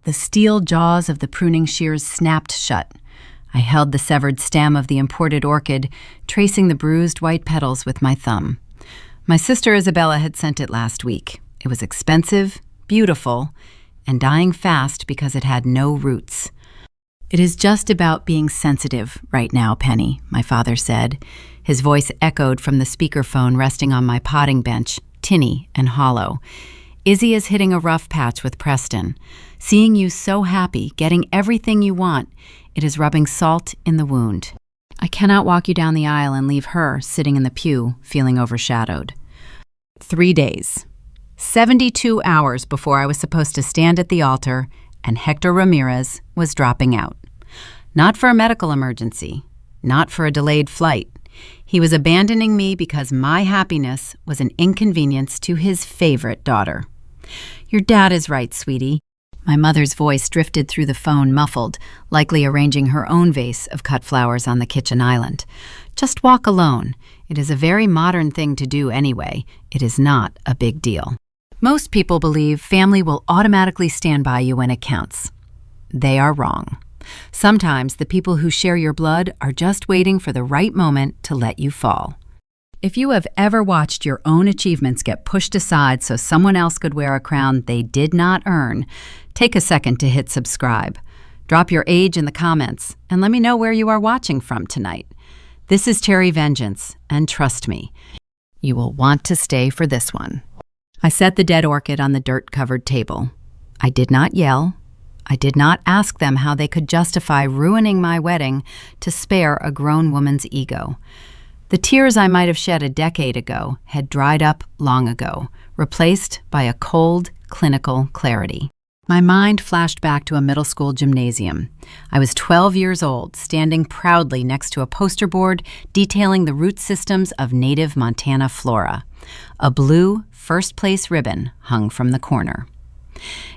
The steel jaws of the pruning shears snapped shut. I held the severed stem of the imported orchid, tracing the bruised white petals with my thumb. My sister Isabella had sent it last week. It was expensive, beautiful, and dying fast because it had no roots. "It is just about being sensitive right now, Penny," my father said. His voice echoed from the speakerphone resting on my potting bench, tinny and hollow. "Izzy is hitting a rough patch with Preston. Seeing you so happy, getting everything you want, it is rubbing salt in the wound. I cannot walk you down the aisle and leave her sitting in the pew, feeling overshadowed." 3 days. 72 hours before I was supposed to stand at the altar, and Hector Ramirez was dropping out. Not for a medical emergency, not for a delayed flight. He was abandoning me because my happiness was an inconvenience to his favorite daughter. "Your dad is right, sweetie." My mother's voice drifted through the phone, muffled, likely arranging her own vase of cut flowers on the kitchen island. "Just walk alone. It is a very modern thing to do anyway. It is not a big deal. Most people believe family will automatically stand by you when it counts. They are wrong. Sometimes the people who share your blood are just waiting for the right moment to let you fall. If you have ever watched your own achievements get pushed aside so someone else could wear a crown they did not earn, take a second to hit subscribe. Drop your age in the comments and let me know where you are watching from tonight. This is Cherry Vengeance, and trust me, you will want to stay for this one. I set the dead orchid on the dirt-covered table. I did not yell. I did not ask them how they could justify ruining my wedding to spare a grown woman's ego. The tears I might have shed a decade ago had dried up long ago, replaced by a cold, clinical clarity. My mind flashed back to a middle school gymnasium. I was 12 years old, standing proudly next to a poster board detailing the root systems of native Montana flora. A blue first-place ribbon hung from the corner.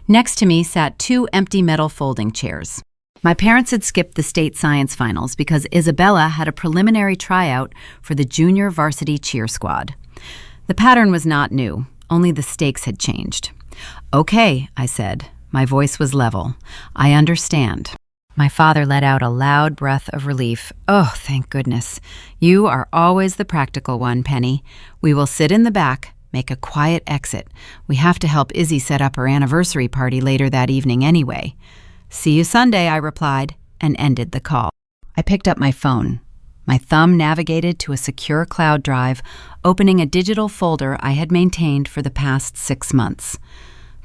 Next to me sat 2 empty metal folding chairs. My parents had skipped the state science finals because Isabella had a preliminary tryout for the junior varsity cheer squad. The pattern was not new, only the stakes had changed. "Okay," I said. My voice was level. "I understand." My father let out a loud breath of relief. "Oh, thank goodness. You are always the practical one, Penny. We will sit in the back. Make a quiet exit. We have to help Izzy set up her anniversary party later that evening anyway." "See you Sunday," I replied, and ended the call. I picked up my phone. My thumb navigated to a secure cloud drive, opening a digital folder I had maintained for the past 6 months.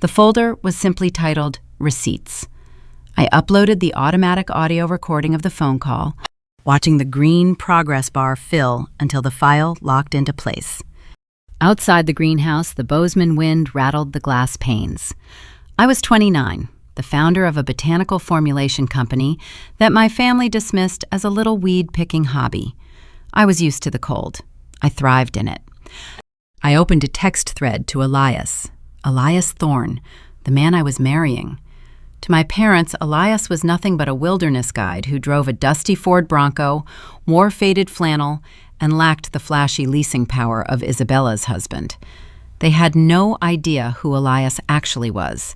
The folder was simply titled Receipts. I uploaded the automatic audio recording of the phone call, watching the green progress bar fill until the file locked into place. Outside the greenhouse, the Bozeman wind rattled the glass panes. I was 29, the founder of a botanical formulation company that my family dismissed as a little weed-picking hobby. I was used to the cold. I thrived in it. I opened a text thread to Elias Thorne, the man I was marrying. To my parents, Elias was nothing but a wilderness guide who drove a dusty Ford Bronco, wore faded flannel, and lacked the flashy leasing power of Isabella's husband. They had no idea who Elias actually was,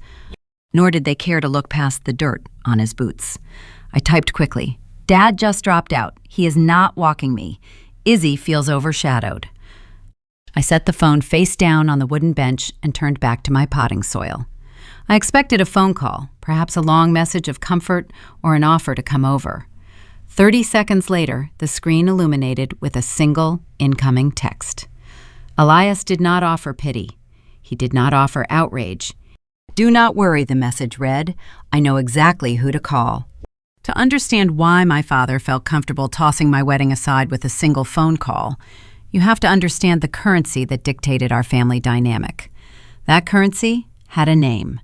nor did they care to look past the dirt on his boots. I typed quickly, "Dad just dropped out. He is not walking me. Izzy feels overshadowed." I set the phone face down on the wooden bench and turned back to my potting soil. I expected a phone call, perhaps a long message of comfort or an offer to come over. 30 seconds later, the screen illuminated with a single incoming text. Elias did not offer pity. He did not offer outrage. "Do not worry," the message read. "I know exactly who to call." To understand why my father felt comfortable tossing my wedding aside with a single phone call, you have to understand the currency that dictated our family dynamic. That currency had a name: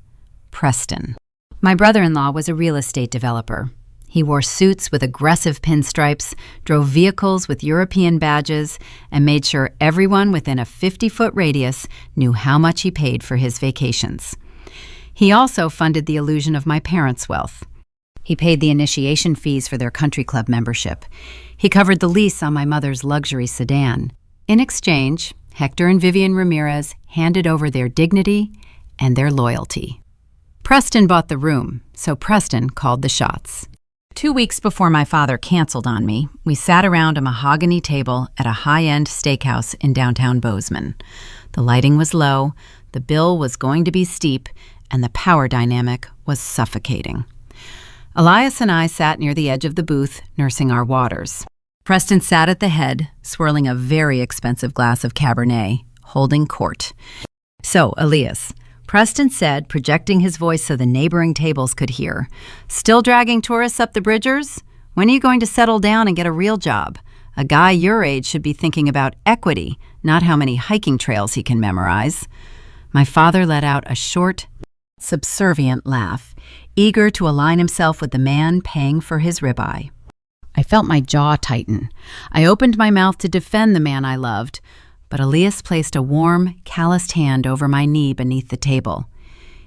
Preston. My brother-in-law was a real estate developer. He wore suits with aggressive pinstripes, drove vehicles with European badges, and made sure everyone within a 50-foot radius knew how much he paid for his vacations. He also funded the illusion of my parents' wealth. He paid the initiation fees for their country club membership. He covered the lease on my mother's luxury sedan. In exchange, Hector and Vivian Ramirez handed over their dignity and their loyalty. Preston bought the room, so Preston called the shots. 2 weeks before my father canceled on me, we sat around a mahogany table at a high-end steakhouse in downtown Bozeman. The lighting was low, the bill was going to be steep, and the power dynamic was suffocating. Elias and I sat near the edge of the booth, nursing our waters. Preston sat at the head, swirling a very expensive glass of Cabernet, holding court. "So, Elias," Preston said, projecting his voice so the neighboring tables could hear, "still dragging tourists up the Bridgers? When are you going to settle down and get a real job? A guy your age should be thinking about equity, not how many hiking trails he can memorize." My father let out a short, subservient laugh, eager to align himself with the man paying for his ribeye. I felt my jaw tighten. I opened my mouth to defend the man I loved, but Elias placed a warm, calloused hand over my knee beneath the table.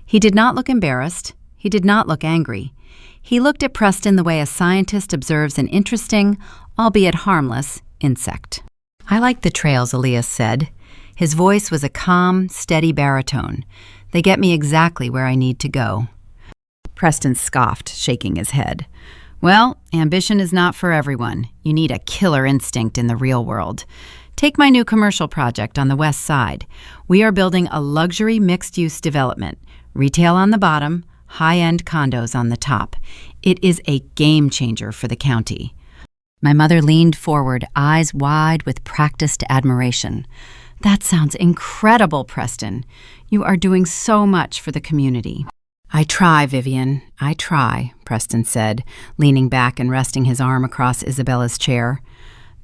He did not look embarrassed. He did not look angry. He looked at Preston the way a scientist observes an interesting, albeit harmless, insect. "I like the trails," Elias said. His voice was a calm, steady baritone. "They get me exactly where I need to go." Preston scoffed, shaking his head. "Well, ambition is not for everyone. You need a killer instinct in the real world. Take my new commercial project on the west side. We are building a luxury mixed-use development, retail on the bottom, high-end condos on the top. It is a game changer for the county." My mother leaned forward, eyes wide with practiced admiration. "That sounds incredible, Preston. You are doing so much for the community." "I try, Vivian, I try," Preston said, leaning back and resting his arm across Isabella's chair.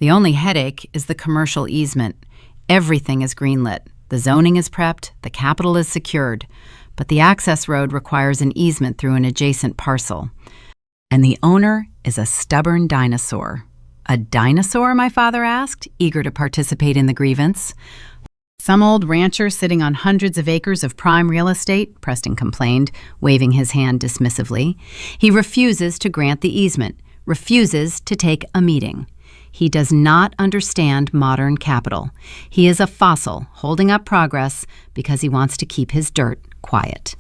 "The only headache is the commercial easement. Everything is greenlit. The zoning is prepped, the capital is secured, but the access road requires an easement through an adjacent parcel. And the owner is a stubborn dinosaur." "A dinosaur?" my father asked, eager to participate in the grievance. "Some old rancher sitting on hundreds of acres of prime real estate," Preston complained, waving his hand dismissively. "He refuses to grant the easement, refuses to take a meeting. He does not understand modern capital. He is a fossil holding up progress because he wants to keep his dirt quiet.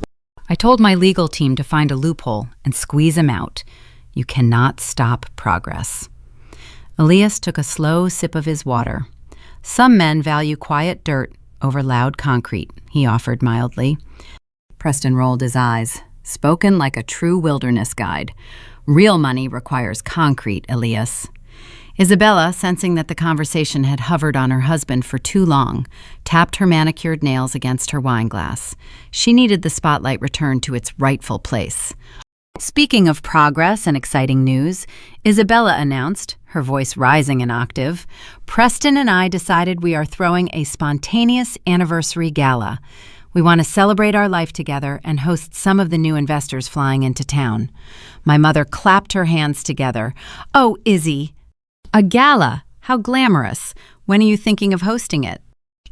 I told my legal team to find a loophole and squeeze him out. You cannot stop progress." Elias took a slow sip of his water. "Some men value quiet dirt over loud concrete," he offered mildly. Preston rolled his eyes, spoken like a true wilderness guide. "Real money requires concrete, Elias." Isabella, sensing that the conversation had hovered on her husband for too long, tapped her manicured nails against her wineglass. She needed the spotlight returned to its rightful place. "Speaking of progress and exciting news," Isabella announced, her voice rising an octave, "Preston and I decided we are throwing a spontaneous anniversary gala. We want to celebrate our life together and host some of the new investors flying into town." My mother clapped her hands together. "Oh, Izzy! A gala! How glamorous! When are you thinking of hosting it?"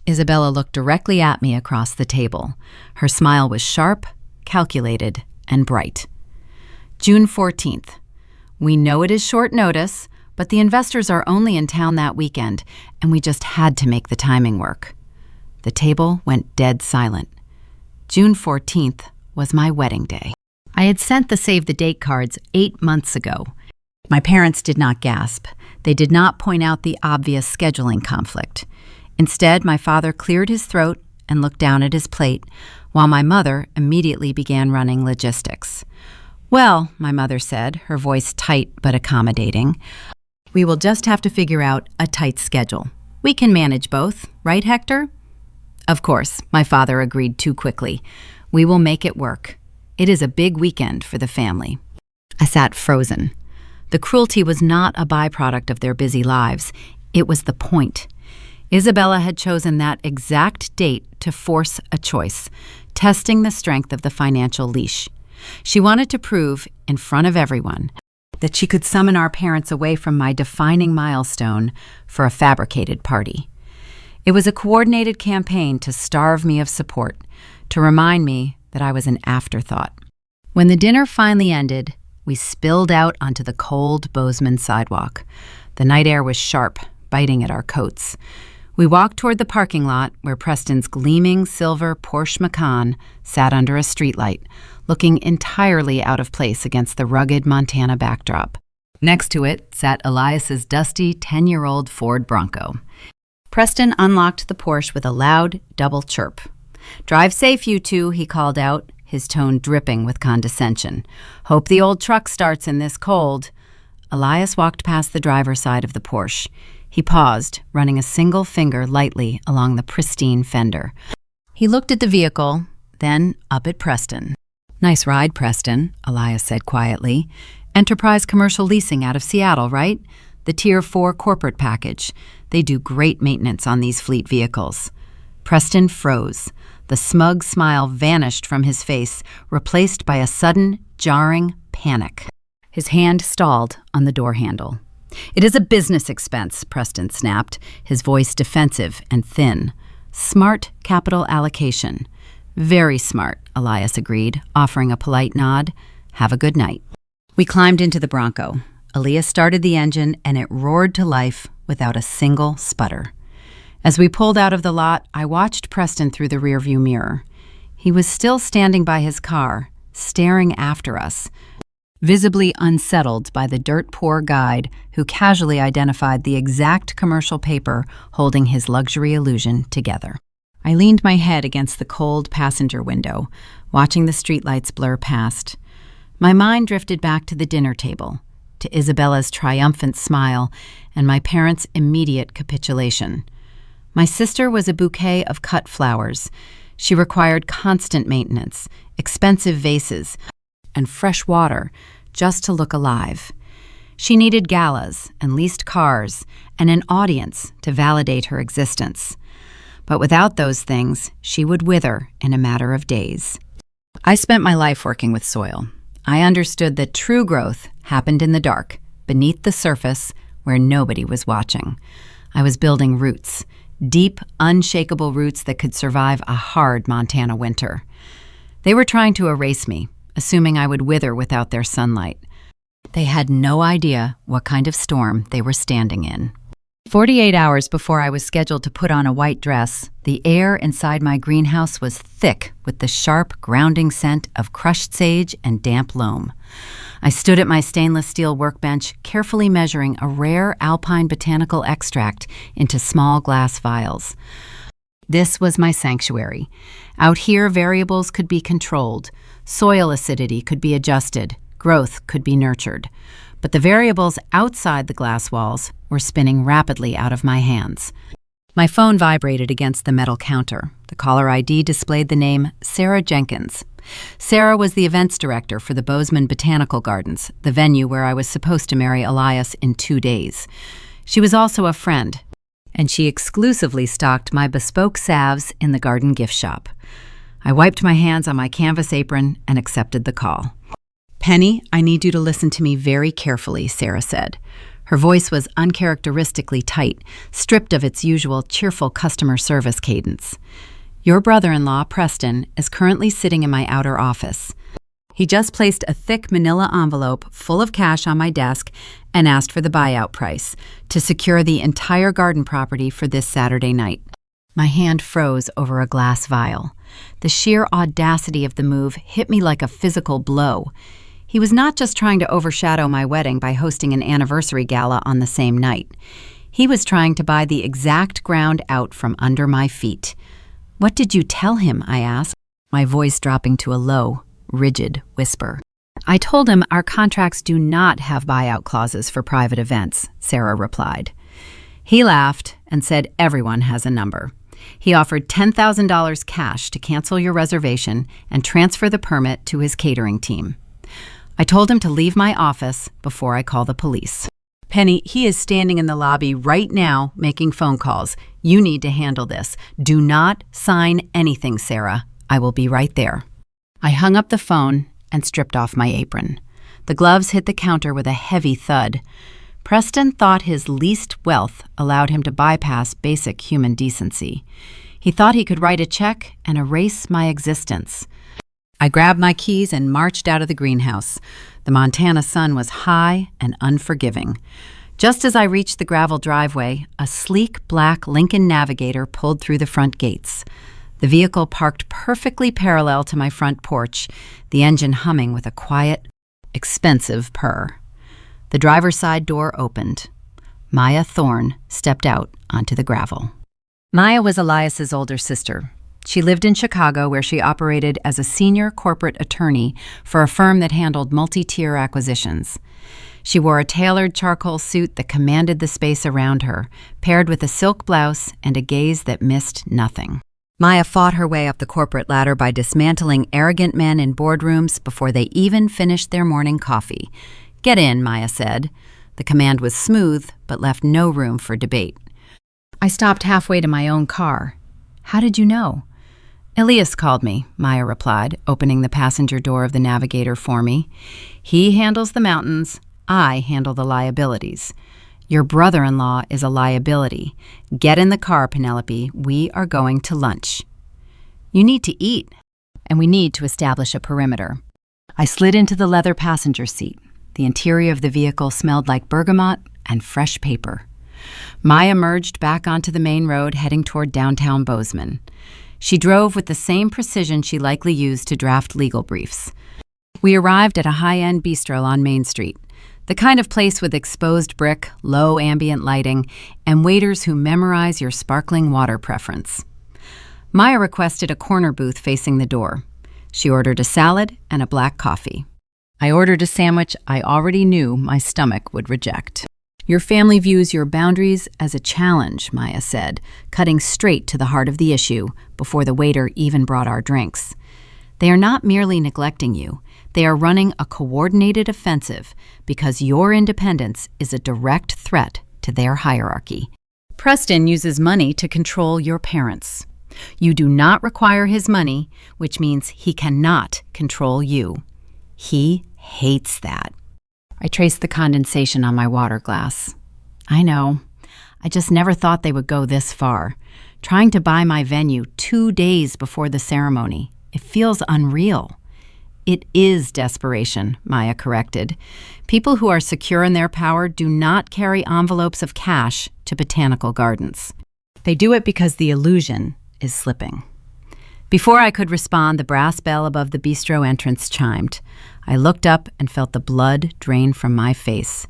Isabella looked directly at me across the table. Her smile was sharp, calculated, and bright. "June 14th. We know it is short notice, but the investors are only in town that weekend, and we just had to make the timing work." The table went dead silent. June 14th was my wedding day. I had sent the save the date cards 8 months ago. My parents did not gasp. They did not point out the obvious scheduling conflict. Instead, my father cleared his throat and looked down at his plate, while my mother immediately began running logistics. "Well," my mother said, her voice tight but accommodating, "we will just have to figure out a tight schedule. We can manage both, right, Hector?" Of course, my father agreed too quickly. "We will make it work. It is a big weekend for the family." I sat frozen. The cruelty was not a byproduct of their busy lives. It was the point. Isabella had chosen that exact date to force a choice, testing the strength of the financial leash. She wanted to prove, in front of everyone, that she could summon our parents away from my defining milestone for a fabricated party. It was a coordinated campaign to starve me of support, to remind me that I was an afterthought. When the dinner finally ended, we spilled out onto the cold Bozeman sidewalk. The night air was sharp, biting at our coats. We walked toward the parking lot where Preston's gleaming silver Porsche Macan sat under a streetlight, looking entirely out of place against the rugged Montana backdrop. Next to it sat Elias's dusty 10-year-old Ford Bronco. Preston unlocked the Porsche with a loud double chirp. "Drive safe, you two," he called out, his tone dripping with condescension. "Hope the old truck starts in this cold." Elias walked past the driver's side of the Porsche. He paused, running a single finger lightly along the pristine fender. He looked at the vehicle, then up at Preston. "Nice ride, Preston," Elias said quietly. "Enterprise Commercial Leasing out of Seattle, right? The Tier 4 corporate package. They do great maintenance on these fleet vehicles." Preston froze. The smug smile vanished from his face, replaced by a sudden, jarring panic. His hand stalled on the door handle. "It is a business expense," Preston snapped, his voice defensive and thin. "Smart capital allocation." "Very smart," Elias agreed, offering a polite nod. "Have a good night." We climbed into the Bronco. Elias started the engine, and it roared to life without a single sputter. As we pulled out of the lot, I watched Preston through the rearview mirror. He was still standing by his car, staring after us, visibly unsettled by the dirt-poor guide who casually identified the exact commercial paper holding his luxury illusion together. I leaned my head against the cold passenger window, watching the streetlights blur past. My mind drifted back to the dinner table, to Isabella's triumphant smile and my parents' immediate capitulation. My sister was a bouquet of cut flowers. She required constant maintenance, expensive vases, and fresh water just to look alive. She needed galas and leased cars and an audience to validate her existence. But without those things, she would wither in a matter of days. I spent my life working with soil. I understood that true growth happened in the dark, beneath the surface, where nobody was watching. I was building roots, deep, unshakable roots that could survive a hard Montana winter. They were trying to erase me, assuming I would wither without their sunlight. They had no idea what kind of storm they were standing in. 48 hours before I was scheduled to put on a white dress, the air inside my greenhouse was thick with the sharp, grounding scent of crushed sage and damp loam. I stood at my stainless steel workbench, carefully measuring a rare alpine botanical extract into small glass vials. This was my sanctuary. Out here, variables could be controlled. Soil acidity could be adjusted. Growth could be nurtured. But the variables outside the glass walls were spinning rapidly out of my hands. My phone vibrated against the metal counter. The caller ID displayed the name Sarah Jenkins. Sarah was the events director for the Bozeman Botanical Gardens, the venue where I was supposed to marry Elias in 2 days. She was also a friend, and she exclusively stocked my bespoke salves in the garden gift shop. I wiped my hands on my canvas apron and accepted the call. "Penny, I need you to listen to me very carefully," Sarah said. Her voice was uncharacteristically tight, stripped of its usual cheerful customer service cadence. "Your brother-in-law, Preston, is currently sitting in my outer office. He just placed a thick manila envelope full of cash on my desk and asked for the buyout price to secure the entire garden property for this Saturday night." My hand froze over a glass vial. The sheer audacity of the move hit me like a physical blow. He was not just trying to overshadow my wedding by hosting an anniversary gala on the same night. He was trying to buy the exact ground out from under my feet. "What did you tell him?" I asked, my voice dropping to a low, rigid whisper. "I told him our contracts do not have buyout clauses for private events," Sarah replied. He laughed and said everyone has a number. He offered $10,000 cash to cancel your reservation and transfer the permit to his catering team. I told him to leave my office before I call the police. "Penny, he is standing in the lobby right now making phone calls. You need to handle this. Do not sign anything, Sarah. I will be right there." I hung up the phone and stripped off my apron. The gloves hit the counter with a heavy thud. Preston thought his leased wealth allowed him to bypass basic human decency. He thought he could write a check and erase my existence. I grabbed my keys and marched out of the greenhouse. The Montana sun was high and unforgiving. Just as I reached the gravel driveway, a sleek black Lincoln Navigator pulled through the front gates. The vehicle parked perfectly parallel to my front porch, the engine humming with a quiet, expensive purr. The driver's side door opened. Maya Thorne stepped out onto the gravel. Maya was Elias's older sister. She lived in Chicago, where she operated as a senior corporate attorney for a firm that handled multi-tier acquisitions. She wore a tailored charcoal suit that commanded the space around her, paired with a silk blouse and a gaze that missed nothing. Maya fought her way up the corporate ladder by dismantling arrogant men in boardrooms before they even finished their morning coffee. "Get in," Maya said. The command was smooth, but left no room for debate. I stopped halfway to my own car. "How did you know?" "Elias called me," Maya replied, opening the passenger door of the Navigator for me. "He handles the mountains. I handle the liabilities. Your brother-in-law is a liability. Get in the car, Penelope. We are going to lunch." "You need to eat, and we need to establish a perimeter." I slid into the leather passenger seat. The interior of the vehicle smelled like bergamot and fresh paper. Maya merged back onto the main road, heading toward downtown Bozeman. She drove with the same precision she likely used to draft legal briefs. We arrived at a high-end bistro on Main Street, the kind of place with exposed brick, low ambient lighting, and waiters who memorize your sparkling water preference. Maya requested a corner booth facing the door. She ordered a salad and a black coffee. I ordered a sandwich I already knew my stomach would reject. "Your family views your boundaries as a challenge," Maya said, cutting straight to the heart of the issue before the waiter even brought our drinks. "They are not merely neglecting you. They are running a coordinated offensive because your independence is a direct threat to their hierarchy. Preston uses money to control your parents. You do not require his money, which means he cannot control you. He hates that." I traced the condensation on my water glass. "I know. I just never thought they would go this far. Trying to buy my venue 2 days before the ceremony. It feels unreal." "It is desperation," Maya corrected. "People who are secure in their power do not carry envelopes of cash to botanical gardens. They do it because the illusion is slipping." Before I could respond, the brass bell above the bistro entrance chimed. I looked up and felt the blood drain from my face.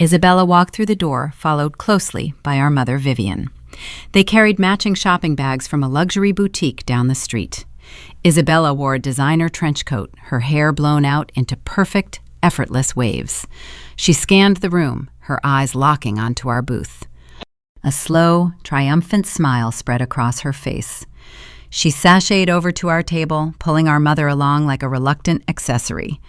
Isabella walked through the door, followed closely by our mother, Vivian. They carried matching shopping bags from a luxury boutique down the street. Isabella wore a designer trench coat, her hair blown out into perfect, effortless waves. She scanned the room, her eyes locking onto our booth. A slow, triumphant smile spread across her face. She sashayed over to our table, pulling our mother along like a reluctant accessory.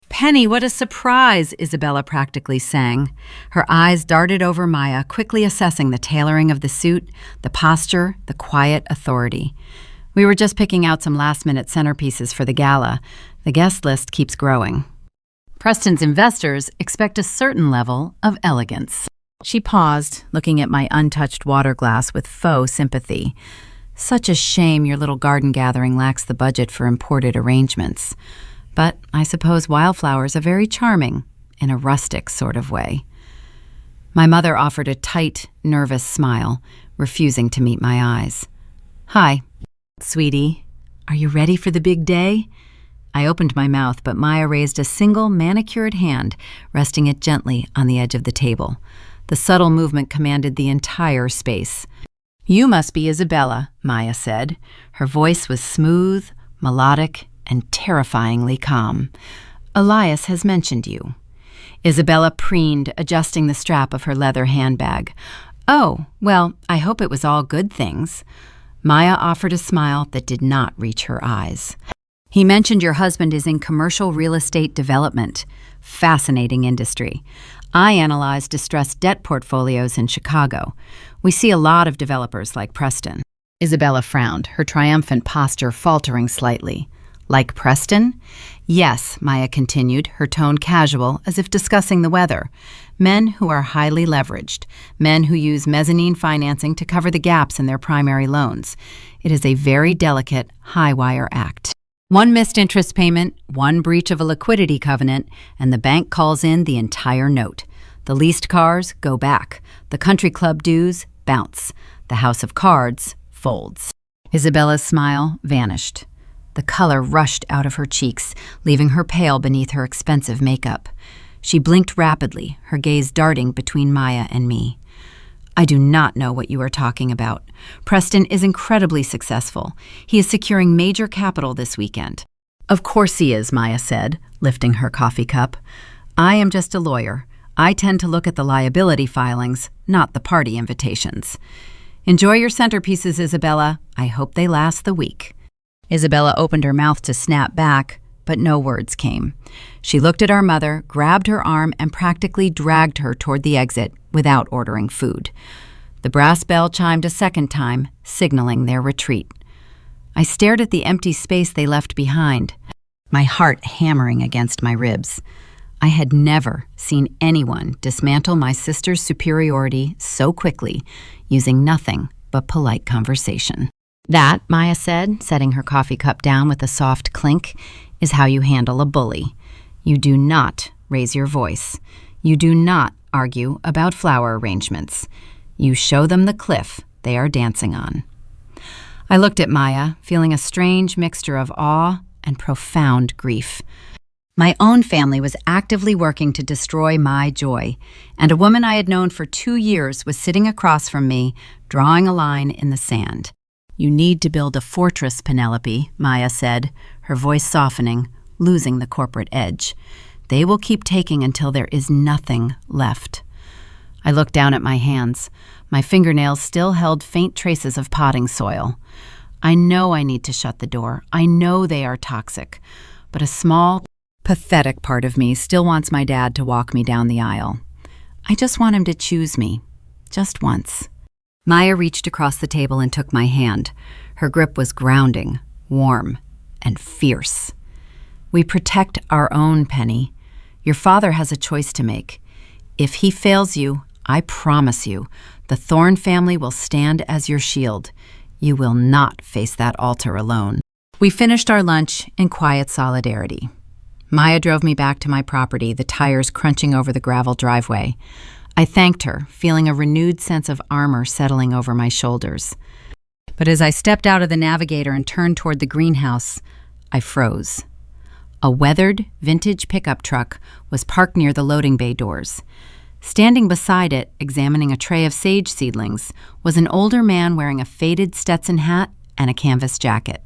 "Penny, what a surprise!" Isabella practically sang. Her eyes darted over Maya, quickly assessing the tailoring of the suit, the posture, the quiet authority. "We were just picking out some last-minute centerpieces for the gala. The guest list keeps growing. Preston's investors expect a certain level of elegance." She paused, looking at my untouched water glass with faux sympathy. "Such a shame your little garden gathering lacks the budget for imported arrangements. But I suppose wildflowers are very charming, in a rustic sort of way." My mother offered a tight, nervous smile, refusing to meet my eyes. "Hi, sweetie. Are you ready for the big day?" I opened my mouth, but Maya raised a single manicured hand, resting it gently on the edge of the table. The subtle movement commanded the entire space. "You must be Isabella," Maya said. Her voice was smooth, melodic, and terrifyingly calm. "Elias has mentioned you." Isabella preened, adjusting the strap of her leather handbag. "Oh, well, I hope it was all good things." Maya offered a smile that did not reach her eyes. "He mentioned your husband is in commercial real estate development. Fascinating industry. I analyze distressed debt portfolios in Chicago. We see a lot of developers like Preston." Isabella frowned, her triumphant posture faltering slightly. "Like Preston?" "Yes," Maya continued, her tone casual, as if discussing the weather. "Men who are highly leveraged. Men who use mezzanine financing to cover the gaps in their primary loans. It is a very delicate, high-wire act. One missed interest payment, one breach of a liquidity covenant, and the bank calls in the entire note. The leased cars go back. The country club dues bounce. The house of cards folds. Isabella's smile vanished. The color rushed out of her cheeks, leaving her pale beneath her expensive makeup. She blinked rapidly, her gaze darting between Maya and me. I do not know what you are talking about. Preston is incredibly successful. He is securing major capital this weekend. Of course he is, Maya said, lifting her coffee cup. I am just a lawyer. I tend to look at the liability filings, not the party invitations. Enjoy your centerpieces, Isabella. I hope they last the week. Isabella opened her mouth to snap back, but no words came. She looked at our mother, grabbed her arm, and practically dragged her toward the exit without ordering food. The brass bell chimed a second time, signaling their retreat. I stared at the empty space they left behind, my heart hammering against my ribs. I had never seen anyone dismantle my sister's superiority so quickly, using nothing but polite conversation. That, Maya said, setting her coffee cup down with a soft clink, is how you handle a bully. You do not raise your voice. You do not argue about flower arrangements. You show them the cliff they are dancing on. I looked at Maya, feeling a strange mixture of awe and profound grief. My own family was actively working to destroy my joy, and a woman I had known for 2 years was sitting across from me, drawing a line in the sand. You need to build a fortress, Penelope, Maya said, her voice softening, losing the corporate edge. They will keep taking until there is nothing left. I looked down at my hands. My fingernails still held faint traces of potting soil. I know I need to shut the door. I know they are toxic. But a small, pathetic part of me still wants my dad to walk me down the aisle. I just want him to choose me. Just once. Maya reached across the table and took my hand. Her grip was grounding, warm, and fierce. We protect our own, Penny. Your father has a choice to make. If he fails you, I promise you, the Thorne family will stand as your shield. You will not face that altar alone. We finished our lunch in quiet solidarity. Maya drove me back to my property, the tires crunching over the gravel driveway. I thanked her, feeling a renewed sense of armor settling over my shoulders. But as I stepped out of the Navigator and turned toward the greenhouse, I froze. A weathered, vintage pickup truck was parked near the loading bay doors. Standing beside it, examining a tray of sage seedlings, was an older man wearing a faded Stetson hat and a canvas jacket.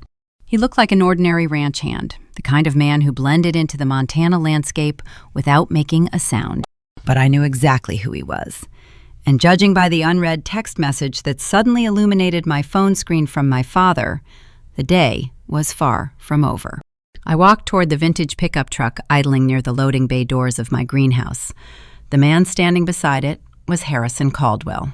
He looked like an ordinary ranch hand, the kind of man who blended into the Montana landscape without making a sound. But I knew exactly who he was. And judging by the unread text message that suddenly illuminated my phone screen from my father, the day was far from over. I walked toward the vintage pickup truck idling near the loading bay doors of my greenhouse. The man standing beside it was Harrison Caldwell.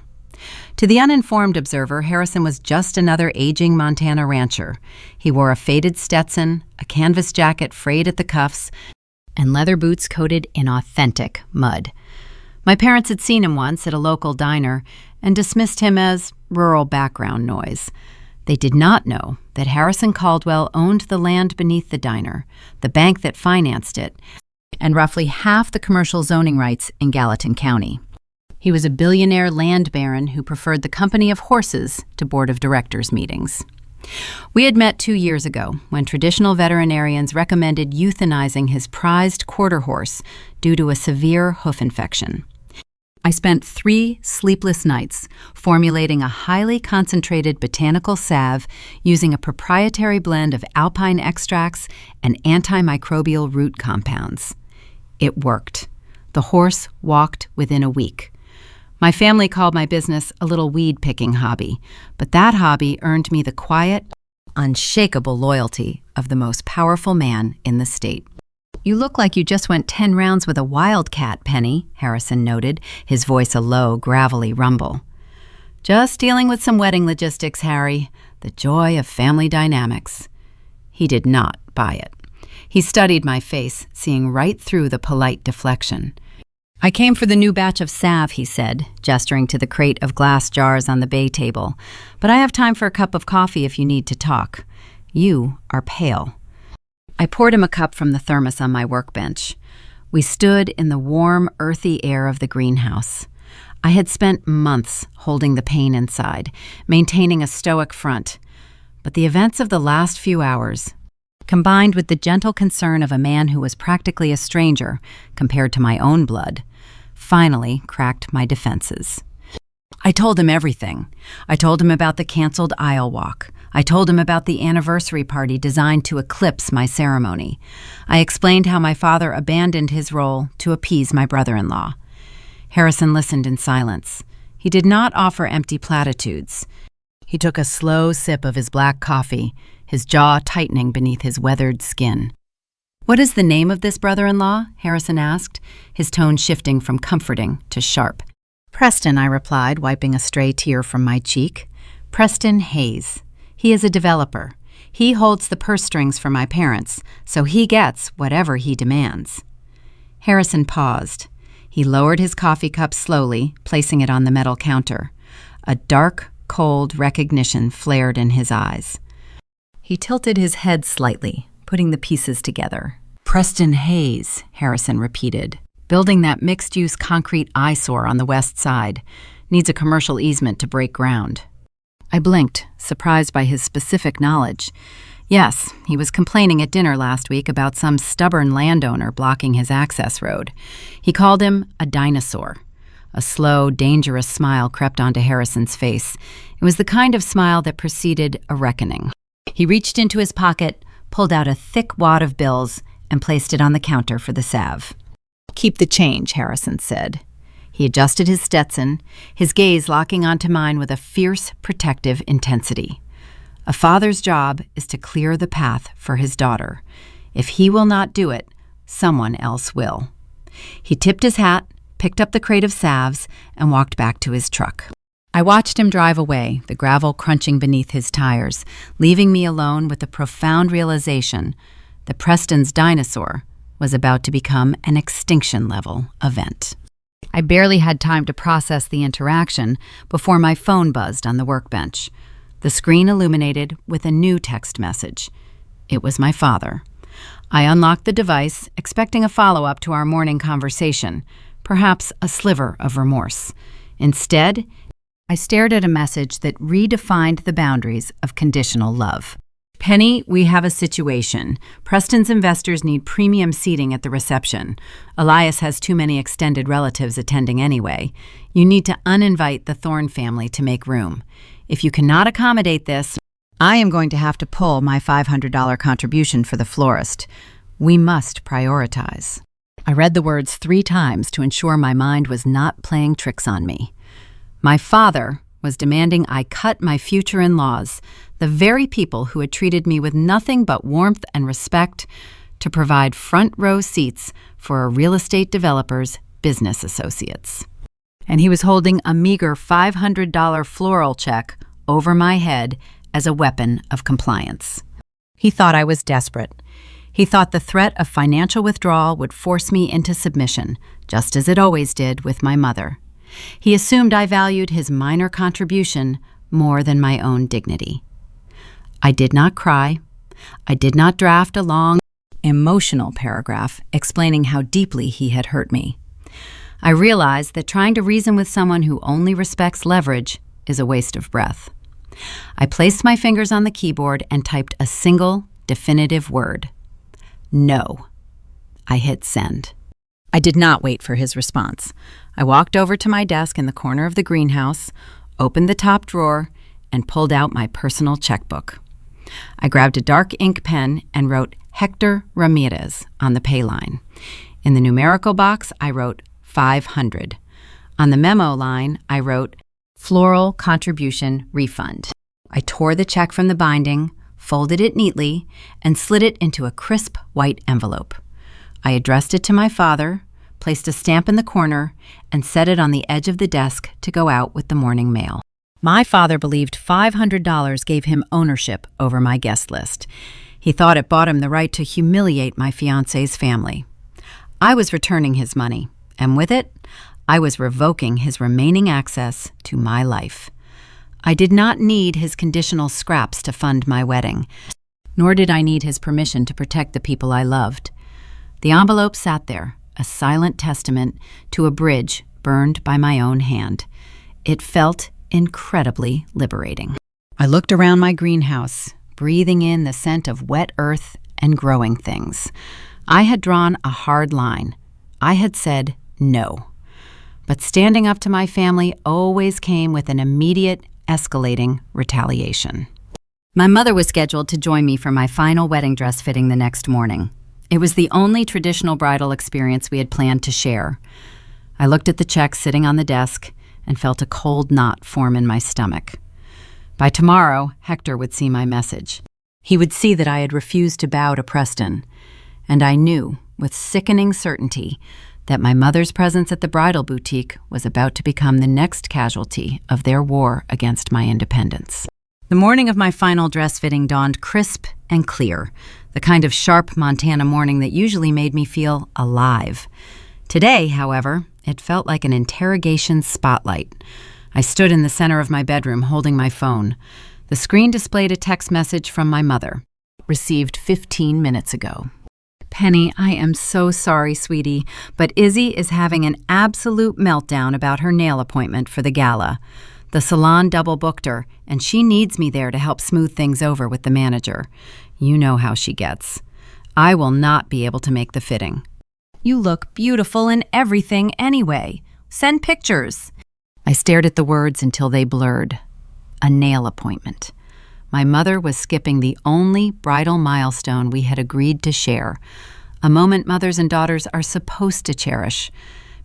To the uninformed observer, Harrison was just another aging Montana rancher. He wore a faded Stetson, a canvas jacket frayed at the cuffs, and leather boots coated in authentic mud. My parents had seen him once at a local diner and dismissed him as rural background noise. They did not know that Harrison Caldwell owned the land beneath the diner, the bank that financed it, and roughly half the commercial zoning rights in Gallatin County. He was a billionaire land baron who preferred the company of horses to board of directors meetings. We had met 2 years ago when traditional veterinarians recommended euthanizing his prized quarter horse due to a severe hoof infection. I spent 3 sleepless nights formulating a highly concentrated botanical salve using a proprietary blend of alpine extracts and antimicrobial root compounds. It worked. The horse walked within a week. My family called my business a little weed-picking hobby, but that hobby earned me the quiet, unshakable loyalty of the most powerful man in the state. You look like you just went 10 rounds with a wildcat, Penny, Harrison noted, his voice a low, gravelly rumble. Just dealing with some wedding logistics, Harry. The joy of family dynamics. He did not buy it. He studied my face, seeing right through the polite deflection. I came for the new batch of salve, he said, gesturing to the crate of glass jars on the bay table. But I have time for a cup of coffee if you need to talk. You are pale. I poured him a cup from the thermos on my workbench. We stood in the warm, earthy air of the greenhouse. I had spent months holding the pain inside, maintaining a stoic front. But the events of the last few hours, combined with the gentle concern of a man who was practically a stranger compared to my own blood, finally cracked my defenses. I told him everything. I told him about the canceled aisle walk. I told him about the anniversary party designed to eclipse my ceremony. I explained how my father abandoned his role to appease my brother-in-law. Harrison listened in silence. He did not offer empty platitudes. He took a slow sip of his black coffee, his jaw tightening beneath his weathered skin. "What is the name of this brother-in-law?" Harrison asked, his tone shifting from comforting to sharp. "Preston," I replied, wiping a stray tear from my cheek. "Preston Hayes. He is a developer. He holds the purse strings for my parents, so he gets whatever he demands." Harrison paused. He lowered his coffee cup slowly, placing it on the metal counter. A dark, cold recognition flared in his eyes. He tilted his head slightly, putting the pieces together. "Preston Hayes," Harrison repeated. "Building that mixed-use concrete eyesore on the west side. Needs a commercial easement to break ground." I blinked, surprised by his specific knowledge. Yes, he was complaining at dinner last week about some stubborn landowner blocking his access road. He called him a dinosaur. A slow, dangerous smile crept onto Harrison's face. It was the kind of smile that preceded a reckoning. He reached into his pocket, pulled out a thick wad of bills, and placed it on the counter for the salve. "Keep the change," Harrison said. He adjusted his Stetson, his gaze locking onto mine with a fierce, protective intensity. A father's job is to clear the path for his daughter. If he will not do it, someone else will. He tipped his hat, picked up the crate of salves, and walked back to his truck. I watched him drive away, the gravel crunching beneath his tires, leaving me alone with the profound realization that Preston's dinosaur was about to become an extinction-level event. I barely had time to process the interaction before my phone buzzed on the workbench. The screen illuminated with a new text message. It was my father. I unlocked the device, expecting a follow-up to our morning conversation, perhaps a sliver of remorse. Instead, I stared at a message that redefined the boundaries of conditional love. "Penny, we have a situation. Preston's investors need premium seating at the reception. Elias has too many extended relatives attending anyway. You need to uninvite the Thorne family to make room. If you cannot accommodate this, I am going to have to pull my $500 contribution for the florist. We must prioritize." I read the words 3 times to ensure my mind was not playing tricks on me. My father was demanding I cut my future in-laws, the very people who had treated me with nothing but warmth and respect, to provide front-row seats for a real estate developer's business associates. And he was holding a meager $500 floral check over my head as a weapon of compliance. He thought I was desperate. He thought the threat of financial withdrawal would force me into submission, just as it always did with my mother. He assumed I valued his minor contribution more than my own dignity. I did not cry. I did not draft a long, emotional paragraph explaining how deeply he had hurt me. I realized that trying to reason with someone who only respects leverage is a waste of breath. I placed my fingers on the keyboard and typed a single, definitive word. No. I hit send. I did not wait for his response. I walked over to my desk in the corner of the greenhouse, opened the top drawer, and pulled out my personal checkbook. I grabbed a dark ink pen and wrote Hector Ramirez on the pay line. In the numerical box, I wrote 500. On the memo line, I wrote floral contribution refund. I tore the check from the binding, folded it neatly, and slid it into a crisp white envelope. I addressed it to my father, placed a stamp in the corner, and set it on the edge of the desk to go out with the morning mail. My father believed $500 gave him ownership over my guest list. He thought it bought him the right to humiliate my fiancé's family. I was returning his money, and with it, I was revoking his remaining access to my life. I did not need his conditional scraps to fund my wedding, nor did I need his permission to protect the people I loved. The envelope sat there, a silent testament to a bridge burned by my own hand. It felt incredibly liberating. I looked around my greenhouse, breathing in the scent of wet earth and growing things. I had drawn a hard line. I had said no. But standing up to my family always came with an immediate, escalating retaliation. My mother was scheduled to join me for my final wedding dress fitting the next morning. It was the only traditional bridal experience we had planned to share. I looked at the check sitting on the desk and felt a cold knot form in my stomach. By tomorrow, Hector would see my message. He would see that I had refused to bow to Preston, and I knew, with sickening certainty, that my mother's presence at the bridal boutique was about to become the next casualty of their war against my independence. The morning of my final dress fitting dawned crisp and clear, the kind of sharp Montana morning that usually made me feel alive. Today, however, it felt like an interrogation spotlight. I stood in the center of my bedroom holding my phone. The screen displayed a text message from my mother, received 15 minutes ago. Penny, I am so sorry, sweetie, but Izzy is having an absolute meltdown about her nail appointment for the gala. The salon double booked her, and she needs me there to help smooth things over with the manager. You know how she gets. I will not be able to make the fitting. You look beautiful in everything anyway. Send pictures. I stared at the words until they blurred. A nail appointment. My mother was skipping the only bridal milestone we had agreed to share, a moment mothers and daughters are supposed to cherish,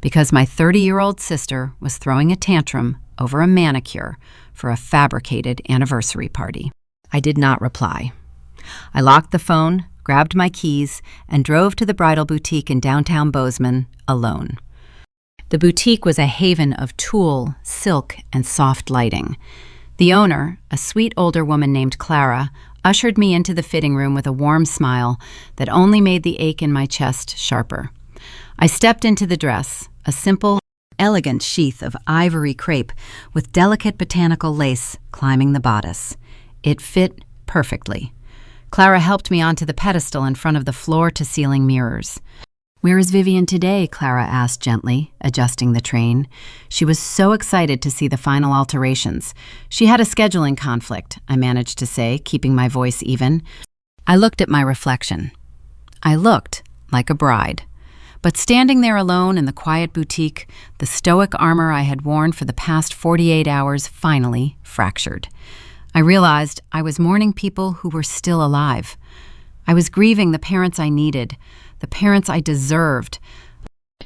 because my 30-year-old sister was throwing a tantrum over a manicure for a fabricated anniversary party. I did not reply. I locked the phone, grabbed my keys, and drove to the bridal boutique in downtown Bozeman alone. The boutique was a haven of tulle, silk, and soft lighting. The owner, a sweet older woman named Clara, ushered me into the fitting room with a warm smile that only made the ache in my chest sharper. I stepped into the dress, a simple, elegant sheath of ivory crepe with delicate botanical lace climbing the bodice. It fit perfectly. Clara helped me onto the pedestal in front of the floor-to-ceiling mirrors. "Where is Vivian today?" Clara asked gently, adjusting the train. She was so excited to see the final alterations. "She had a scheduling conflict," I managed to say, keeping my voice even. I looked at my reflection. I looked like a bride. But standing there alone in the quiet boutique, the stoic armor I had worn for the past 48 hours finally fractured. I realized I was mourning people who were still alive. I was grieving the parents I needed, the parents I deserved,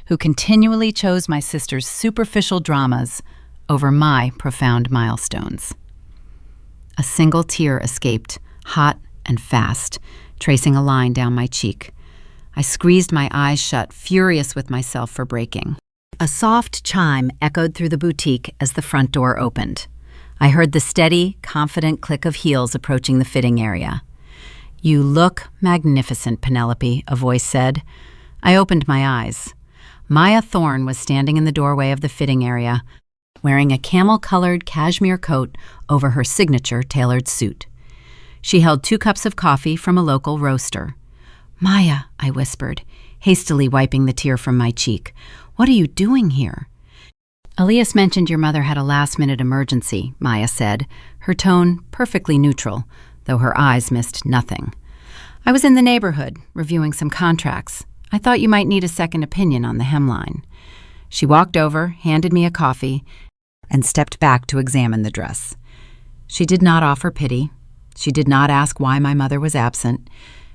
who continually chose my sister's superficial dramas over my profound milestones. A single tear escaped, hot and fast, tracing a line down my cheek. I squeezed my eyes shut, furious with myself for breaking. A soft chime echoed through the boutique as the front door opened. I heard the steady, confident click of heels approaching the fitting area. "You look magnificent, Penelope," a voice said. I opened my eyes. Maya Thorne was standing in the doorway of the fitting area, wearing a camel-colored cashmere coat over her signature tailored suit. She held 2 cups of coffee from a local roaster. "Maya," I whispered, hastily wiping the tear from my cheek. "What are you doing here?" "Elias mentioned your mother had a last-minute emergency," Maya said, her tone perfectly neutral, though her eyes missed nothing. "I was in the neighborhood, reviewing some contracts. I thought you might need a second opinion on the hemline." She walked over, handed me a coffee, and stepped back to examine the dress. She did not offer pity. She did not ask why my mother was absent.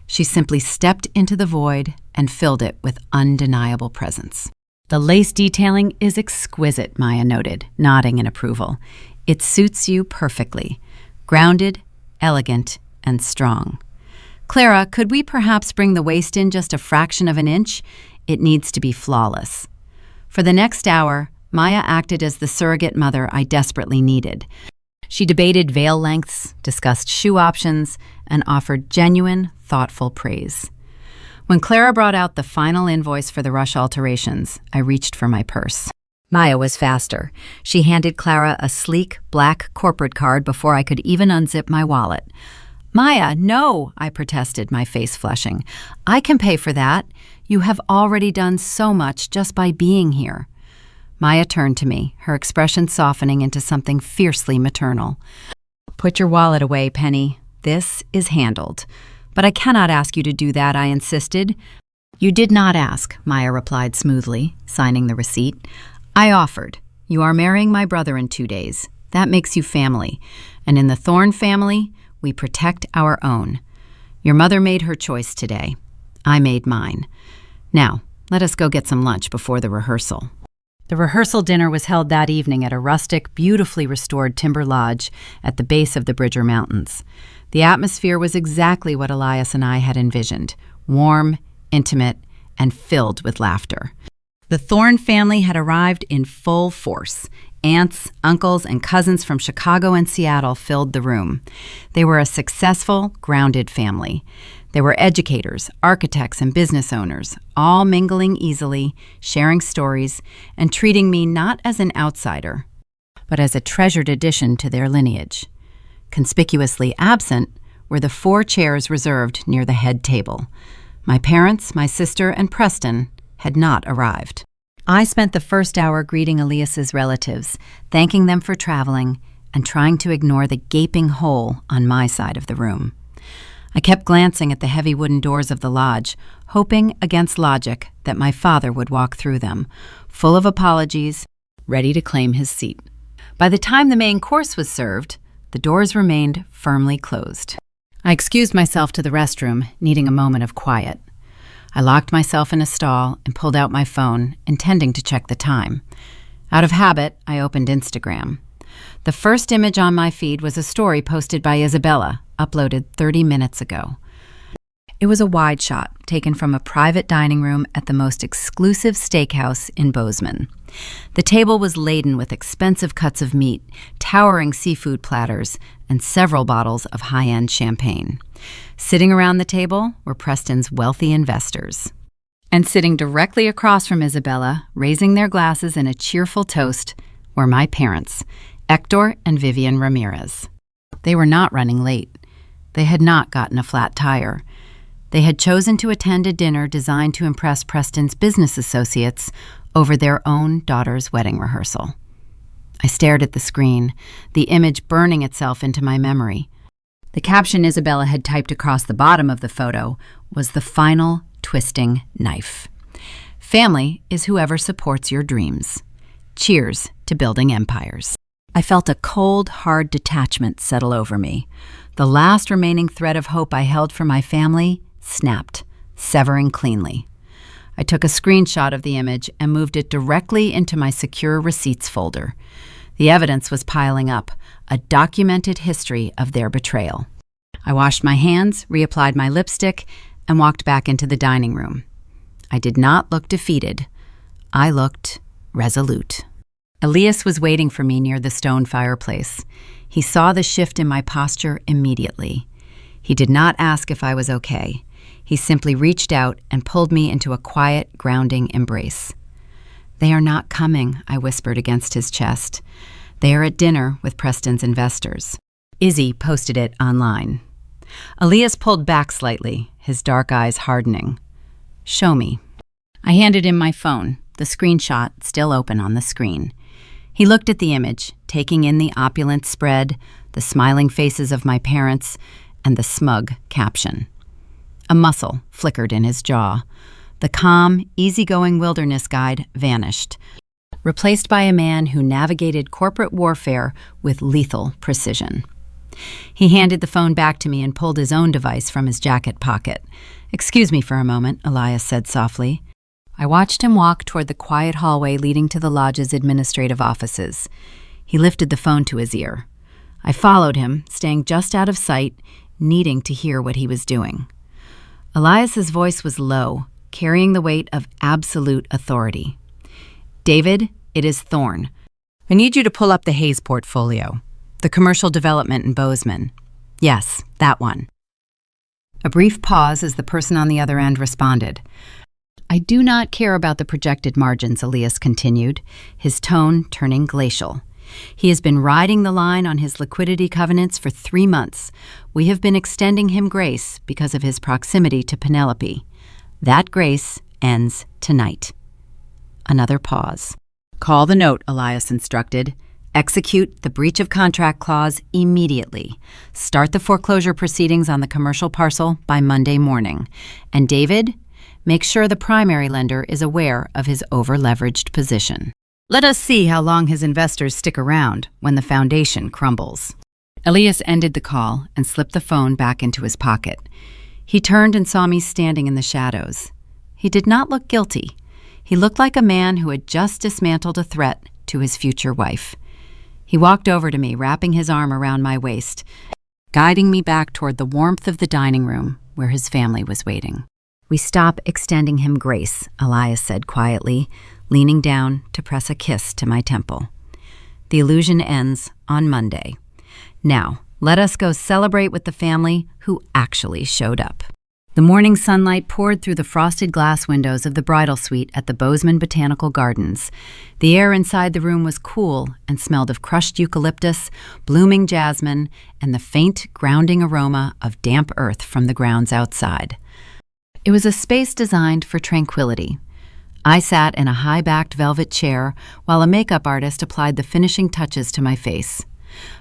She simply stepped into the void and filled it with undeniable presence. "The lace detailing is exquisite," Maya noted, nodding in approval. "It suits you perfectly. Grounded, elegant, and strong. Clara, could we perhaps bring the waist in just a fraction of an inch? It needs to be flawless." For the next hour, Maya acted as the surrogate mother I desperately needed. She debated veil lengths, discussed shoe options, and offered genuine, thoughtful praise. When Clara brought out the final invoice for the rush alterations, I reached for my purse. Maya was faster. She handed Clara a sleek, black corporate card before I could even unzip my wallet. Maya, no, I protested, my face flushing. I can pay for that. You have already done so much just by being here. Maya turned to me, her expression softening into something fiercely maternal. Put your wallet away, Penny. This is handled. But I cannot ask you to do that, I insisted. You did not ask, Maya replied smoothly, signing the receipt. I offered. You are marrying my brother in 2 days. That makes you family. And in the Thorne family, we protect our own. Your mother made her choice today. I made mine. Now, let us go get some lunch before the rehearsal. The rehearsal dinner was held that evening at a rustic, beautifully restored timber lodge at the base of the Bridger Mountains. The atmosphere was exactly what Elias and I had envisioned, warm, intimate, and filled with laughter. The Thorne family had arrived in full force. Aunts, uncles, and cousins from Chicago and Seattle filled the room. They were a successful, grounded family. They were educators, architects, and business owners, all mingling easily, sharing stories, and treating me not as an outsider, but as a treasured addition to their lineage. Conspicuously absent were the 4 chairs reserved near the head table. My parents, my sister, and Preston had not arrived. I spent the first hour greeting Elias's relatives, thanking them for traveling, and trying to ignore the gaping hole on my side of the room. I kept glancing at the heavy wooden doors of the lodge, hoping against logic that my father would walk through them, full of apologies, ready to claim his seat. By the time the main course was served, the doors remained firmly closed. I excused myself to the restroom, needing a moment of quiet. I locked myself in a stall and pulled out my phone, intending to check the time. Out of habit, I opened Instagram. The first image on my feed was a story posted by Isabella, uploaded 30 minutes ago. It was a wide shot, taken from a private dining room at the most exclusive steakhouse in Bozeman. The table was laden with expensive cuts of meat, towering seafood platters, and several bottles of high-end champagne. Sitting around the table were Preston's wealthy investors. And sitting directly across from Isabella, raising their glasses in a cheerful toast, were my parents, Hector and Vivian Ramirez. They were not running late. They had not gotten a flat tire. They had chosen to attend a dinner designed to impress Preston's business associates over their own daughter's wedding rehearsal. I stared at the screen, the image burning itself into my memory. The caption Isabella had typed across the bottom of the photo was the final twisting knife. Family is whoever supports your dreams. Cheers to building empires. I felt a cold, hard detachment settle over me. The last remaining thread of hope I held for my family snapped, severing cleanly. I took a screenshot of the image and moved it directly into my secure receipts folder. The evidence was piling up, a documented history of their betrayal. I washed my hands, reapplied my lipstick, and walked back into the dining room. I did not look defeated. I looked resolute. Elias was waiting for me near the stone fireplace. He saw the shift in my posture immediately. He did not ask if I was okay. He simply reached out and pulled me into a quiet, grounding embrace. "They are not coming," I whispered against his chest. "They are at dinner with Preston's investors." Izzy posted it online. Elias pulled back slightly, his dark eyes hardening. "Show me." I handed him my phone, the screenshot still open on the screen. He looked at the image, taking in the opulent spread, the smiling faces of my parents, and the smug caption. A muscle flickered in his jaw. The calm, easygoing wilderness guide vanished, replaced by a man who navigated corporate warfare with lethal precision. He handed the phone back to me and pulled his own device from his jacket pocket. "Excuse me for a moment," Elias said softly. I watched him walk toward the quiet hallway leading to the lodge's administrative offices. He lifted the phone to his ear. I followed him, staying just out of sight, needing to hear what he was doing. Elias's voice was low, carrying the weight of absolute authority. "David, it is Thorne. I need you to pull up the Hayes portfolio, the commercial development in Bozeman. Yes, that one." A brief pause as the person on the other end responded. "I do not care about the projected margins," Elias continued, his tone turning glacial. He has been riding the line on his liquidity covenants for 3 months. We have been extending him grace because of his proximity to Penelope. That grace ends tonight. Another pause. Call the note, Elias instructed. Execute the breach of contract clause immediately. Start the foreclosure proceedings on the commercial parcel by Monday morning. And David, make sure the primary lender is aware of his over-leveraged position. Let us see how long his investors stick around when the foundation crumbles. Elias ended the call and slipped the phone back into his pocket. He turned and saw me standing in the shadows. He did not look guilty. He looked like a man who had just dismantled a threat to his future wife. He walked over to me, wrapping his arm around my waist, guiding me back toward the warmth of the dining room where his family was waiting. We stop extending him grace, Elias said quietly, leaning down to press a kiss to my temple. The illusion ends on Monday. Now, let us go celebrate with the family who actually showed up. The morning sunlight poured through the frosted glass windows of the bridal suite at the Bozeman Botanical Gardens. The air inside the room was cool and smelled of crushed eucalyptus, blooming jasmine, and the faint, grounding aroma of damp earth from the grounds outside. It was a space designed for tranquility. I sat in a high-backed velvet chair while a makeup artist applied the finishing touches to my face.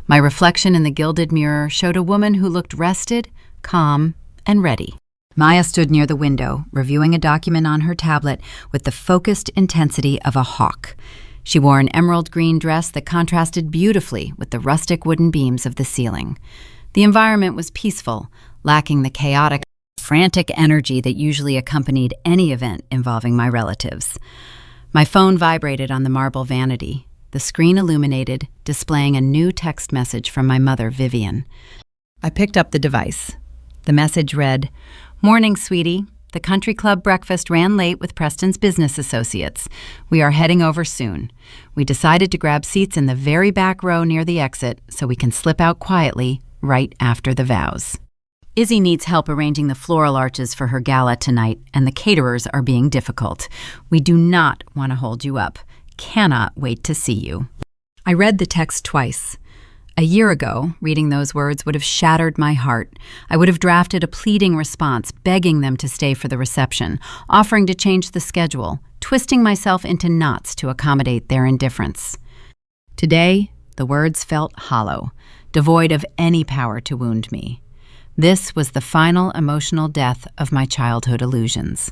My reflection in the gilded mirror showed a woman who looked rested, calm, and ready. Maya stood near the window, reviewing a document on her tablet with the focused intensity of a hawk. She wore an emerald green dress that contrasted beautifully with the rustic wooden beams of the ceiling. The environment was peaceful, lacking the chaotic, frantic energy that usually accompanied any event involving my relatives. My phone vibrated on the marble vanity, the screen illuminated, displaying a new text message from my mother, Vivian. I picked up the device. The message read, "Morning, sweetie. The country club breakfast ran late with Preston's business associates. We are heading over soon. We decided to grab seats in the very back row near the exit so we can slip out quietly right after the vows. Izzy needs help arranging the floral arches for her gala tonight, and the caterers are being difficult. We do not want to hold you up. Cannot wait to see you." I read the text twice. A year ago, reading those words would have shattered my heart. I would have drafted a pleading response, begging them to stay for the reception, offering to change the schedule, twisting myself into knots to accommodate their indifference. Today, the words felt hollow, devoid of any power to wound me. This was the final emotional death of my childhood illusions.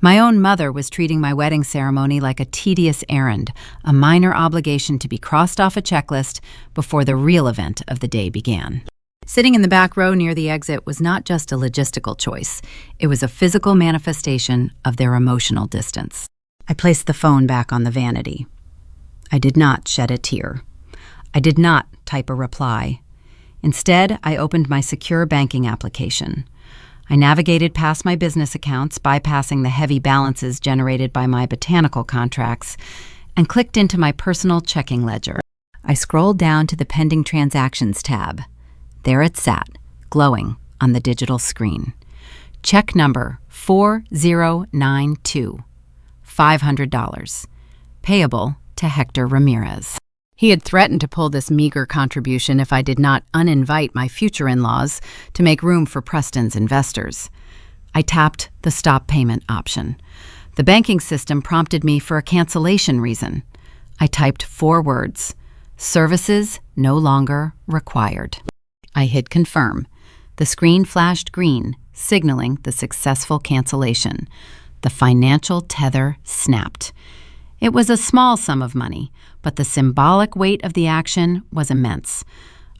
My own mother was treating my wedding ceremony like a tedious errand, a minor obligation to be crossed off a checklist before the real event of the day began. Sitting in the back row near the exit was not just a logistical choice. It was a physical manifestation of their emotional distance. I placed the phone back on the vanity. I did not shed a tear. I did not type a reply. Instead, I opened my secure banking application. I navigated past my business accounts, bypassing the heavy balances generated by my botanical contracts, and clicked into my personal checking ledger. I scrolled down to the pending transactions tab. There it sat, glowing on the digital screen. Check number 4092, $500, payable to Hector Ramirez. He had threatened to pull this meager contribution if I did not uninvite my future in-laws to make room for Preston's investors. I tapped the stop payment option. The banking system prompted me for a cancellation reason. I typed 4 words: services no longer required. I hit confirm. The screen flashed green, signaling the successful cancellation. The financial tether snapped. It was a small sum of money, but the symbolic weight of the action was immense.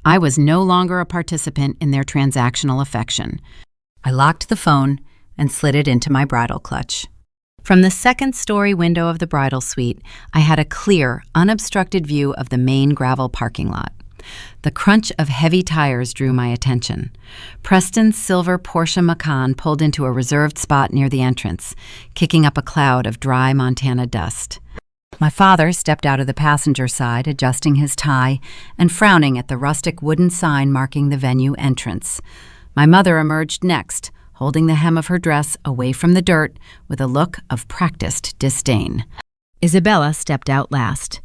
I was no longer a participant in their transactional affection. I locked the phone and slid it into my bridal clutch. From the second-story window of the bridal suite, I had a clear, unobstructed view of the main gravel parking lot. The crunch of heavy tires drew my attention. Preston's silver Porsche Macan pulled into a reserved spot near the entrance, kicking up a cloud of dry Montana dust. My father stepped out of the passenger side, adjusting his tie and frowning at the rustic wooden sign marking the venue entrance. My mother emerged next, holding the hem of her dress away from the dirt with a look of practiced disdain. Isabella stepped out last.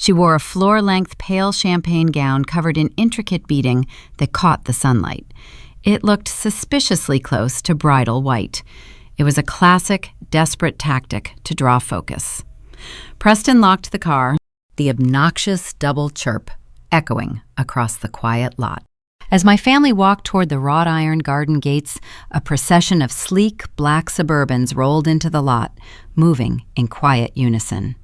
She wore a floor-length pale champagne gown covered in intricate beading that caught the sunlight. It looked suspiciously close to bridal white. It was a classic, desperate tactic to draw focus. Preston locked the car, the obnoxious double chirp echoing across the quiet lot. As my family walked toward the wrought iron garden gates, a procession of sleek black Suburbans rolled into the lot, moving in quiet unison.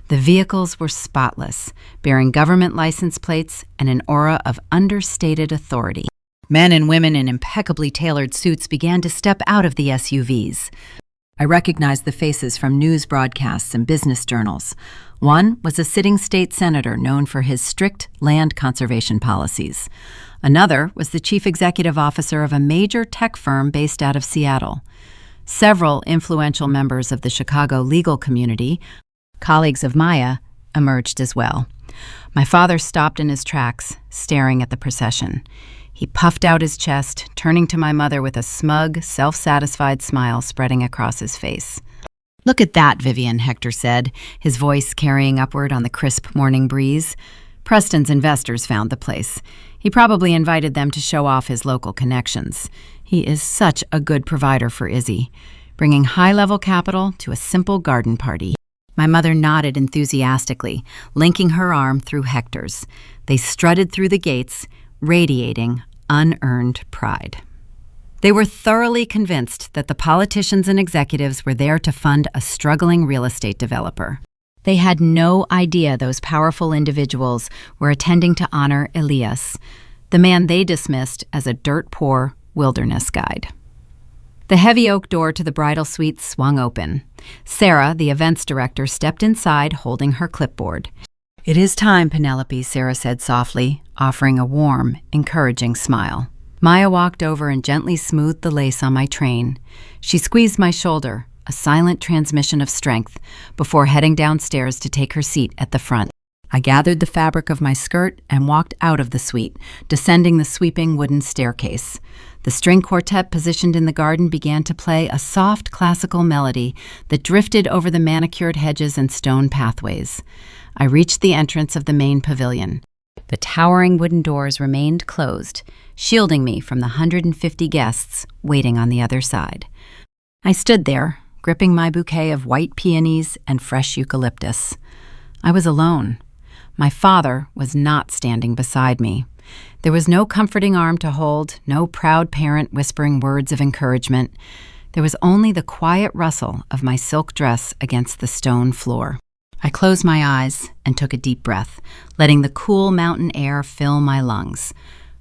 The vehicles were spotless, bearing government license plates and an aura of understated authority. Men and women in impeccably tailored suits began to step out of the SUVs. I recognized the faces from news broadcasts and business journals. One was a sitting state senator known for his strict land conservation policies. Another was the chief executive officer of a major tech firm based out of Seattle. Several influential members of the Chicago legal community, colleagues of Maya, emerged as well. My father stopped in his tracks, staring at the procession. He puffed out his chest, turning to my mother with a smug, self-satisfied smile spreading across his face. "Look at that," Vivian, Hector said, his voice carrying upward on the crisp morning breeze. Preston's investors found the place. He probably invited them to show off his local connections. He is such a good provider for Izzy, bringing high-level capital to a simple garden party. My mother nodded enthusiastically, linking her arm through Hector's. They strutted through the gates, radiating unearned pride. They were thoroughly convinced that the politicians and executives were there to fund a struggling real estate developer. They had no idea those powerful individuals were attending to honor Elias, the man they dismissed as a dirt-poor wilderness guide. The heavy oak door to the bridal suite swung open. Sarah, the events director, stepped inside holding her clipboard. "It is time, Penelope," Sarah said softly, offering a warm, encouraging smile. Maya walked over and gently smoothed the lace on my train. She squeezed my shoulder, a silent transmission of strength, before heading downstairs to take her seat at the front. I gathered the fabric of my skirt and walked out of the suite, descending the sweeping wooden staircase. The string quartet positioned in the garden began to play a soft classical melody that drifted over the manicured hedges and stone pathways. I reached the entrance of the main pavilion. The towering wooden doors remained closed, shielding me from the 150 guests waiting on the other side. I stood there, gripping my bouquet of white peonies and fresh eucalyptus. I was alone. My father was not standing beside me. There was no comforting arm to hold, no proud parent whispering words of encouragement. There was only the quiet rustle of my silk dress against the stone floor. I closed my eyes and took a deep breath, letting the cool mountain air fill my lungs.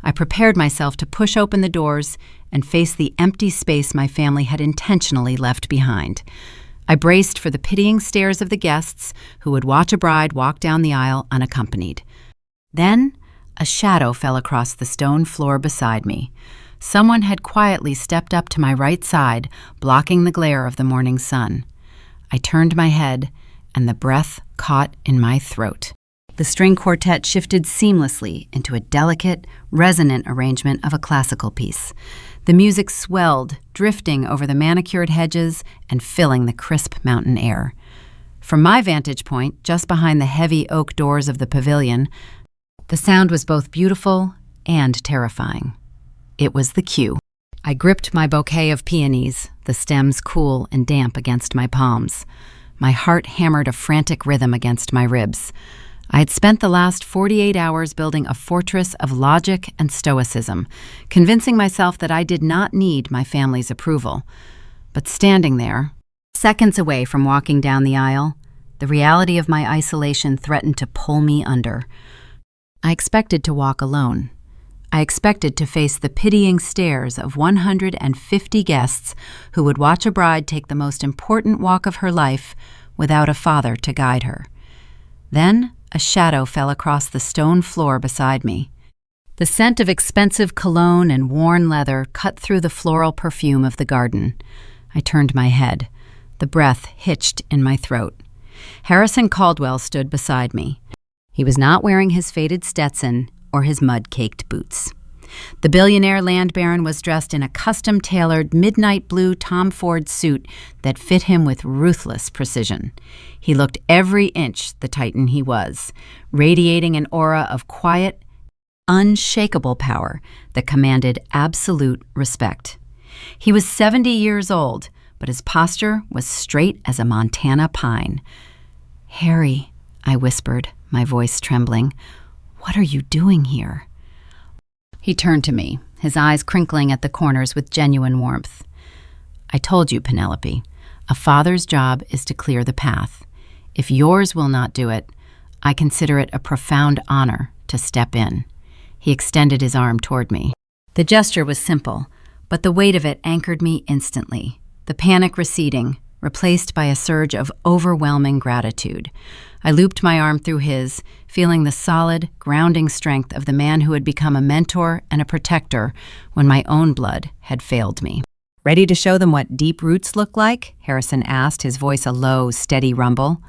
I prepared myself to push open the doors and face the empty space my family had intentionally left behind. I braced for the pitying stares of the guests who would watch a bride walk down the aisle unaccompanied. Then, a shadow fell across the stone floor beside me. Someone had quietly stepped up to my right side, blocking the glare of the morning sun. I turned my head, and the breath caught in my throat. The string quartet shifted seamlessly into a delicate, resonant arrangement of a classical piece. The music swelled, drifting over the manicured hedges and filling the crisp mountain air. From my vantage point, just behind the heavy oak doors of the pavilion, the sound was both beautiful and terrifying. It was the cue. I gripped my bouquet of peonies, the stems cool and damp against my palms. My heart hammered a frantic rhythm against my ribs. I had spent the last 48 hours building a fortress of logic and stoicism, convincing myself that I did not need my family's approval. But standing there, seconds away from walking down the aisle, the reality of my isolation threatened to pull me under. I expected to walk alone. I expected to face the pitying stares of 150 guests who would watch a bride take the most important walk of her life without a father to guide her. Then, a shadow fell across the stone floor beside me. The scent of expensive cologne and worn leather cut through the floral perfume of the garden. I turned my head. The breath hitched in my throat. Harrison Caldwell stood beside me. He was not wearing his faded Stetson or his mud-caked boots. The billionaire land baron was dressed in a custom-tailored midnight blue Tom Ford suit that fit him with ruthless precision. He looked every inch the titan he was, radiating an aura of quiet, unshakable power that commanded absolute respect. He was 70 years old, but his posture was straight as a Montana pine. "Harry," I whispered, my voice trembling, "what are you doing here?" He turned to me, his eyes crinkling at the corners with genuine warmth. "I told you, Penelope, a father's job is to clear the path. If yours will not do it, I consider it a profound honor to step in." He extended his arm toward me. The gesture was simple, but the weight of it anchored me instantly, the panic receding, replaced by a surge of overwhelming gratitude. I looped my arm through his, feeling the solid, grounding strength of the man who had become a mentor and a protector when my own blood had failed me. "Ready to show them what deep roots look like?" Harrison asked, his voice a low, steady rumble.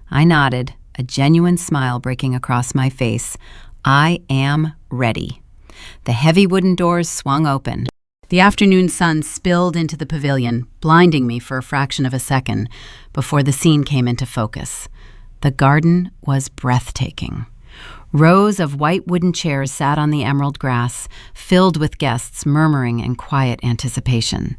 I nodded, a genuine smile breaking across my face. I am ready. The heavy wooden doors swung open. The afternoon sun spilled into the pavilion, blinding me for a fraction of a second before the scene came into focus. The garden was breathtaking. Rows of white wooden chairs sat on the emerald grass, filled with guests murmuring in quiet anticipation.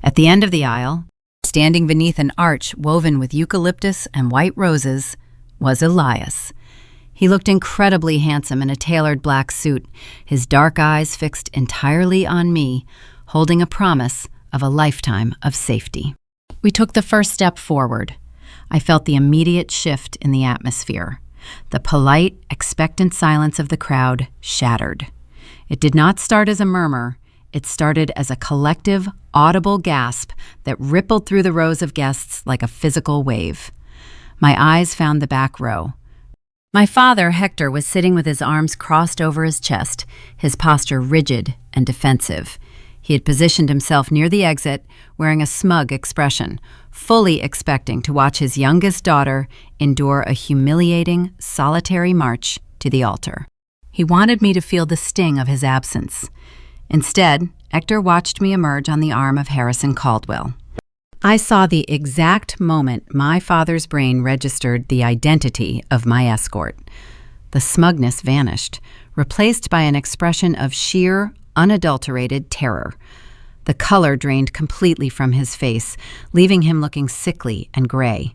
At the end of the aisle, standing beneath an arch woven with eucalyptus and white roses, was Elias. He looked incredibly handsome in a tailored black suit, his dark eyes fixed entirely on me, holding a promise of a lifetime of safety. We took the first step forward. I felt the immediate shift in the atmosphere. The polite, expectant silence of the crowd shattered. It did not start as a murmur. It started as a collective, audible gasp that rippled through the rows of guests like a physical wave. My eyes found the back row. My father, Hector, was sitting with his arms crossed over his chest, his posture rigid and defensive. He had positioned himself near the exit, wearing a smug expression, fully expecting to watch his youngest daughter endure a humiliating, solitary march to the altar. He wanted me to feel the sting of his absence. Instead, Hector watched me emerge on the arm of Harrison Caldwell. I saw the exact moment my father's brain registered the identity of my escort. The smugness vanished, replaced by an expression of sheer, unadulterated terror. The color drained completely from his face, leaving him looking sickly and gray.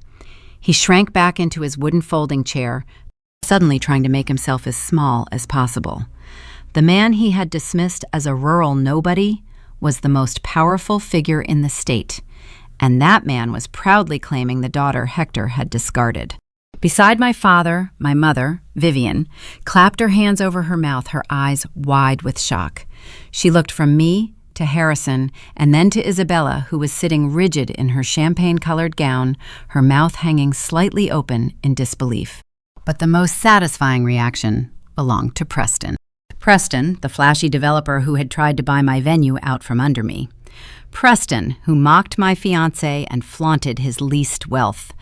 He shrank back into his wooden folding chair, suddenly trying to make himself as small as possible. The man he had dismissed as a rural nobody was the most powerful figure in the state, and that man was proudly claiming the daughter Hector had discarded. Beside my father, my mother, Vivian, clapped her hands over her mouth, her eyes wide with shock. She looked from me to Harrison and then to Isabella, who was sitting rigid in her champagne-colored gown, her mouth hanging slightly open in disbelief. But the most satisfying reaction belonged to Preston. Preston, the flashy developer who had tried to buy my venue out from under me. Preston, who mocked my fiancé and flaunted his leased wealth.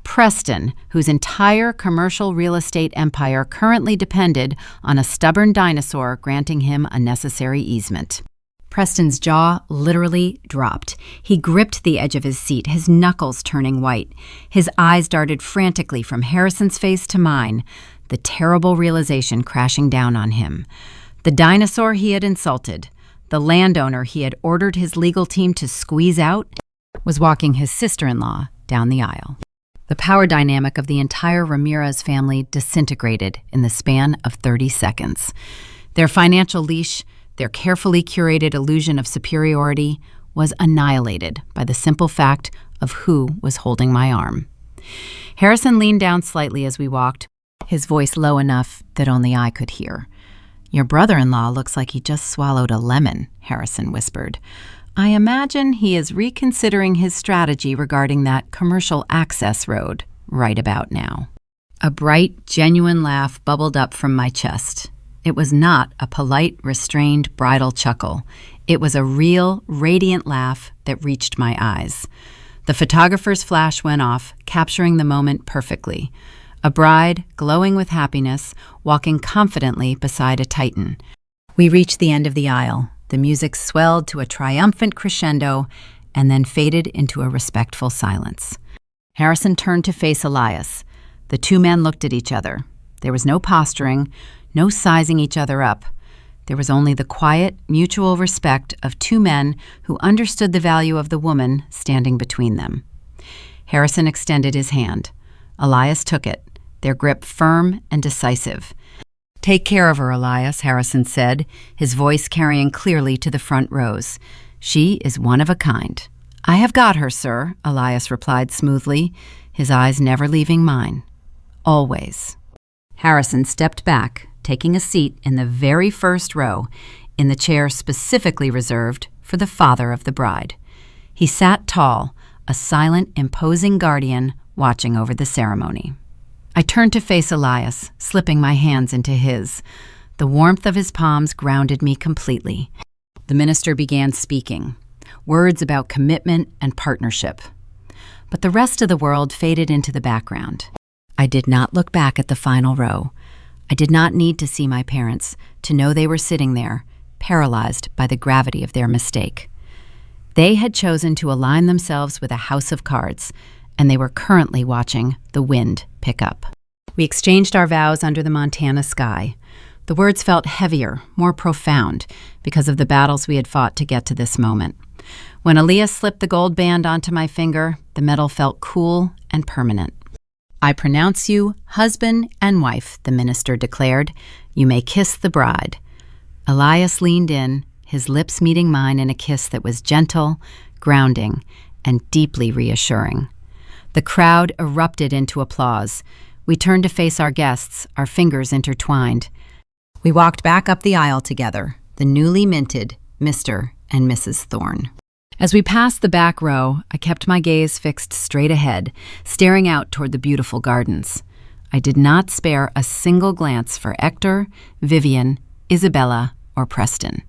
Preston, whose entire commercial real estate empire currently depended on a stubborn dinosaur granting him a necessary easement. Preston's jaw literally dropped. He gripped the edge of his seat, his knuckles turning white. His eyes darted frantically from Harrison's face to mine, the terrible realization crashing down on him. The dinosaur he had insulted, the landowner he had ordered his legal team to squeeze out, was walking his sister-in-law down the aisle. The power dynamic of the entire Ramirez family disintegrated in the span of 30 seconds. Their financial leash, their carefully curated illusion of superiority, was annihilated by the simple fact of who was holding my arm. Harrison leaned down slightly as we walked, his voice low enough that only I could hear. "Your brother-in-law looks like he just swallowed a lemon," Harrison whispered. "I imagine he is reconsidering his strategy regarding that commercial access road right about now." A bright, genuine laugh bubbled up from my chest. It was not a polite, restrained, bridal chuckle. It was a real, radiant laugh that reached my eyes. The photographer's flash went off, capturing the moment perfectly. A bride, glowing with happiness, walking confidently beside a titan. We reached the end of the aisle. The music swelled to a triumphant crescendo and then faded into a respectful silence. Harrison turned to face Elias. The two men looked at each other. There was no posturing, no sizing each other up. There was only the quiet, mutual respect of two men who understood the value of the woman standing between them. Harrison extended his hand. Elias took it, their grip firm and decisive. "Take care of her, Elias," Harrison said, his voice carrying clearly to the front rows. "She is one of a kind." "I have got her, sir," Elias replied smoothly, his eyes never leaving mine. "Always." Harrison stepped back, taking a seat in the very first row, in the chair specifically reserved for the father of the bride. He sat tall, a silent, imposing guardian watching over the ceremony. I turned to face Elias, slipping my hands into his. The warmth of his palms grounded me completely. The minister began speaking, words about commitment and partnership. But the rest of the world faded into the background. I did not look back at the final row. I did not need to see my parents to know they were sitting there, paralyzed by the gravity of their mistake. They had chosen to align themselves with a house of cards, and they were currently watching the wind pick up. We exchanged our vows under the Montana sky. The words felt heavier, more profound, because of the battles we had fought to get to this moment. When Elias slipped the gold band onto my finger, the metal felt cool and permanent. "I pronounce you husband and wife," the minister declared. "You may kiss the bride." Elias leaned in, his lips meeting mine in a kiss that was gentle, grounding, and deeply reassuring. The crowd erupted into applause. We turned to face our guests, our fingers intertwined. We walked back up the aisle together, the newly minted Mr. and Mrs. Thorne. As we passed the back row, I kept my gaze fixed straight ahead, staring out toward the beautiful gardens. I did not spare a single glance for Hector, Vivian, Isabella, or Preston.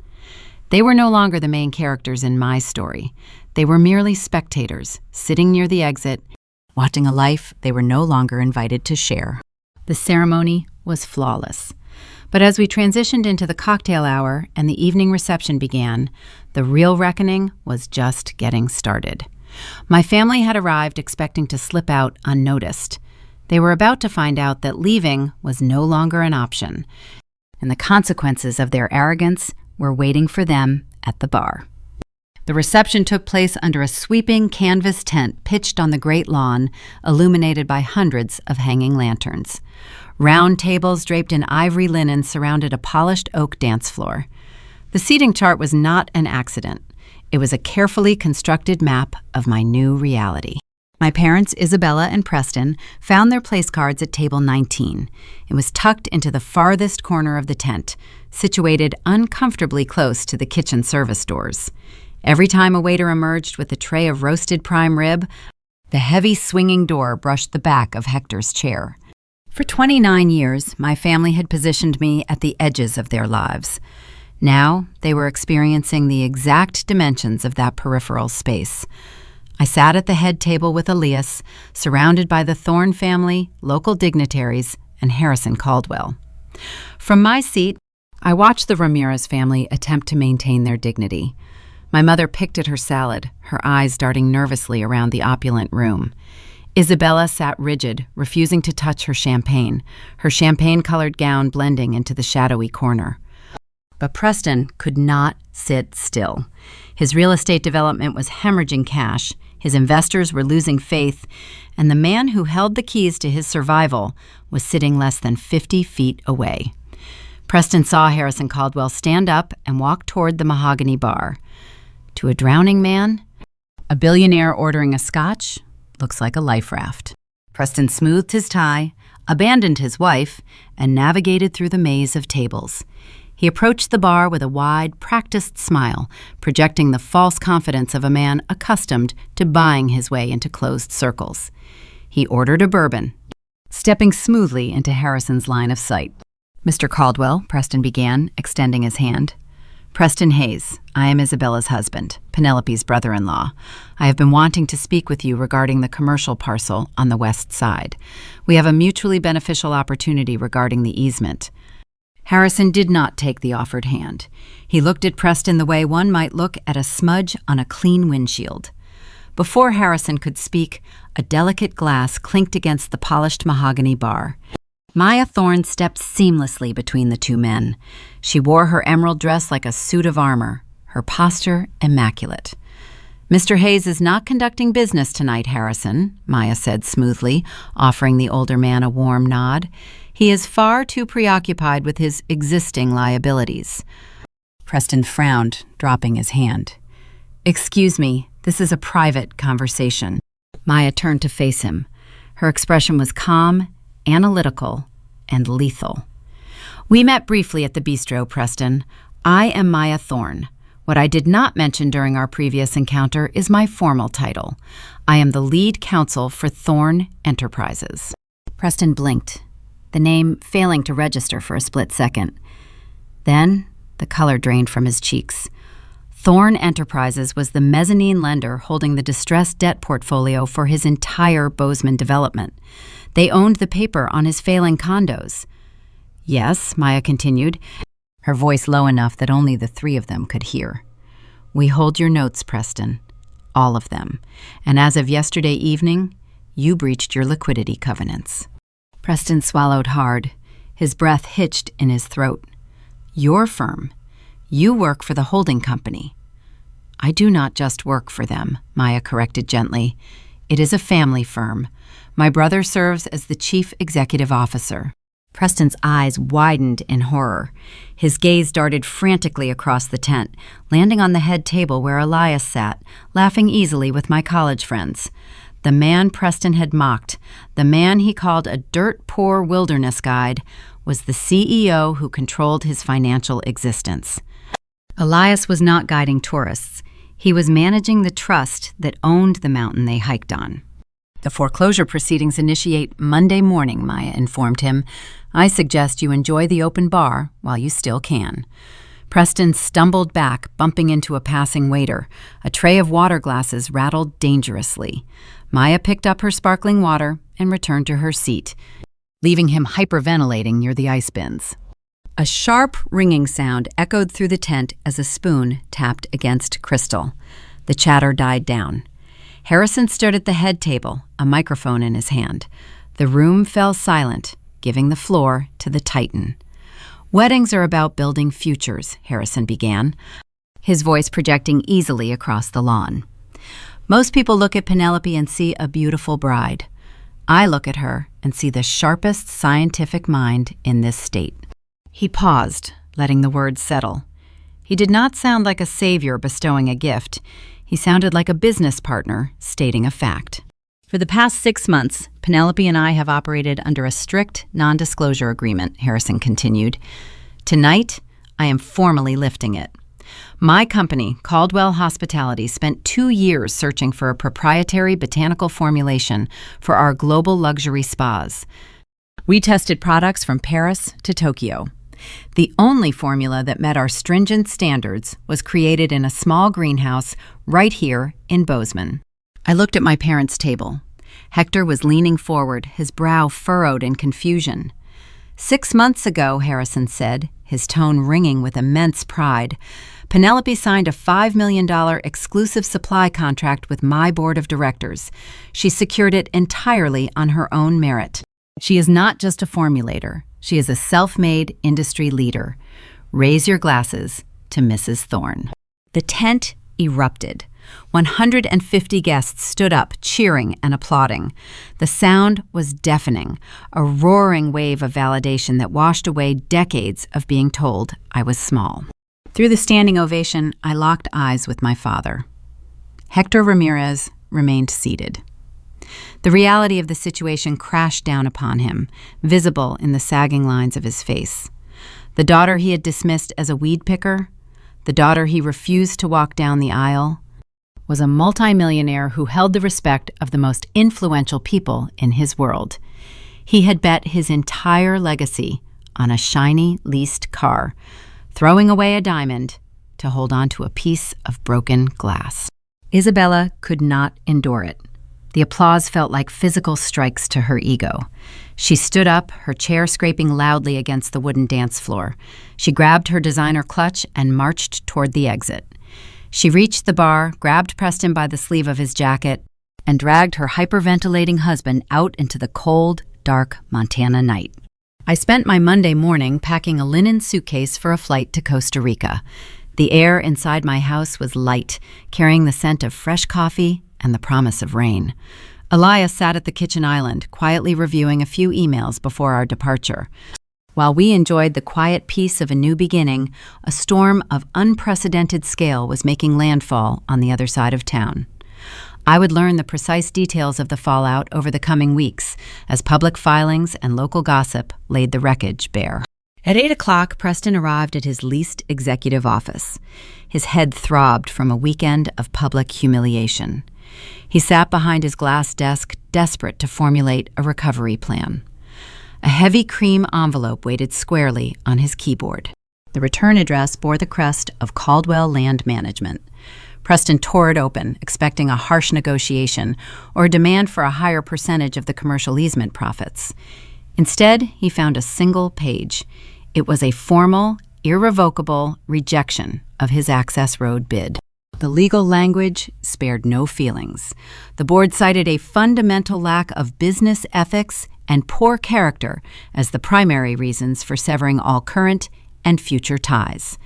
They were no longer the main characters in my story. They were merely spectators, sitting near the exit, watching a life they were no longer invited to share. The ceremony was flawless. But as we transitioned into the cocktail hour and the evening reception began, the real reckoning was just getting started. My family had arrived expecting to slip out unnoticed. They were about to find out that leaving was no longer an option, and the consequences of their arrogance were waiting for them at the bar. The reception took place under a sweeping canvas tent pitched on the great lawn, illuminated by hundreds of hanging lanterns. Round tables draped in ivory linen surrounded a polished oak dance floor. The seating chart was not an accident. It was a carefully constructed map of my new reality. My parents, Isabella and Preston, found their place cards at table 19. It was tucked into the farthest corner of the tent, situated uncomfortably close to the kitchen service doors. Every time a waiter emerged with a tray of roasted prime rib, the heavy swinging door brushed the back of Hector's chair. For 29 years, my family had positioned me at the edges of their lives. Now, they were experiencing the exact dimensions of that peripheral space. I sat at the head table with Elias, surrounded by the Thorne family, local dignitaries, and Harrison Caldwell. From my seat, I watched the Ramirez family attempt to maintain their dignity. My mother picked at her salad, her eyes darting nervously around the opulent room. Isabella sat rigid, refusing to touch her champagne-colored gown blending into the shadowy corner. But Preston could not sit still. His real estate development was hemorrhaging cash, his investors were losing faith, and the man who held the keys to his survival was sitting less than 50 feet away. Preston saw Harrison Caldwell stand up and walk toward the mahogany bar. To a drowning man, a billionaire ordering a scotch looks like a life raft. Preston smoothed his tie, abandoned his wife, and navigated through the maze of tables. He approached the bar with a wide, practiced smile, projecting the false confidence of a man accustomed to buying his way into closed circles. He ordered a bourbon, stepping smoothly into Harrison's line of sight. "Mr. Caldwell," Preston began, extending his hand. "Preston Hayes, I am Isabella's husband, Penelope's brother-in-law. I have been wanting to speak with you regarding the commercial parcel on the west side. We have a mutually beneficial opportunity regarding the easement." Harrison did not take the offered hand. He looked at Preston the way one might look at a smudge on a clean windshield. Before Harrison could speak, a delicate glass clinked against the polished mahogany bar. Maya Thorne stepped seamlessly between the two men. She wore her emerald dress like a suit of armor, her posture immaculate. "Mr. Hayes is not conducting business tonight, Harrison," Maya said smoothly, offering the older man a warm nod. "He is far too preoccupied with his existing liabilities." Preston frowned, dropping his hand. "Excuse me, this is a private conversation." Maya turned to face him. Her expression was calm, analytical, and lethal. "We met briefly at the bistro, Preston. I am Maya Thorne. What I did not mention during our previous encounter is my formal title. I am the lead counsel for Thorne Enterprises." Preston blinked, the name failing to register for a split second. Then the color drained from his cheeks. Thorne Enterprises was the mezzanine lender holding the distressed debt portfolio for his entire Bozeman development. They owned the paper on his failing condos. "Yes," Maya continued, her voice low enough that only the three of them could hear. "We hold your notes, Preston. All of them. And as of yesterday evening, you breached your liquidity covenants." Preston swallowed hard. His breath hitched in his throat. "Your firm. You work for the holding company." "I do not just work for them," Maya corrected gently. "It is a family firm. My brother serves as the chief executive officer." Preston's eyes widened in horror. His gaze darted frantically across the tent, landing on the head table where Elias sat, laughing easily with my college friends. The man Preston had mocked, the man he called a dirt-poor wilderness guide, was the CEO who controlled his financial existence. Elias was not guiding tourists. He was managing the trust that owned the mountain they hiked on. "The foreclosure proceedings initiate Monday morning," Maya informed him. "I suggest you enjoy the open bar while you still can." Preston stumbled back, bumping into a passing waiter. A tray of water glasses rattled dangerously. Maya picked up her sparkling water and returned to her seat, leaving him hyperventilating near the ice bins. A sharp, ringing sound echoed through the tent as a spoon tapped against crystal. The chatter died down. Harrison stood at the head table, a microphone in his hand. The room fell silent, giving the floor to the Titan. "Weddings are about building futures," Harrison began, his voice projecting easily across the lawn. "Most people look at Penelope and see a beautiful bride. I look at her and see the sharpest scientific mind in this state." He paused, letting the words settle. He did not sound like a savior bestowing a gift. He sounded like a business partner stating a fact. "For the past 6 months, Penelope and I have operated under a strict non-disclosure agreement," Harrison continued. "Tonight, I am formally lifting it. My company, Caldwell Hospitality, spent 2 years searching for a proprietary botanical formulation for our global luxury spas. We tested products from Paris to Tokyo. The only formula that met our stringent standards was created in a small greenhouse right here in Bozeman." I looked at my parents' table. Hector was leaning forward, his brow furrowed in confusion. "6 months ago," Harrison said, his tone ringing with immense pride, "Penelope signed a $5 million exclusive supply contract with my board of directors. She secured it entirely on her own merit. She is not just a formulator. She is a self-made industry leader. Raise your glasses to Mrs. Thorne." The tent erupted. 150 guests stood up, cheering and applauding. The sound was deafening, a roaring wave of validation that washed away decades of being told I was small. Through the standing ovation, I locked eyes with my father. Hector Ramirez remained seated. The reality of the situation crashed down upon him, visible in the sagging lines of his face. The daughter he had dismissed as a weed picker, the daughter he refused to walk down the aisle, was a multimillionaire who held the respect of the most influential people in his world. He had bet his entire legacy on a shiny leased car, throwing away a diamond to hold on to a piece of broken glass. Isabella could not endure it. The applause felt like physical strikes to her ego. She stood up, her chair scraping loudly against the wooden dance floor. She grabbed her designer clutch and marched toward the exit. She reached the bar, grabbed Preston by the sleeve of his jacket, and dragged her hyperventilating husband out into the cold, dark Montana night. I spent my Monday morning packing a linen suitcase for a flight to Costa Rica. The air inside my house was light, carrying the scent of fresh coffee and the promise of rain. Elias sat at the kitchen island, quietly reviewing a few emails before our departure. While we enjoyed the quiet peace of a new beginning, a storm of unprecedented scale was making landfall on the other side of town. I would learn the precise details of the fallout over the coming weeks, as public filings and local gossip laid the wreckage bare. At 8 o'clock, Preston arrived at his leased executive office. His head throbbed from a weekend of public humiliation. He sat behind his glass desk, desperate to formulate a recovery plan. A heavy cream envelope waited squarely on his keyboard. The return address bore the crest of Caldwell Land Management. Preston tore it open, expecting a harsh negotiation or a demand for a higher percentage of the commercial easement profits. Instead, he found a single page. It was a formal, irrevocable rejection of his access road bid. The legal language spared no feelings. The board cited a fundamental lack of business ethics and poor character as the primary reasons for severing all current and future ties.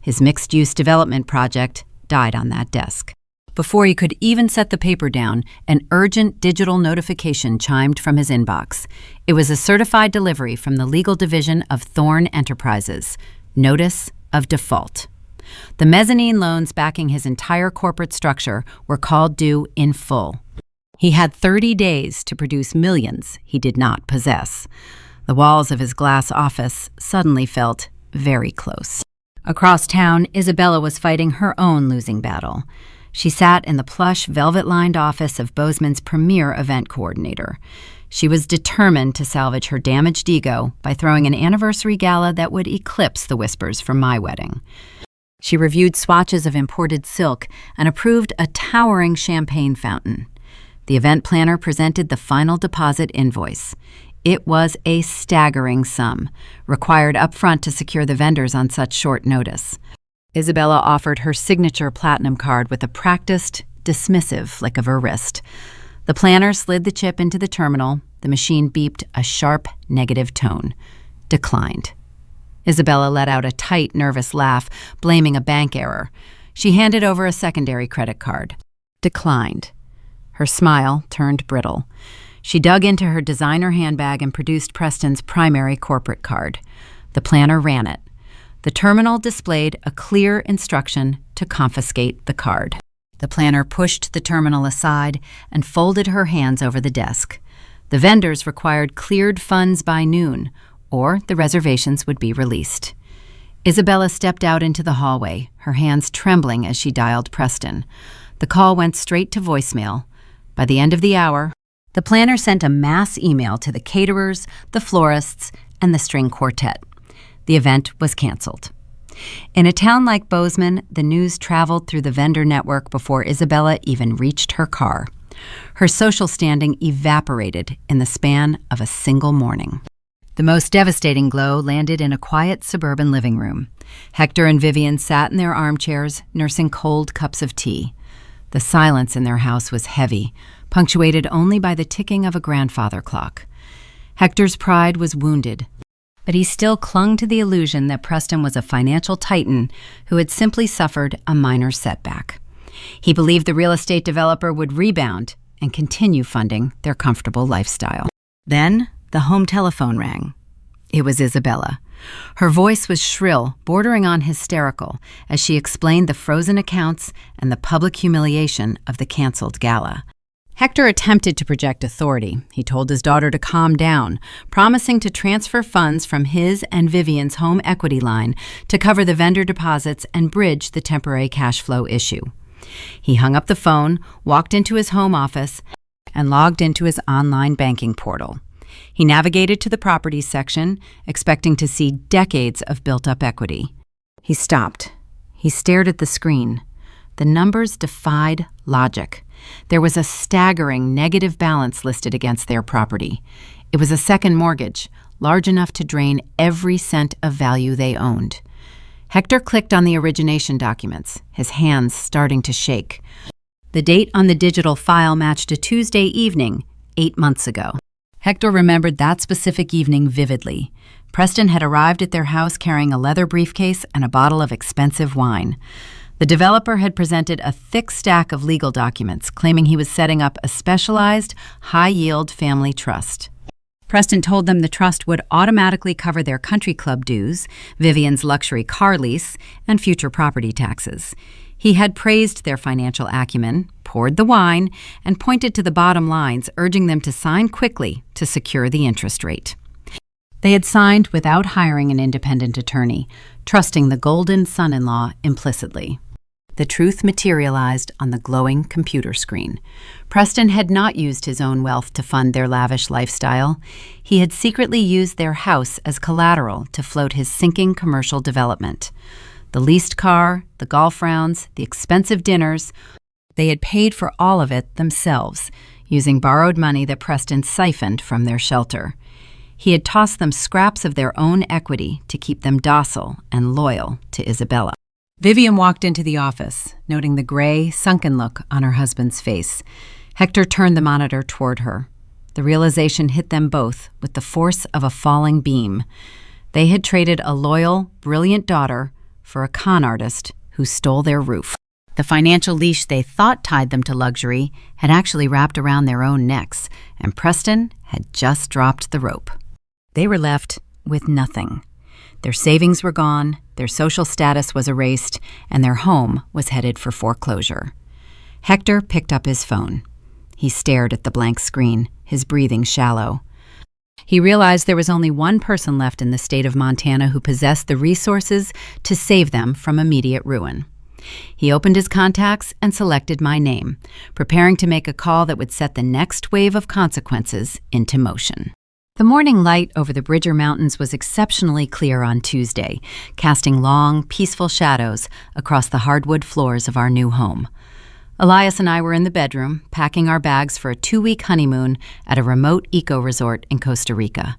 His mixed-use development project died on that desk. Before he could even set the paper down, an urgent digital notification chimed from his inbox. It was a certified delivery from the legal division of Thorne Enterprises. Notice of default. The mezzanine loans backing his entire corporate structure were called due in full. He had 30 days to produce millions he did not possess. The walls of his glass office suddenly felt very close. Across town, Isabella was fighting her own losing battle. She sat in the plush, velvet-lined office of Bozeman's premier event coordinator. She was determined to salvage her damaged ego by throwing an anniversary gala that would eclipse the whispers from my wedding. She reviewed swatches of imported silk and approved a towering champagne fountain. The event planner presented the final deposit invoice. It was a staggering sum, required upfront to secure the vendors on such short notice. Isabella offered her signature platinum card with a practiced, dismissive flick of her wrist. The planner slid the chip into the terminal. The machine beeped a sharp, negative tone. Declined. Isabella let out a tight, nervous laugh, blaming a bank error. She handed over a secondary credit card. Declined. Her smile turned brittle. She dug into her designer handbag and produced Preston's primary corporate card. The planner ran it. The terminal displayed a clear instruction to confiscate the card. The planner pushed the terminal aside and folded her hands over the desk. The vendors required cleared funds by noon, or the reservations would be released. Isabella stepped out into the hallway, her hands trembling as she dialed Preston. The call went straight to voicemail. By the end of the hour, the planner sent a mass email to the caterers, the florists, and the string quartet. The event was canceled. In a town like Bozeman, the news traveled through the vendor network before Isabella even reached her car. Her social standing evaporated in the span of a single morning. The most devastating blow landed in a quiet suburban living room. Hector and Vivian sat in their armchairs, nursing cold cups of tea. The silence in their house was heavy, punctuated only by the ticking of a grandfather clock. Hector's pride was wounded, but he still clung to the illusion that Preston was a financial titan who had simply suffered a minor setback. He believed the real estate developer would rebound and continue funding their comfortable lifestyle. Then, the home telephone rang. It was Isabella. Her voice was shrill, bordering on hysterical, as she explained the frozen accounts and the public humiliation of the canceled gala. Hector attempted to project authority. He told his daughter to calm down, promising to transfer funds from his and Vivian's home equity line to cover the vendor deposits and bridge the temporary cash flow issue. He hung up the phone, walked into his home office, and logged into his online banking portal. He navigated to the properties section, expecting to see decades of built-up equity. He stopped. He stared at the screen. The numbers defied logic. There was a staggering negative balance listed against their property. It was a second mortgage, large enough to drain every cent of value they owned. Hector clicked on the origination documents, his hands starting to shake. The date on the digital file matched a Tuesday evening, 8 months ago. Hector remembered that specific evening vividly. Preston had arrived at their house carrying a leather briefcase and a bottle of expensive wine. The developer had presented a thick stack of legal documents, claiming he was setting up a specialized, high-yield family trust. Preston told them the trust would automatically cover their country club dues, Vivian's luxury car lease, and future property taxes. He had praised their financial acumen, poured the wine, and pointed to the bottom lines, urging them to sign quickly to secure the interest rate. They had signed without hiring an independent attorney, trusting the golden son-in-law implicitly. The truth materialized on the glowing computer screen. Preston had not used his own wealth to fund their lavish lifestyle. He had secretly used their house as collateral to float his sinking commercial development. The leased car, the golf rounds, the expensive dinners, they had paid for all of it themselves, using borrowed money that Preston siphoned from their shelter. He had tossed them scraps of their own equity to keep them docile and loyal to Isabella. Vivian walked into the office, noting the gray, sunken look on her husband's face. Hector turned the monitor toward her. The realization hit them both with the force of a falling beam. They had traded a loyal, brilliant daughter for a con artist who stole their roof. The financial leash they thought tied them to luxury had actually wrapped around their own necks, and Preston had just dropped the rope. They were left with nothing. Their savings were gone, their social status was erased, and their home was headed for foreclosure. Hector picked up his phone. He stared at the blank screen, his breathing shallow. He realized there was only one person left in the state of Montana who possessed the resources to save them from immediate ruin. He opened his contacts and selected my name, preparing to make a call that would set the next wave of consequences into motion. The morning light over the Bridger Mountains was exceptionally clear on Tuesday, casting long, peaceful shadows across the hardwood floors of our new home. Elias and I were in the bedroom, packing our bags for a 2-week honeymoon at a remote eco-resort in Costa Rica.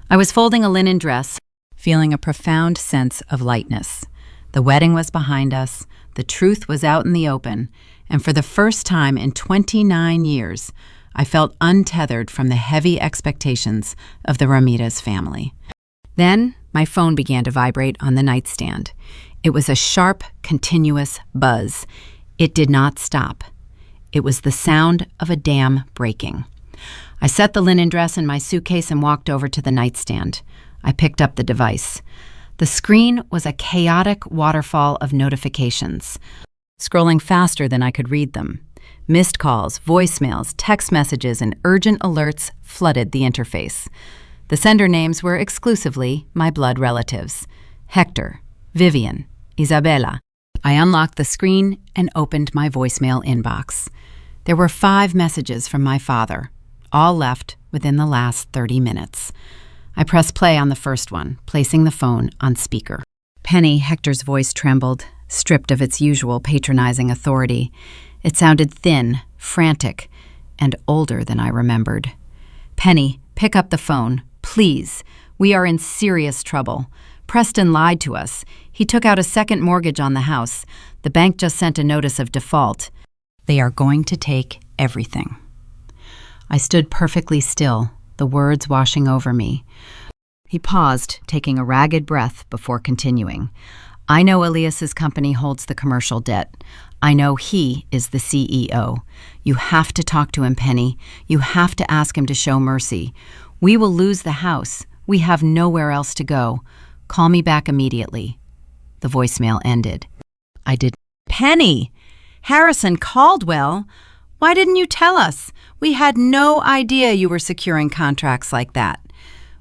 I was folding a linen dress, feeling a profound sense of lightness. The wedding was behind us, the truth was out in the open, and for the first time in 29 years, I felt untethered from the heavy expectations of the Ramirez family. Then, my phone began to vibrate on the nightstand. It was a sharp, continuous buzz. It did not stop. It was the sound of a dam breaking. I set the linen dress in my suitcase and walked over to the nightstand. I picked up the device. The screen was a chaotic waterfall of notifications, scrolling faster than I could read them. Missed calls, voicemails, text messages, and urgent alerts flooded the interface. The sender names were exclusively my blood relatives: Hector, Vivian, Isabella. I unlocked the screen and opened my voicemail inbox. There were 5 messages from my father, all left within the last 30 minutes. I pressed play on the first one, placing the phone on speaker. Penny, Hector's voice trembled, stripped of its usual patronizing authority. It sounded thin, frantic, and older than I remembered. Penny, pick up the phone, please. We are in serious trouble. Preston lied to us. He took out a second mortgage on the house. The bank just sent a notice of default. They are going to take everything. I stood perfectly still, the words washing over me. He paused, taking a ragged breath before continuing. I know Elias's company holds the commercial debt. I know he is the CEO. You have to talk to him, Penny. You have to ask him to show mercy. We will lose the house. We have nowhere else to go. Call me back immediately. The voicemail ended. I did. Penny! Harrison Caldwell! Why didn't you tell us? We had no idea you were securing contracts like that.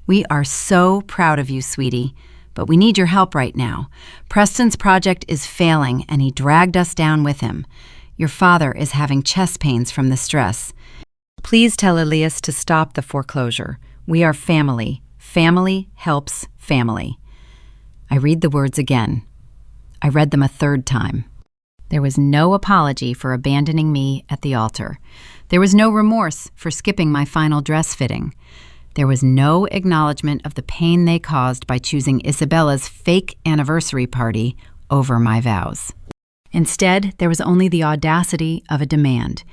We are so proud of you, sweetie. But we need your help right now. Preston's project is failing, and he dragged us down with him. Your father is having chest pains from the stress. Please tell Elias to stop the foreclosure. We are family. Family helps family. I read the words again. I read them a third time. There was no apology for abandoning me at the altar. There was no remorse for skipping my final dress fitting. There was no acknowledgement of the pain they caused by choosing Isabella's fake anniversary party over my vows. Instead, there was only the audacity of a demand.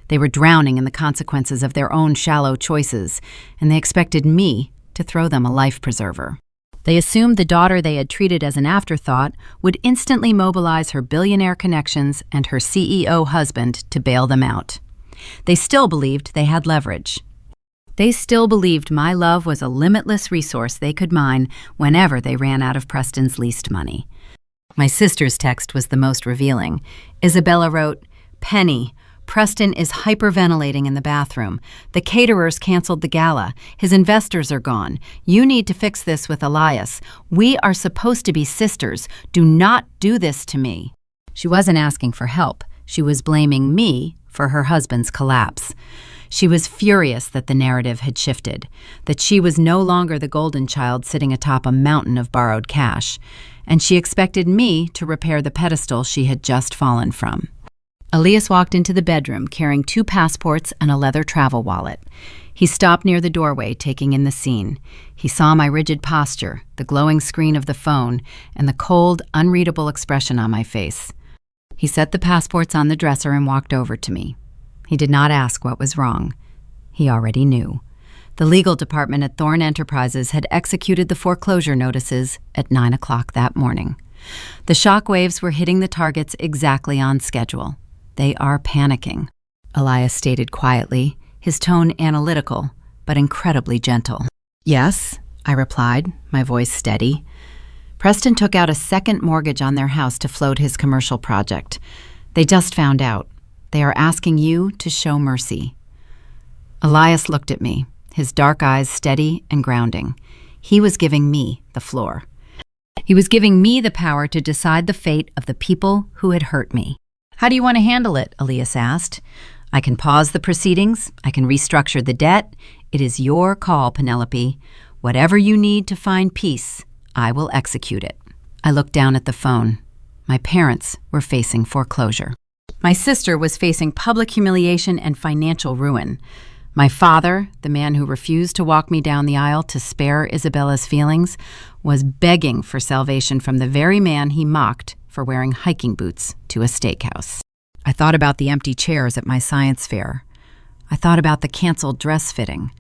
They were drowning in the consequences of their own shallow choices, and they expected me to throw them a life preserver. They assumed the daughter they had treated as an afterthought would instantly mobilize her billionaire connections and her CEO husband to bail them out. They still believed they had leverage. They still believed my love was a limitless resource they could mine whenever they ran out of Preston's leased money. My sister's text was the most revealing. Isabella wrote, "Penny, Preston is hyperventilating in the bathroom. The caterers canceled the gala. His investors are gone. You need to fix this with Elias. We are supposed to be sisters. Do not do this to me." She wasn't asking for help. She was blaming me for her husband's collapse. She was furious that the narrative had shifted, that she was no longer the golden child sitting atop a mountain of borrowed cash, and she expected me to repair the pedestal she had just fallen from. Elias walked into the bedroom carrying 2 passports and a leather travel wallet. He stopped near the doorway, taking in the scene. He saw my rigid posture, the glowing screen of the phone, and the cold, unreadable expression on my face. He set the passports on the dresser and walked over to me. He did not ask what was wrong. He already knew. The legal department at Thorne Enterprises had executed the foreclosure notices at 9 o'clock that morning. The shockwaves were hitting the targets exactly on schedule. "They are panicking," Elias stated quietly, his tone analytical, but incredibly gentle. "Yes," I replied, my voice steady. "Preston took out a second mortgage on their house to float his commercial project. They just found out. They are asking you to show mercy." Elias looked at me, his dark eyes steady and grounding. He was giving me the floor. He was giving me the power to decide the fate of the people who had hurt me. "How do you want to handle it?" Elias asked. "I can pause the proceedings. I can restructure the debt. It is your call, Penelope. Whatever you need to find peace, I will execute it." I looked down at the phone. My parents were facing foreclosure. My sister was facing public humiliation and financial ruin. My father, the man who refused to walk me down the aisle to spare Isabella's feelings, was begging for salvation from the very man he mocked for wearing hiking boots to a steakhouse. I thought about the empty chairs at my science fair. I thought about the canceled dress fitting.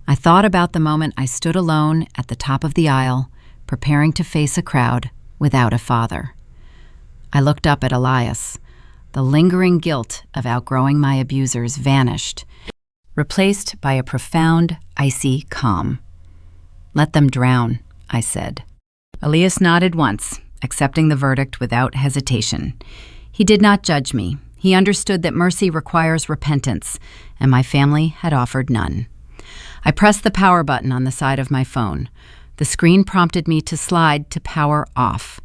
I thought about the moment I stood alone at the top of the aisle, preparing to face a crowd without a father. I looked up at Elias. The lingering guilt of outgrowing my abusers vanished, replaced by a profound, icy calm. "Let them drown," I said. Elias nodded once, accepting the verdict without hesitation. He did not judge me. He understood that mercy requires repentance, and my family had offered none. I pressed the power button on the side of my phone. The screen prompted me to slide to power off.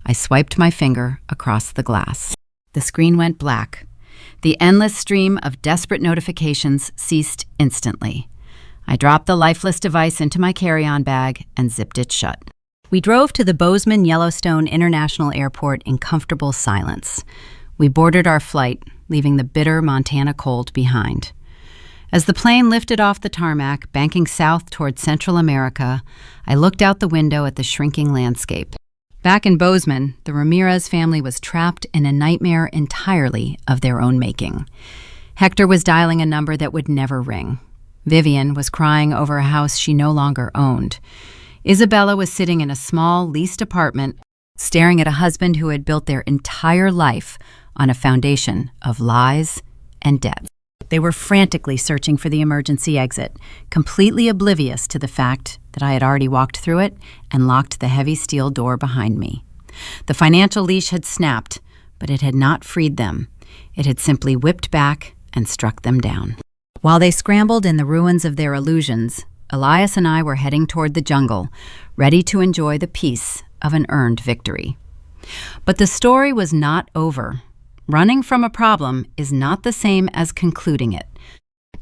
I swiped my finger across the glass. The screen went black. The endless stream of desperate notifications ceased instantly. I dropped the lifeless device into my carry-on bag and zipped it shut. We drove to the Bozeman-Yellowstone International Airport in comfortable silence. We boarded our flight, leaving the bitter Montana cold behind. As the plane lifted off the tarmac, banking south toward Central America, I looked out the window at the shrinking landscape. Back in Bozeman, the Ramirez family was trapped in a nightmare entirely of their own making. Hector was dialing a number that would never ring. Vivian was crying over a house she no longer owned. Isabella was sitting in a small, leased apartment, staring at a husband who had built their entire life on a foundation of lies and debt. They were frantically searching for the emergency exit, completely oblivious to the fact that I had already walked through it and locked the heavy steel door behind me. The financial leash had snapped, but it had not freed them. It had simply whipped back and struck them down. While they scrambled in the ruins of their illusions, Elias and I were heading toward the jungle, ready to enjoy the peace of an earned victory. But the story was not over. Running from a problem is not the same as concluding it.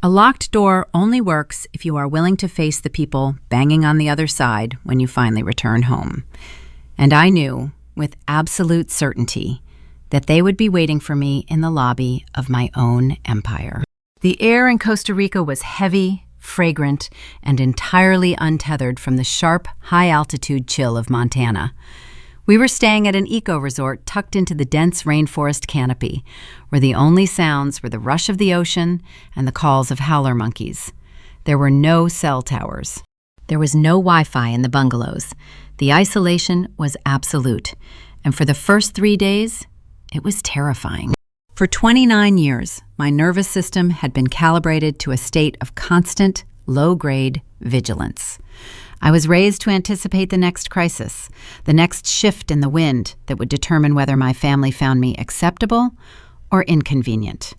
A locked door only works if you are willing to face the people banging on the other side when you finally return home. And I knew, with absolute certainty, that they would be waiting for me in the lobby of my own empire. The air in Costa Rica was heavy, fragrant, and entirely untethered from the sharp, high-altitude chill of Montana. We were staying at an eco-resort tucked into the dense rainforest canopy, where the only sounds were the rush of the ocean and the calls of howler monkeys. There were no cell towers. There was no Wi-Fi in the bungalows. The isolation was absolute, and for the first 3 days, it was terrifying. For 29 years, my nervous system had been calibrated to a state of constant, low-grade vigilance. I was raised to anticipate the next crisis, the next shift in the wind that would determine whether my family found me acceptable or inconvenient.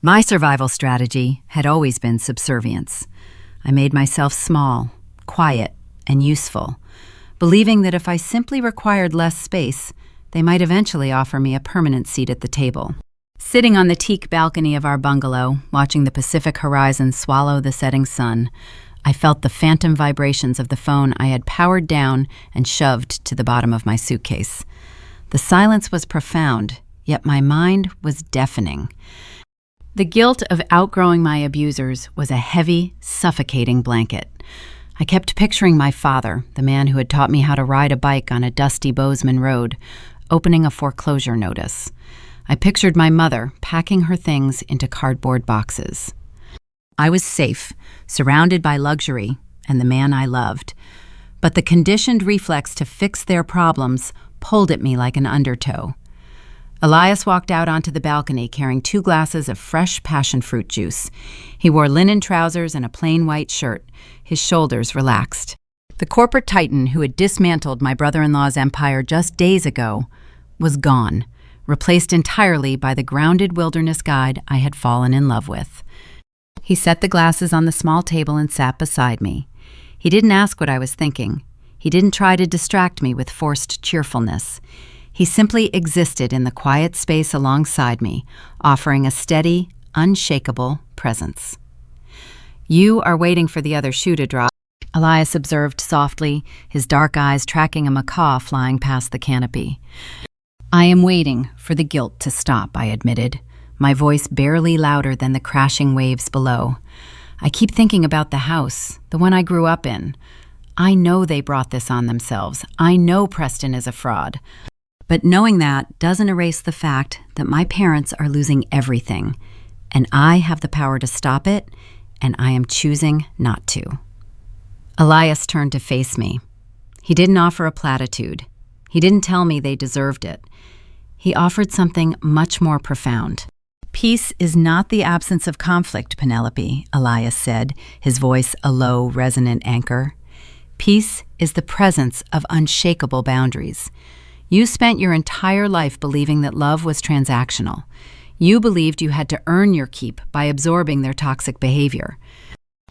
My survival strategy had always been subservience. I made myself small, quiet, and useful, believing that if I simply required less space, they might eventually offer me a permanent seat at the table. Sitting on the teak balcony of our bungalow, watching the Pacific horizon swallow the setting sun, I felt the phantom vibrations of the phone I had powered down and shoved to the bottom of my suitcase. The silence was profound, yet my mind was deafening. The guilt of outgrowing my abusers was a heavy, suffocating blanket. I kept picturing my father, the man who had taught me how to ride a bike on a dusty Bozeman road, opening a foreclosure notice. I pictured my mother packing her things into cardboard boxes. I was safe, surrounded by luxury and the man I loved, but the conditioned reflex to fix their problems pulled at me like an undertow. Elias walked out onto the balcony carrying 2 glasses of fresh passion fruit juice. He wore linen trousers and a plain white shirt, his shoulders relaxed. The corporate titan who had dismantled my brother-in-law's empire just days ago was gone, replaced entirely by the grounded wilderness guide I had fallen in love with. He set the glasses on the small table and sat beside me. He didn't ask what I was thinking. He didn't try to distract me with forced cheerfulness. He simply existed in the quiet space alongside me, offering a steady, unshakable presence. "You are waiting for the other shoe to drop," Elias observed softly, his dark eyes tracking a macaw flying past the canopy. "I am waiting for the guilt to stop," I admitted, my voice barely louder than the crashing waves below. "I keep thinking about the house, the one I grew up in. I know they brought this on themselves. I know Preston is a fraud. But knowing that doesn't erase the fact that my parents are losing everything, and I have the power to stop it, and I am choosing not to." Elias turned to face me. He didn't offer a platitude. He didn't tell me they deserved it. He offered something much more profound. "Peace is not the absence of conflict, Penelope," Elias said, his voice a low, resonant anchor. "Peace is the presence of unshakable boundaries. You spent your entire life believing that love was transactional. You believed you had to earn your keep by absorbing their toxic behavior.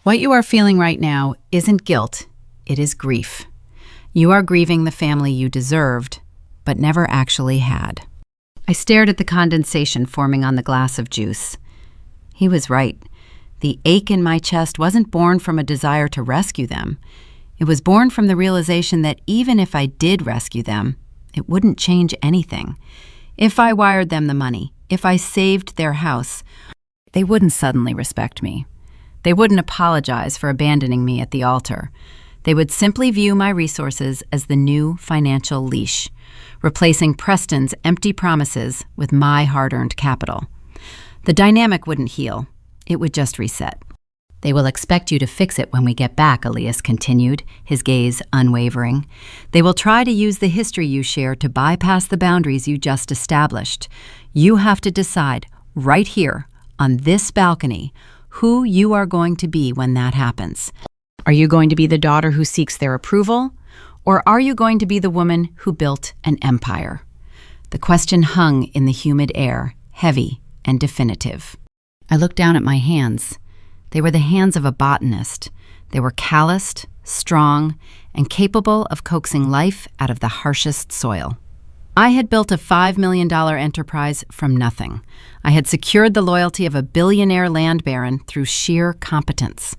What you are feeling right now isn't guilt, it is grief. You are grieving the family you deserved, but never actually had." I stared at the condensation forming on the glass of juice. He was right. The ache in my chest wasn't born from a desire to rescue them. It was born from the realization that even if I did rescue them, it wouldn't change anything. If I wired them the money, if I saved their house, they wouldn't suddenly respect me. They wouldn't apologize for abandoning me at the altar. They would simply view my resources as the new financial leash, replacing Preston's empty promises with my hard-earned capital. The dynamic wouldn't heal. It would just reset. "They will expect you to fix it when we get back," Elias continued, his gaze unwavering. "They will try to use the history you share to bypass the boundaries you just established. You have to decide, right here, on this balcony, who you are going to be when that happens. Are you going to be the daughter who seeks their approval, or are you going to be the woman who built an empire?" The question hung in the humid air, heavy and definitive. I looked down at my hands. They were the hands of a botanist. They were calloused, strong, and capable of coaxing life out of the harshest soil. I had built a $5 million enterprise from nothing. I had secured the loyalty of a billionaire land baron through sheer competence.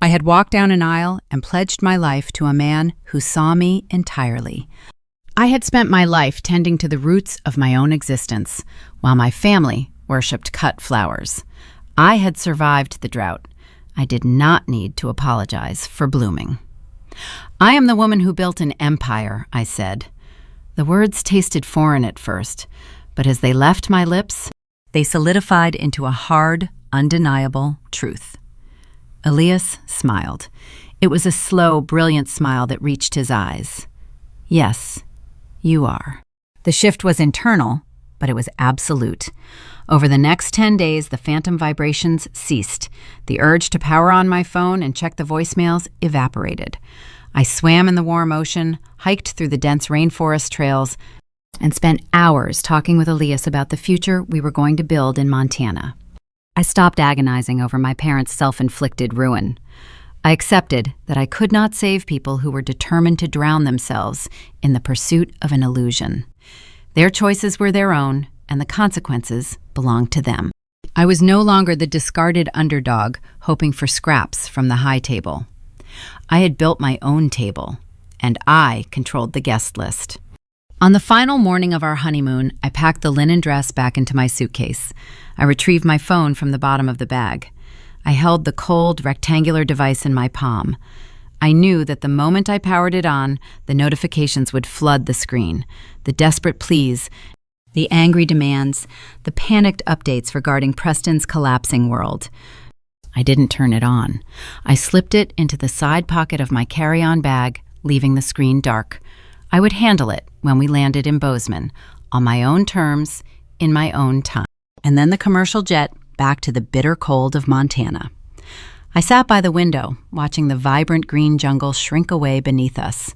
I had walked down an aisle and pledged my life to a man who saw me entirely. I had spent my life tending to the roots of my own existence, while my family worshipped cut flowers. I had survived the drought. I did not need to apologize for blooming. "I am the woman who built an empire," I said. The words tasted foreign at first, but as they left my lips, they solidified into a hard, undeniable truth. Elias smiled. It was a slow, brilliant smile that reached his eyes. "Yes, you are." The shift was internal, but it was absolute. Over the next 10 days, the phantom vibrations ceased. The urge to power on my phone and check the voicemails evaporated. I swam in the warm ocean, hiked through the dense rainforest trails, and spent hours talking with Elias about the future we were going to build in Montana. I stopped agonizing over my parents' self-inflicted ruin. I accepted that I could not save people who were determined to drown themselves in the pursuit of an illusion. Their choices were their own, and the consequences belonged to them. I was no longer the discarded underdog hoping for scraps from the high table. I had built my own table, and I controlled the guest list. On the final morning of our honeymoon, I packed the linen dress back into my suitcase. I retrieved my phone from the bottom of the bag. I held the cold, rectangular device in my palm. I knew that the moment I powered it on, the notifications would flood the screen. The desperate pleas, the angry demands, the panicked updates regarding Preston's collapsing world. I didn't turn it on. I slipped it into the side pocket of my carry-on bag, leaving the screen dark. I would handle it when we landed in Bozeman, on my own terms, in my own time. And then the commercial jet back to the bitter cold of Montana. I sat by the window, watching the vibrant green jungle shrink away beneath us.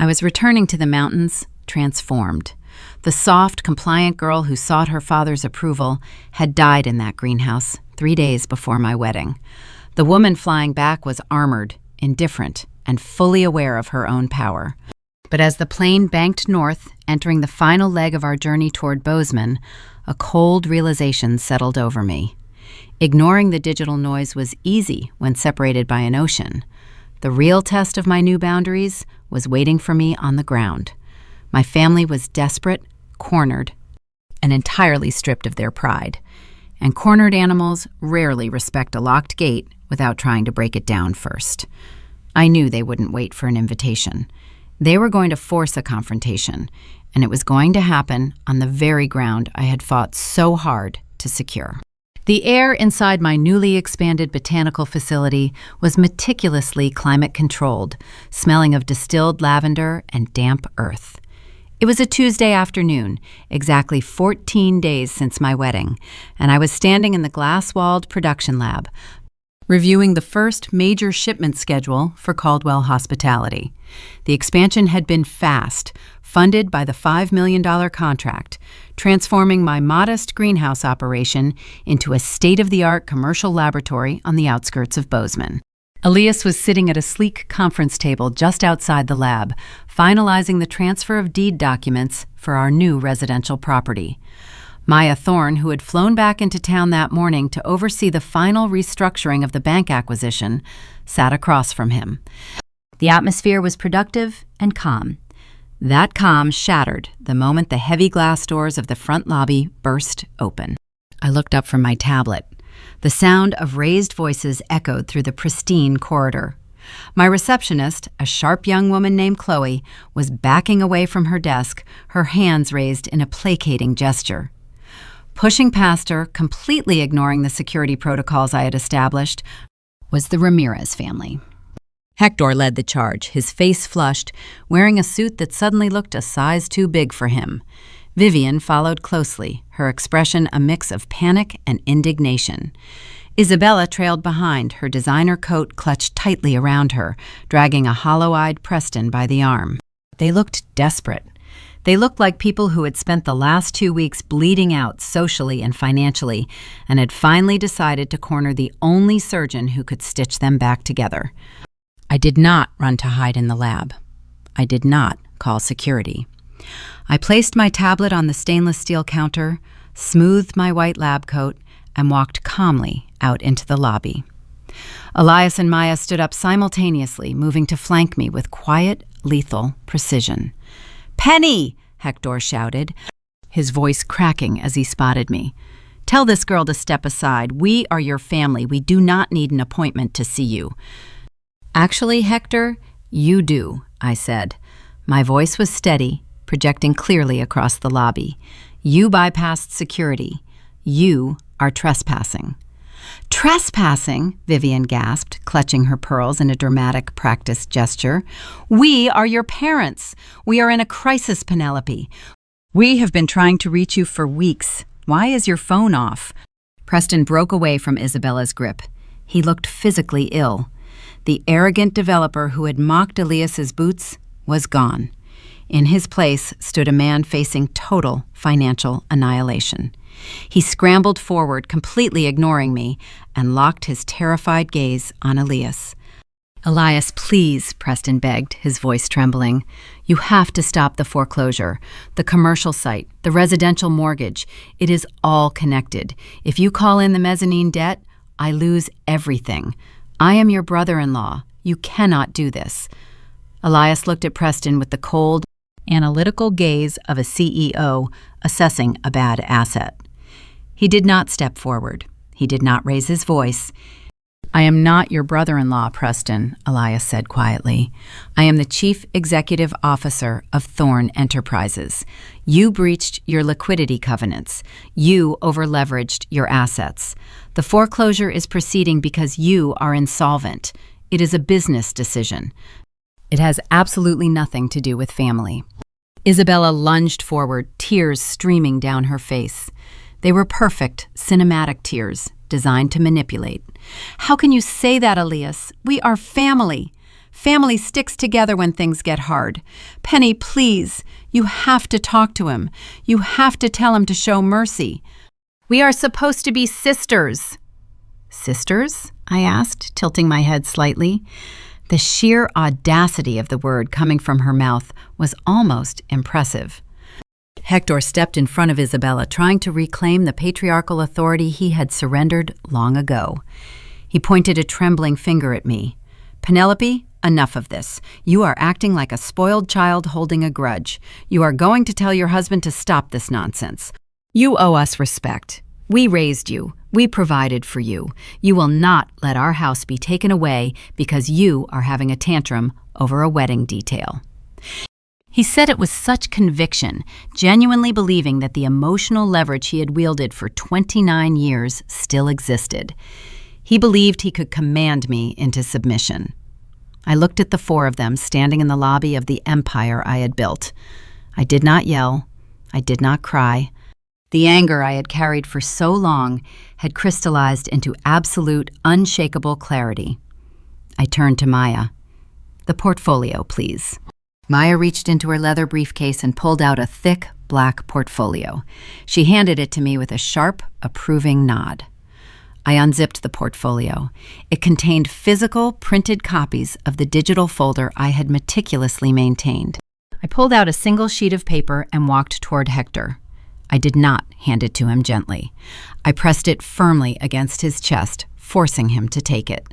I was returning to the mountains, transformed. The soft, compliant girl who sought her father's approval had died in that greenhouse 3 days before my wedding. The woman flying back was armored, indifferent, and fully aware of her own power. But as the plane banked north, entering the final leg of our journey toward Bozeman, a cold realization settled over me. Ignoring the digital noise was easy when separated by an ocean. The real test of my new boundaries was waiting for me on the ground. My family was desperate, cornered, and entirely stripped of their pride. And cornered animals rarely respect a locked gate without trying to break it down first. I knew they wouldn't wait for an invitation. They were going to force a confrontation, and it was going to happen on the very ground I had fought so hard to secure. The air inside my newly expanded botanical facility was meticulously climate-controlled, smelling of distilled lavender and damp earth. It was a Tuesday afternoon, exactly 14 days since my wedding, and I was standing in the glass-walled production lab, reviewing the first major shipment schedule for Caldwell Hospitality. The expansion had been fast, funded by the $5 million contract, transforming my modest greenhouse operation into a state-of-the-art commercial laboratory on the outskirts of Bozeman. Elias was sitting at a sleek conference table just outside the lab, finalizing the transfer of deed documents for our new residential property. Maya Thorne, who had flown back into town that morning to oversee the final restructuring of the bank acquisition, sat across from him. The atmosphere was productive and calm. That calm shattered the moment the heavy glass doors of the front lobby burst open. I looked up from my tablet. The sound of raised voices echoed through the pristine corridor. My receptionist, a sharp young woman named Chloe, was backing away from her desk, her hands raised in a placating gesture. Pushing past her, completely ignoring the security protocols I had established, was the Ramirez family. Hector led the charge, his face flushed, wearing a suit that suddenly looked a size too big for him. Vivian followed closely, her expression a mix of panic and indignation. Isabella trailed behind, her designer coat clutched tightly around her, dragging a hollow-eyed Preston by the arm. They looked desperate. They looked like people who had spent the last 2 weeks bleeding out socially and financially and had finally decided to corner the only surgeon who could stitch them back together. I did not run to hide in the lab. I did not call security. I placed my tablet on the stainless steel counter, smoothed my white lab coat, and walked calmly out into the lobby. Elias and Maya stood up simultaneously, moving to flank me with quiet, lethal precision. "Penny!" Hector shouted, his voice cracking as he spotted me. "Tell this girl to step aside. We are your family. We do not need an appointment to see you." "Actually, Hector, you do," I said. My voice was steady, projecting clearly across the lobby. "You bypassed security. You are trespassing." "Trespassing?" Vivian gasped, clutching her pearls in a dramatic practiced gesture. "We are your parents. We are in a crisis, Penelope. We have been trying to reach you for weeks. Why is your phone off?" Preston broke away from Isabella's grip. He looked physically ill. The arrogant developer who had mocked Elias's boots was gone. In his place stood a man facing total financial annihilation. He scrambled forward, completely ignoring me, and locked his terrified gaze on Elias. "Elias, please," Preston begged, his voice trembling. "You have to stop the foreclosure, the commercial site, the residential mortgage. It is all connected. If you call in the mezzanine debt, I lose everything. I am your brother-in-law. You cannot do this." Elias looked at Preston with the cold, analytical gaze of a CEO assessing a bad asset. He did not step forward. He did not raise his voice. "I am not your brother-in-law, Preston," Elias said quietly. "I am the Chief Executive Officer of Thorn Enterprises. You breached your liquidity covenants. You over-leveraged your assets. The foreclosure is proceeding because you are insolvent. It is a business decision. It has absolutely nothing to do with family." Isabella lunged forward, tears streaming down her face. They were perfect, cinematic tears, designed to manipulate. "How can you say that, Elias? We are family. Family sticks together when things get hard. Penny, please, you have to talk to him. You have to tell him to show mercy. We are supposed to be sisters." "Sisters?" I asked, tilting my head slightly. The sheer audacity of the word coming from her mouth was almost impressive. Hector stepped in front of Isabella, trying to reclaim the patriarchal authority he had surrendered long ago. He pointed a trembling finger at me. "Penelope, enough of this. You are acting like a spoiled child holding a grudge. You are going to tell your husband to stop this nonsense. You owe us respect. We raised you. We provided for you. You will not let our house be taken away because you are having a tantrum over a wedding detail." He said it with such conviction, genuinely believing that the emotional leverage he had wielded for 29 years still existed. He believed he could command me into submission. I looked at the four of them standing in the lobby of the empire I had built. I did not yell. I did not cry. The anger I had carried for so long had crystallized into absolute, unshakable clarity. I turned to Maya. "The portfolio, please." Maya reached into her leather briefcase and pulled out a thick, black portfolio. She handed it to me with a sharp, approving nod. I unzipped the portfolio. It contained physical, printed copies of the digital folder I had meticulously maintained. I pulled out a single sheet of paper and walked toward Hector. I did not hand it to him gently. I pressed it firmly against his chest, forcing him to take it.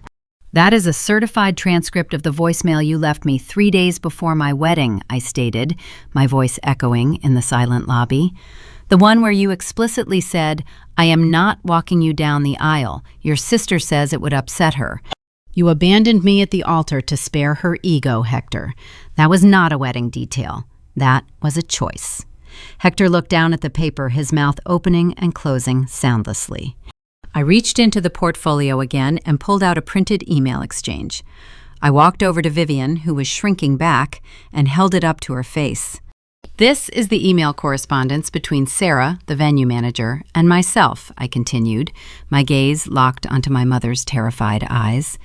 "That is a certified transcript of the voicemail you left me 3 days before my wedding," I stated, my voice echoing in the silent lobby. "The one where you explicitly said, 'I am not walking you down the aisle. Your sister says it would upset her.' You abandoned me at the altar to spare her ego, Hector. That was not a wedding detail. That was a choice." Hector looked down at the paper, his mouth opening and closing soundlessly. I reached into the portfolio again and pulled out a printed email exchange. I walked over to Vivian, who was shrinking back, and held it up to her face. "This is the email correspondence between Sarah, the venue manager, and myself," I continued, my gaze locked onto my mother's terrified eyes,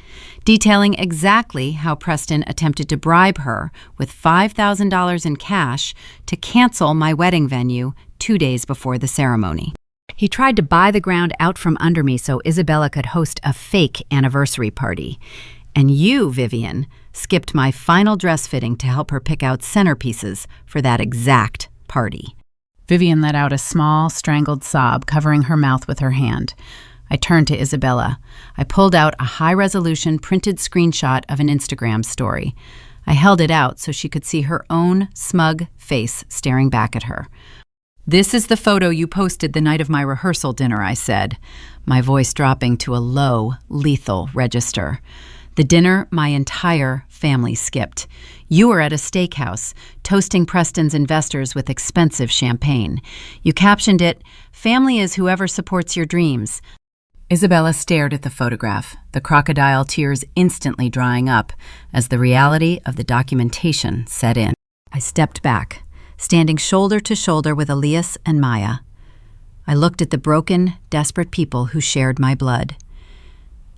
detailing exactly how Preston attempted to bribe her with $5,000 in cash to cancel my wedding venue 2 days before the ceremony. He tried to buy the ground out from under me so Isabella could host a fake anniversary party. And you, Vivian, skipped my final dress fitting to help her pick out centerpieces for that exact party. Vivian let out a small, strangled sob, covering her mouth with her hand. I turned to Isabella. I pulled out a high-resolution printed screenshot of an Instagram story. I held it out so she could see her own smug face staring back at her. "This is the photo you posted the night of my rehearsal dinner," I said, my voice dropping to a low, lethal register. "The dinner my entire family skipped. You were at a steakhouse, toasting Preston's investors with expensive champagne. You captioned it, 'Family is whoever supports your dreams.'" Isabella stared at the photograph, the crocodile tears instantly drying up as the reality of the documentation set in. I stepped back, standing shoulder to shoulder with Elias and Maya. I looked at the broken, desperate people who shared my blood.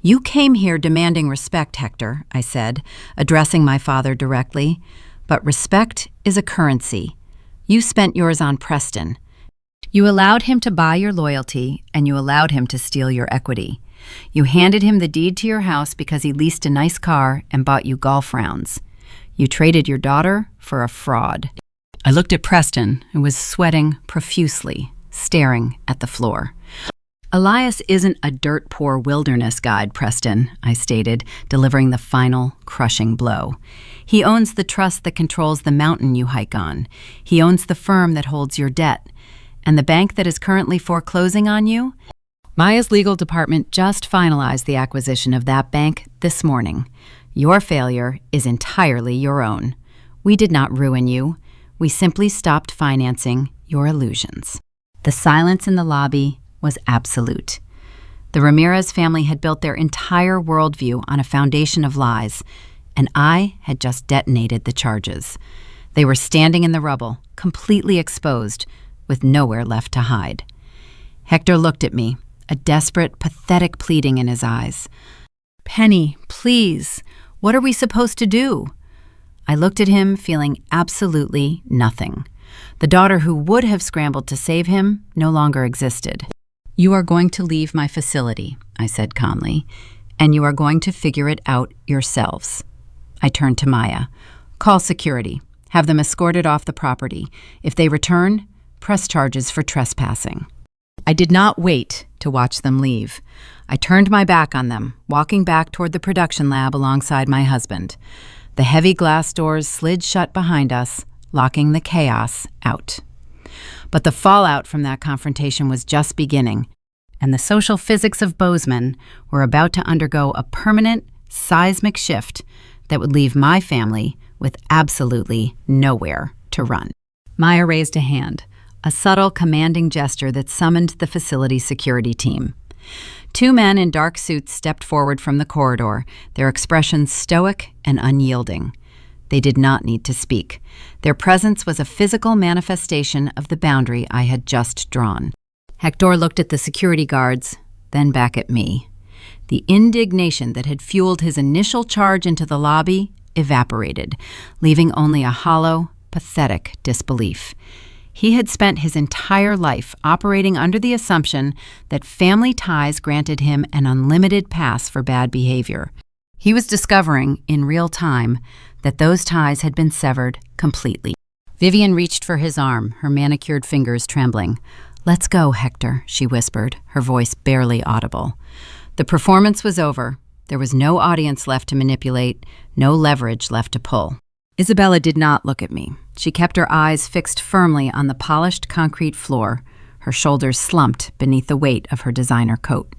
"You came here demanding respect, Hector," I said, addressing my father directly. "But respect is a currency. You spent yours on Preston. You allowed him to buy your loyalty, and you allowed him to steal your equity. You handed him the deed to your house because he leased a nice car and bought you golf rounds. You traded your daughter for a fraud." I looked at Preston, who was sweating profusely, staring at the floor. "Elias isn't a dirt-poor wilderness guide, Preston," I stated, delivering the final, crushing blow. "He owns the trust that controls the mountain you hike on. He owns the firm that holds your debt. And the bank that is currently foreclosing on you? Maya's legal department just finalized the acquisition of that bank this morning. Your failure is entirely your own. We did not ruin you. We simply stopped financing your illusions." The silence in the lobby was absolute. The Ramirez family had built their entire worldview on a foundation of lies, and I had just detonated the charges. They were standing in the rubble, completely exposed, with nowhere left to hide. Hector looked at me, a desperate, pathetic pleading in his eyes. "Penny, please, what are we supposed to do?" I looked at him, feeling absolutely nothing. The daughter who would have scrambled to save him no longer existed. "You are going to leave my facility," I said calmly, "and you are going to figure it out yourselves." I turned to Maya. "Call security. Have them escorted off the property. If they return, press charges for trespassing." I did not wait to watch them leave. I turned my back on them, walking back toward the production lab alongside my husband. The heavy glass doors slid shut behind us, locking the chaos out. But the fallout from that confrontation was just beginning, and the social physics of Bozeman were about to undergo a permanent, seismic shift that would leave my family with absolutely nowhere to run. Maya raised a hand, a subtle, commanding gesture that summoned the facility security team. Two men in dark suits stepped forward from the corridor, their expressions stoic and unyielding. They did not need to speak. Their presence was a physical manifestation of the boundary I had just drawn. Hector looked at the security guards, then back at me. The indignation that had fueled his initial charge into the lobby evaporated, leaving only a hollow, pathetic disbelief. He had spent his entire life operating under the assumption that family ties granted him an unlimited pass for bad behavior. He was discovering, in real time, that those ties had been severed completely. Vivian reached for his arm, her manicured fingers trembling. "Let's go, Hector," she whispered, her voice barely audible. The performance was over. There was no audience left to manipulate, no leverage left to pull. Isabella did not look at me. She kept her eyes fixed firmly on the polished concrete floor, her shoulders slumped beneath the weight of her designer coat.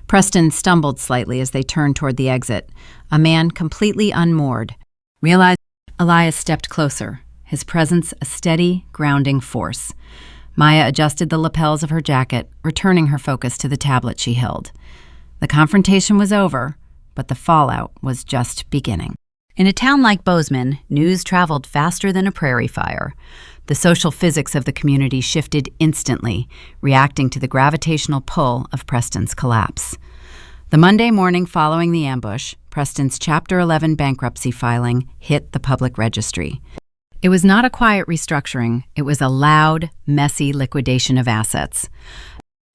Preston stumbled slightly as they turned toward the exit, a man completely unmoored. Elias stepped closer, his presence a steady, grounding force. Maya adjusted the lapels of her jacket, returning her focus to the tablet she held. The confrontation was over, but the fallout was just beginning. In a town like Bozeman, news traveled faster than a prairie fire. The social physics of the community shifted instantly, reacting to the gravitational pull of Preston's collapse. The Monday morning following the ambush, Preston's Chapter 11 bankruptcy filing hit the public registry. It was not a quiet restructuring, it was a loud, messy liquidation of assets.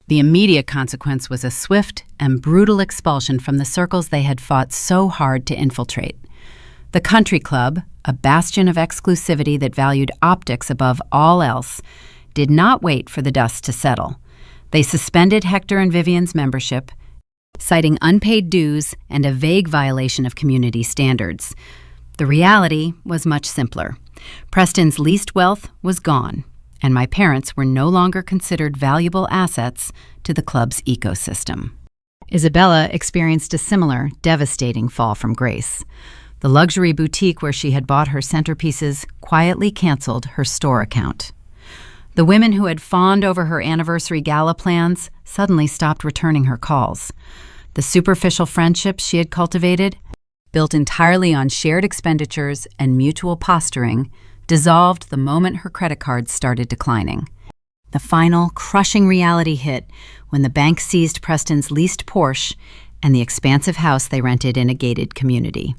The immediate consequence was a swift and brutal expulsion from the circles they had fought so hard to infiltrate. The country club, a bastion of exclusivity that valued optics above all else, did not wait for the dust to settle. They suspended Hector and Vivian's membership, citing unpaid dues and a vague violation of community standards. The reality was much simpler. Preston's leased wealth was gone, and my parents were no longer considered valuable assets to the club's ecosystem. Isabella experienced a similar, devastating fall from grace. The luxury boutique where she had bought her centerpieces quietly canceled her store account. The women who had fawned over her anniversary gala plans suddenly stopped returning her calls. The superficial friendships she had cultivated, built entirely on shared expenditures and mutual posturing, dissolved the moment her credit cards started declining. The final, crushing reality hit when the bank seized Preston's leased Porsche and the expansive house they rented in a gated community.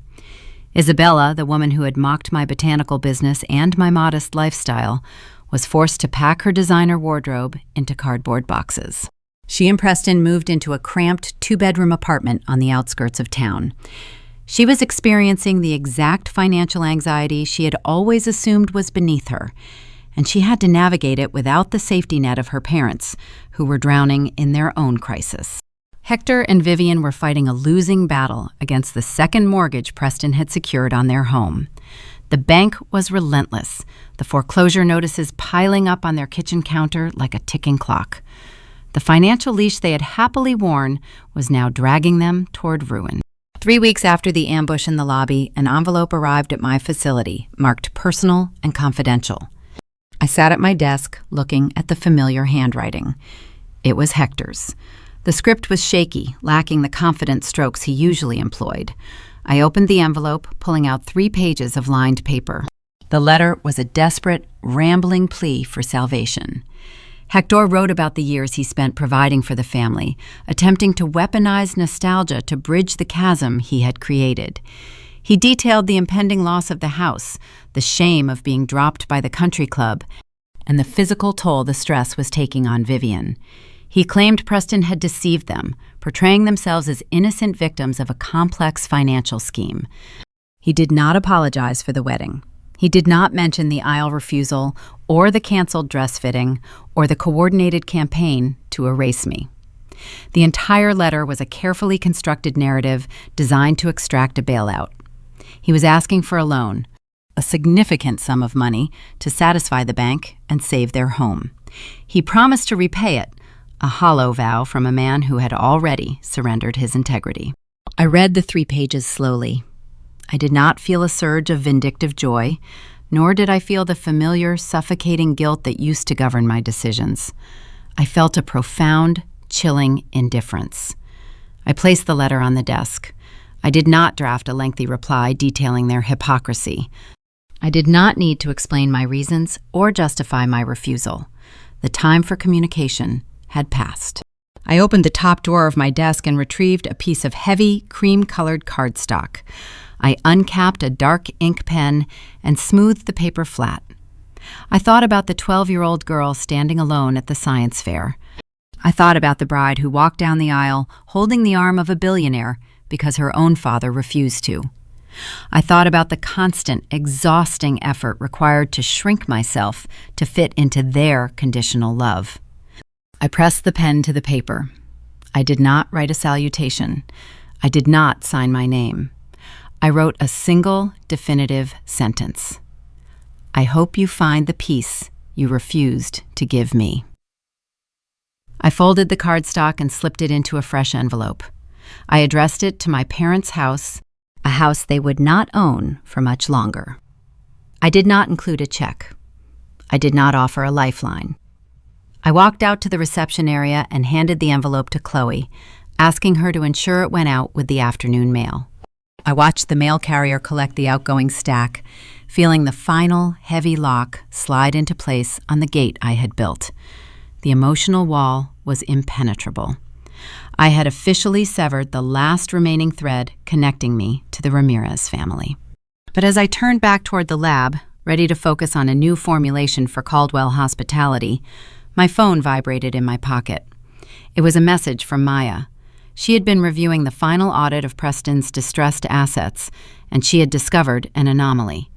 Isabella, the woman who had mocked my botanical business and my modest lifestyle, was forced to pack her designer wardrobe into cardboard boxes. She and Preston moved into a cramped two-bedroom apartment on the outskirts of town. She was experiencing the exact financial anxiety she had always assumed was beneath her, and she had to navigate it without the safety net of her parents, who were drowning in their own crisis. Hector and Vivian were fighting a losing battle against the second mortgage Preston had secured on their home. The bank was relentless, the foreclosure notices piling up on their kitchen counter like a ticking clock. The financial leash they had happily worn was now dragging them toward ruin. 3 weeks after the ambush in the lobby, an envelope arrived at my facility, marked personal and confidential. I sat at my desk, looking at the familiar handwriting. It was Hector's. The script was shaky, lacking the confident strokes he usually employed. I opened the envelope, pulling out 3 pages of lined paper. The letter was a desperate, rambling plea for salvation. Hector wrote about the years he spent providing for the family, attempting to weaponize nostalgia to bridge the chasm he had created. He detailed the impending loss of the house, the shame of being dropped by the country club, and the physical toll the stress was taking on Vivian. He claimed Preston had deceived them, portraying themselves as innocent victims of a complex financial scheme. He did not apologize for the wedding. He did not mention the aisle refusal, or the canceled dress fitting, or the coordinated campaign to erase me. The entire letter was a carefully constructed narrative designed to extract a bailout. He was asking for a loan, a significant sum of money, to satisfy the bank and save their home. He promised to repay it, a hollow vow from a man who had already surrendered his integrity. I read the 3 pages slowly. I did not feel a surge of vindictive joy, nor did I feel the familiar, suffocating guilt that used to govern my decisions. I felt a profound, chilling indifference. I placed the letter on the desk. I did not draft a lengthy reply detailing their hypocrisy. I did not need to explain my reasons or justify my refusal. The time for communication had passed. I opened the top drawer of my desk and retrieved a piece of heavy, cream-colored cardstock. I uncapped a dark ink pen and smoothed the paper flat. I thought about the 12-year-old girl standing alone at the science fair. I thought about the bride who walked down the aisle holding the arm of a billionaire because her own father refused to. I thought about the constant, exhausting effort required to shrink myself to fit into their conditional love. I pressed the pen to the paper. I did not write a salutation. I did not sign my name. I wrote a single, definitive sentence. I hope you find the peace you refused to give me. I folded the cardstock and slipped it into a fresh envelope. I addressed it to my parents' house, a house they would not own for much longer. I did not include a check. I did not offer a lifeline. I walked out to the reception area and handed the envelope to Chloe, asking her to ensure it went out with the afternoon mail. I watched the mail carrier collect the outgoing stack, feeling the final, heavy lock slide into place on the gate I had built. The emotional wall was impenetrable. I had officially severed the last remaining thread connecting me to the Ramirez family. But as I turned back toward the lab, ready to focus on a new formulation for Caldwell hospitality, my phone vibrated in my pocket. It was a message from Maya. She had been reviewing the final audit of Preston's distressed assets, and she had discovered an anomaly.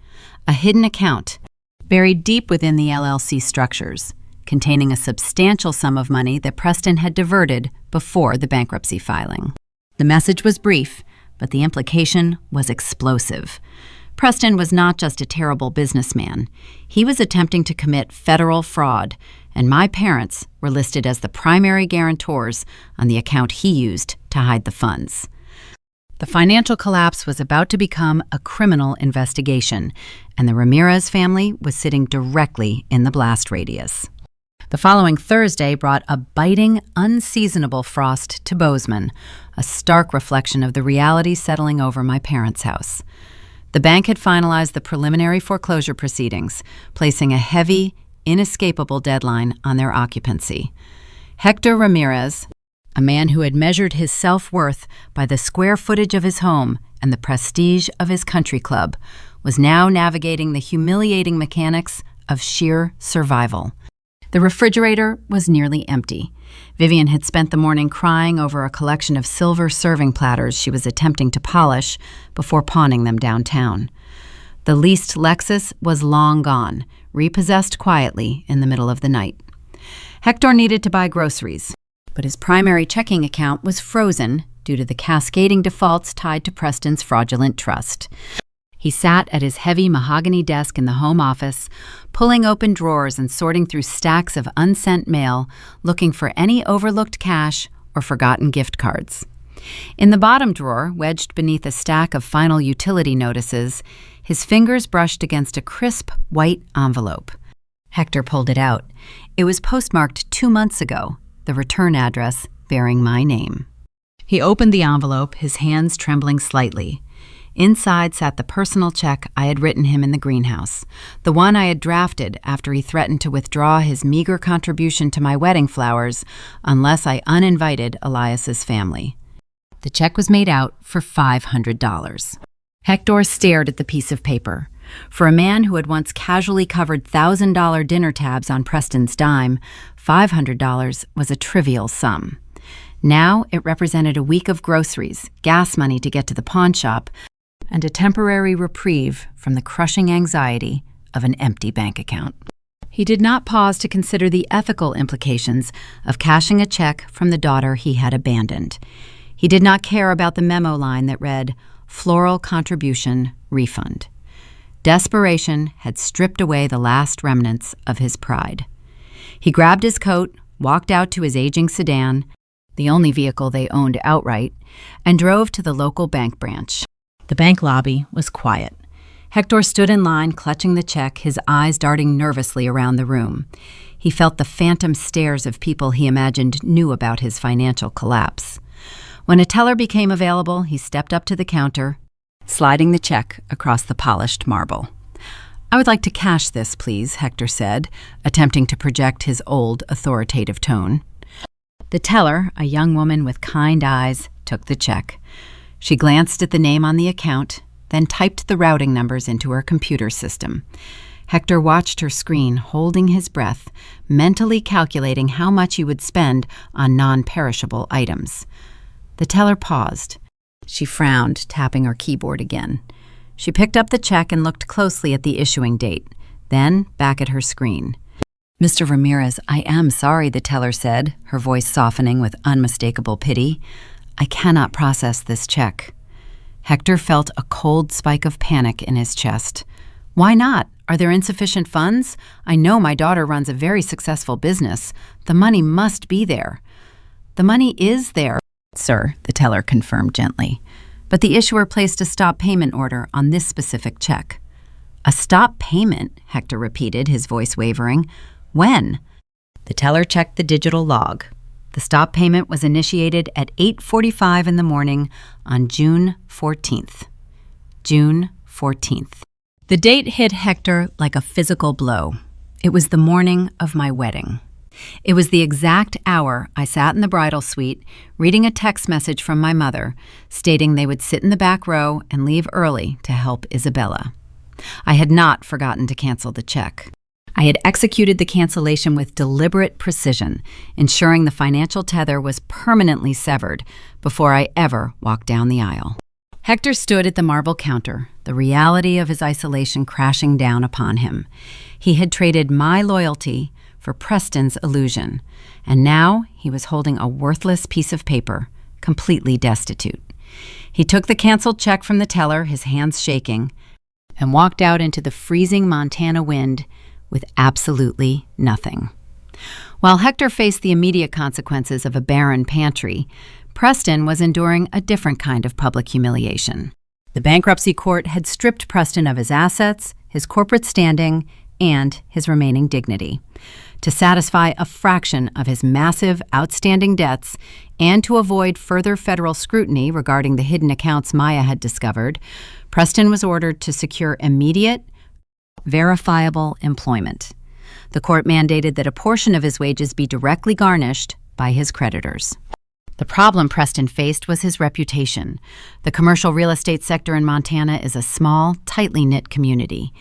A hidden account, buried deep within the LLC structures, containing a substantial sum of money that Preston had diverted before the bankruptcy filing. The message was brief, but the implication was explosive. Preston was not just a terrible businessman. He was attempting to commit federal fraud, and my parents were listed as the primary guarantors on the account he used to hide the funds. The financial collapse was about to become a criminal investigation, and the Ramirez family was sitting directly in the blast radius. The following Thursday brought a biting, unseasonable frost to Bozeman, a stark reflection of the reality settling over my parents' house. The bank had finalized the preliminary foreclosure proceedings, placing a heavy, inescapable deadline on their occupancy. Hector Ramirez, a man who had measured his self-worth by the square footage of his home and the prestige of his country club, was now navigating the humiliating mechanics of sheer survival. The refrigerator was nearly empty. Vivian had spent the morning crying over a collection of silver serving platters she was attempting to polish before pawning them downtown. The leased Lexus was long gone, repossessed quietly in the middle of the night. Hector needed to buy groceries, but his primary checking account was frozen due to the cascading defaults tied to Preston's fraudulent trust. He sat at his heavy mahogany desk in the home office, pulling open drawers and sorting through stacks of unsent mail, looking for any overlooked cash or forgotten gift cards. In the bottom drawer, wedged beneath a stack of final utility notices, his fingers brushed against a crisp white envelope. Hector pulled it out. It was postmarked 2 months ago, the return address bearing my name. He opened the envelope, his hands trembling slightly. Inside sat the personal check I had written him in the greenhouse, the one I had drafted after he threatened to withdraw his meager contribution to my wedding flowers unless I uninvited Elias's family. The check was made out for $500. Hector stared at the piece of paper. For a man who had once casually covered $1,000 dinner tabs on Preston's dime, $500 was a trivial sum. Now it represented a week of groceries, gas money to get to the pawn shop, and a temporary reprieve from the crushing anxiety of an empty bank account. He did not pause to consider the ethical implications of cashing a check from the daughter he had abandoned. He did not care about the memo line that read, "Floral contribution refund." Desperation had stripped away the last remnants of his pride. He grabbed his coat, walked out to his aging sedan, the only vehicle they owned outright, and drove to the local bank branch. The bank lobby was quiet. Hector stood in line, clutching the check, his eyes darting nervously around the room. He felt the phantom stares of people he imagined knew about his financial collapse. When a teller became available, he stepped up to the counter, sliding the check across the polished marble. "I would like to cash this, please," Hector said, attempting to project his old, authoritative tone. The teller, a young woman with kind eyes, took the check. She glanced at the name on the account, then typed the routing numbers into her computer system. Hector watched her screen, holding his breath, mentally calculating how much he would spend on non-perishable items. The teller paused. She frowned, tapping her keyboard again. She picked up the check and looked closely at the issuing date, then back at her screen. "Mr. Ramirez, I am sorry," the teller said, her voice softening with unmistakable pity. "I cannot process this check." Hector felt a cold spike of panic in his chest. "Why not? Are there insufficient funds? I know my daughter runs a very successful business. The money must be there." "The money is there, sir," the teller confirmed gently. "But the issuer placed a stop payment order on this specific check." "A stop payment?" Hector repeated, his voice wavering. "When?" The teller checked the digital log. The stop payment was initiated at 8:45 in the morning on June 14th. June 14th. The date hit Hector like a physical blow. It was the morning of my wedding. It was the exact hour I sat in the bridal suite, reading a text message from my mother, stating they would sit in the back row and leave early to help Isabella. I had not forgotten to cancel the check. I had executed the cancellation with deliberate precision, ensuring the financial tether was permanently severed before I ever walked down the aisle. Hector stood at the marble counter, the reality of his isolation crashing down upon him. He had traded my loyalty for Preston's illusion, and now he was holding a worthless piece of paper, completely destitute. He took the canceled check from the teller, his hands shaking. and walked out into the freezing Montana wind with absolutely nothing. While Hector faced the immediate consequences of a barren pantry, Preston was enduring a different kind of public humiliation. The bankruptcy court had stripped Preston of his assets, his corporate standing, and his remaining dignity. To satisfy a fraction of his massive, outstanding debts and to avoid further federal scrutiny regarding the hidden accounts Maya had discovered, Preston was ordered to secure immediate, verifiable employment. The court mandated that a portion of his wages be directly garnished by his creditors. The problem Preston faced was his reputation. The commercial real estate sector in Montana is a small, tightly knit community.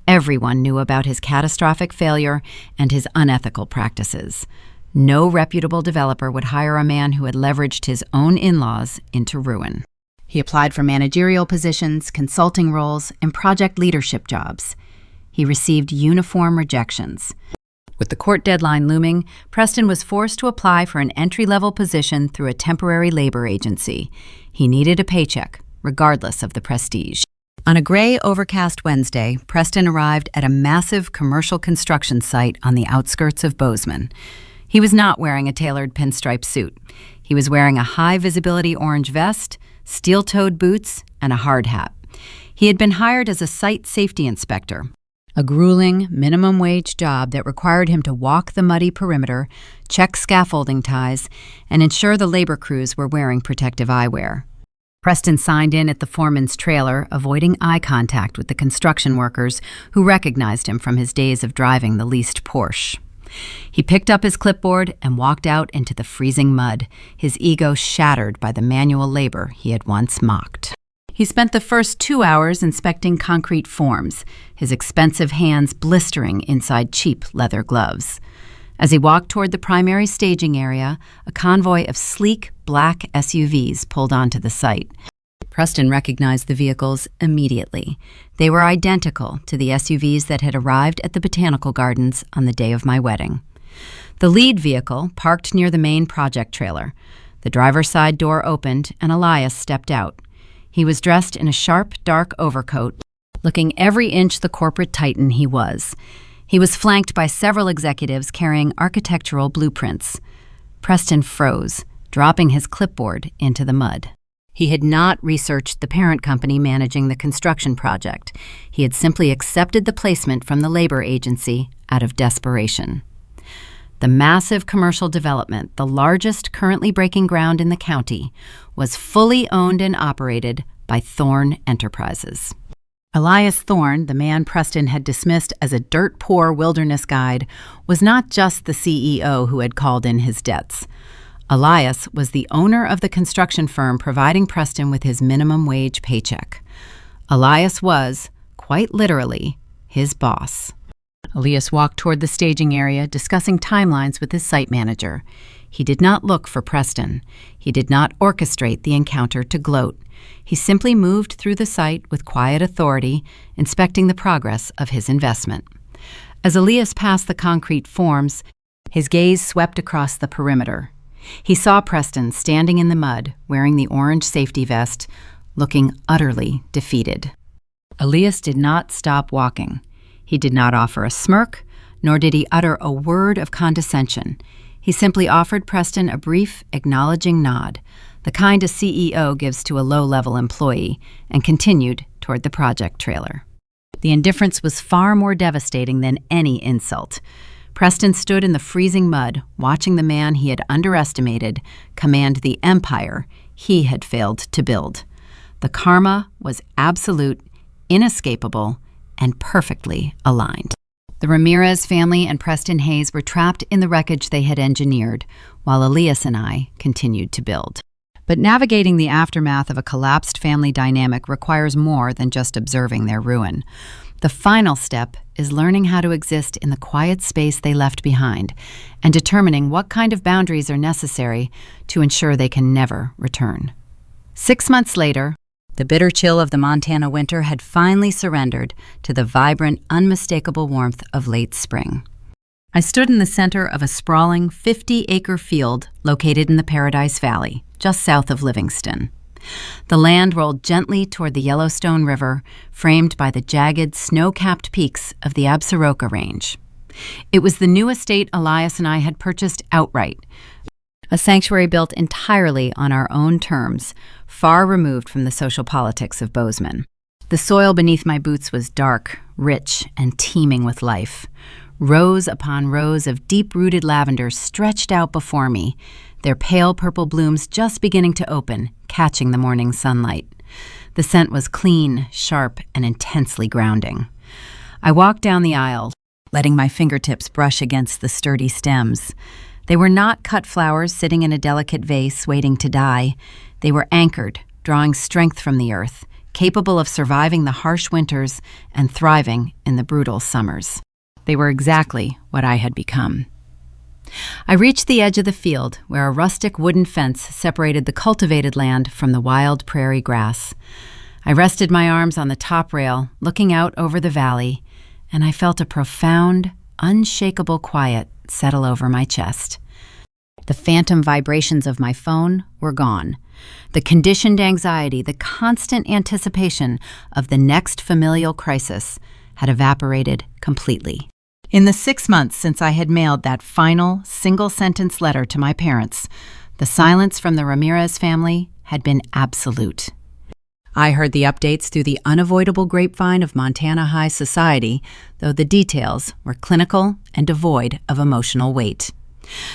Everyone knew about his catastrophic failure and his unethical practices. No reputable developer would hire a man who had leveraged his own in-laws into ruin. He applied for managerial positions, consulting roles, and project leadership jobs. He received uniform rejections. With the court deadline looming, Preston was forced to apply for an entry-level position through a temporary labor agency. He needed a paycheck, regardless of the prestige. On a gray, overcast Wednesday, Preston arrived at a massive commercial construction site on the outskirts of Bozeman. He was not wearing a tailored pinstripe suit. He was wearing a high-visibility orange vest, steel-toed boots, and a hard hat. He had been hired as a site safety inspector, a grueling, minimum-wage job that required him to walk the muddy perimeter, check scaffolding ties, and ensure the labor crews were wearing protective eyewear. Preston signed in at the foreman's trailer, avoiding eye contact with the construction workers who recognized him from his days of driving the leased Porsche. He picked up his clipboard and walked out into the freezing mud, his ego shattered by the manual labor he had once mocked. He spent the first 2 hours inspecting concrete forms, his expensive hands blistering inside cheap leather gloves. As he walked toward the primary staging area, a convoy of sleek, black SUVs pulled onto the site. Preston recognized the vehicles immediately. They were identical to the SUVs that had arrived at the Botanical Gardens on the day of my wedding. The lead vehicle parked near the main project trailer. The driver's side door opened and Elias stepped out. He was dressed in a sharp, dark overcoat, looking every inch the corporate titan he was. He was flanked by several executives carrying architectural blueprints. Preston froze, dropping his clipboard into the mud. He had not researched the parent company managing the construction project. He had simply accepted the placement from the labor agency out of desperation. The massive commercial development, the largest currently breaking ground in the county, was fully owned and operated by Thorne Enterprises. Elias Thorne, the man Preston had dismissed as a dirt-poor wilderness guide, was not just the CEO who had called in his debts. Elias was the owner of the construction firm providing Preston with his minimum wage paycheck. Elias was, quite literally, his boss. Elias walked toward the staging area, discussing timelines with his site manager. He did not look for Preston. He did not orchestrate the encounter to gloat. He simply moved through the site with quiet authority, inspecting the progress of his investment. As Elias passed the concrete forms, his gaze swept across the perimeter. He saw Preston standing in the mud, wearing the orange safety vest, looking utterly defeated. Elias did not stop walking. He did not offer a smirk, nor did he utter a word of condescension. He simply offered Preston a brief, acknowledging nod, the kind a CEO gives to a low-level employee, and continued toward the project trailer. The indifference was far more devastating than any insult. Preston stood in the freezing mud, watching the man he had underestimated command the empire he had failed to build. The karma was absolute, inescapable, and perfectly aligned. The Ramirez family and Preston Hayes were trapped in the wreckage they had engineered, while Elias and I continued to build. But navigating the aftermath of a collapsed family dynamic requires more than just observing their ruin. The final step is learning how to exist in the quiet space they left behind and determining what kind of boundaries are necessary to ensure they can never return. 6 months later, the bitter chill of the Montana winter had finally surrendered to the vibrant, unmistakable warmth of late spring. I stood in the center of a sprawling 50-acre field located in the Paradise Valley, just south of Livingston. The land rolled gently toward the Yellowstone River, framed by the jagged, snow-capped peaks of the Absaroka Range. It was the new estate Elias and I had purchased outright, a sanctuary built entirely on our own terms, far removed from the social politics of Bozeman. The soil beneath my boots was dark, rich, and teeming with life. Rows upon rows of deep-rooted lavender stretched out before me, their pale purple blooms just beginning to open, catching the morning sunlight. The scent was clean, sharp, and intensely grounding. I walked down the aisle, letting my fingertips brush against the sturdy stems. They were not cut flowers sitting in a delicate vase waiting to die. They were anchored, drawing strength from the earth, capable of surviving the harsh winters and thriving in the brutal summers. They were exactly what I had become. I reached the edge of the field, where a rustic wooden fence separated the cultivated land from the wild prairie grass. I rested my arms on the top rail, looking out over the valley, and I felt a profound, unshakable quiet settle over my chest. The phantom vibrations of my phone were gone. The conditioned anxiety, the constant anticipation of the next familial crisis had evaporated completely. In the 6 months since I had mailed that final, single-sentence letter to my parents, the silence from the Ramirez family had been absolute. I heard the updates through the unavoidable grapevine of Montana high society, though the details were clinical and devoid of emotional weight.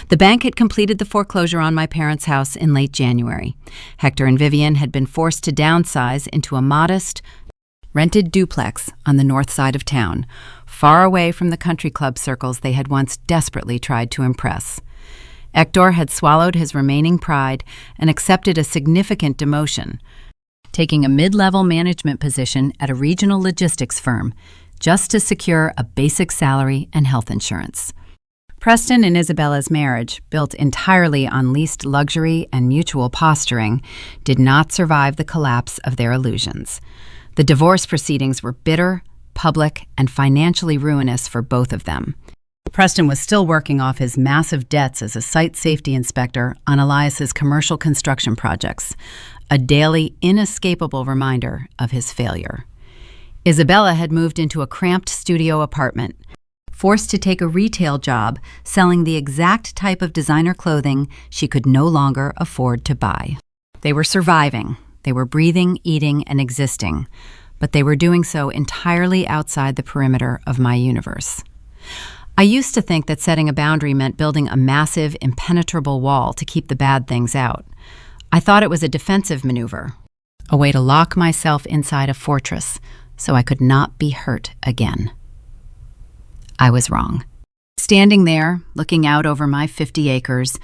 The bank had completed the foreclosure on my parents' house in late January. Hector and Vivian had been forced to downsize into a modest, rented duplex on the north side of town, far away from the country club circles they had once desperately tried to impress. Hector had swallowed his remaining pride and accepted a significant demotion, taking a mid-level management position at a regional logistics firm, just to secure a basic salary and health insurance. Preston and Isabella's marriage, built entirely on leased luxury and mutual posturing, did not survive the collapse of their illusions. The divorce proceedings were bitter, public, and financially ruinous for both of them. Preston was still working off his massive debts as a site safety inspector on Elias's commercial construction projects, a daily, inescapable reminder of his failure. Isabella had moved into a cramped studio apartment, forced to take a retail job selling the exact type of designer clothing she could no longer afford to buy. They were surviving. They were breathing, eating, and existing, but they were doing so entirely outside the perimeter of my universe. I used to think that setting a boundary meant building a massive, impenetrable wall to keep the bad things out. I thought it was a defensive maneuver, a way to lock myself inside a fortress so I could not be hurt again. I was wrong. Standing there, looking out over my 50 acres,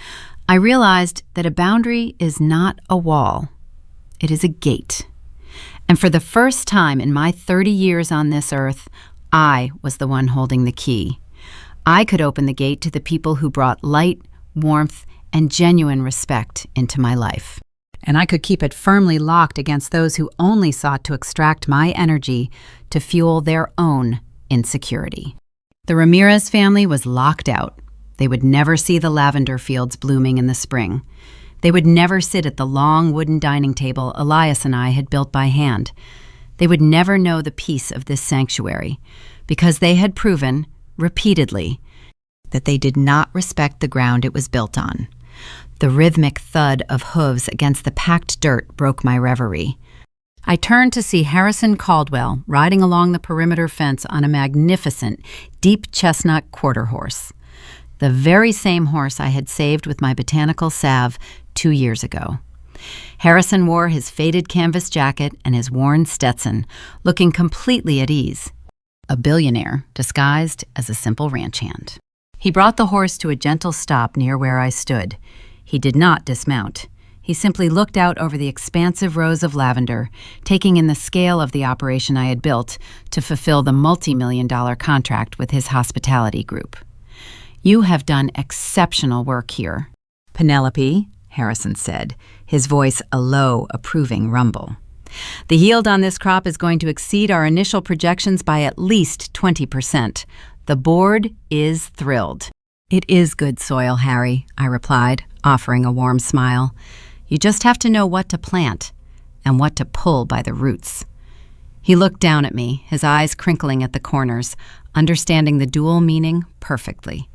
I realized that a boundary is not a wall. It is a gate. And for the first time in my 30 years on this earth, I was the one holding the key. I could open the gate to the people who brought light, warmth, and genuine respect into my life. And I could keep it firmly locked against those who only sought to extract my energy to fuel their own insecurity. The Ramirez family was locked out. They would never see the lavender fields blooming in the spring. They would never sit at the long wooden dining table Elias and I had built by hand. They would never know the peace of this sanctuary, because they had proven, repeatedly, that they did not respect the ground it was built on. The rhythmic thud of hooves against the packed dirt broke my reverie. I turned to see Harrison Caldwell riding along the perimeter fence on a magnificent, deep chestnut quarter horse, the very same horse I had saved with my botanical salve 2 years ago. Harrison wore his faded canvas jacket and his worn Stetson, looking completely at ease, a billionaire disguised as a simple ranch hand. He brought the horse to a gentle stop near where I stood. He did not dismount. He simply looked out over the expansive rows of lavender, taking in the scale of the operation I had built to fulfill the multi-million-dollar contract with his hospitality group. "You have done exceptional work here, Penelope," Harrison said, his voice a low, approving rumble. "The yield on this crop is going to exceed our initial projections by at least 20%. The board is thrilled." "It is good soil, Harry," I replied, offering a warm smile. "You just have to know what to plant. and what to pull by the roots. He looked down at me, his eyes crinkling at the corners, understanding the dual meaning perfectly.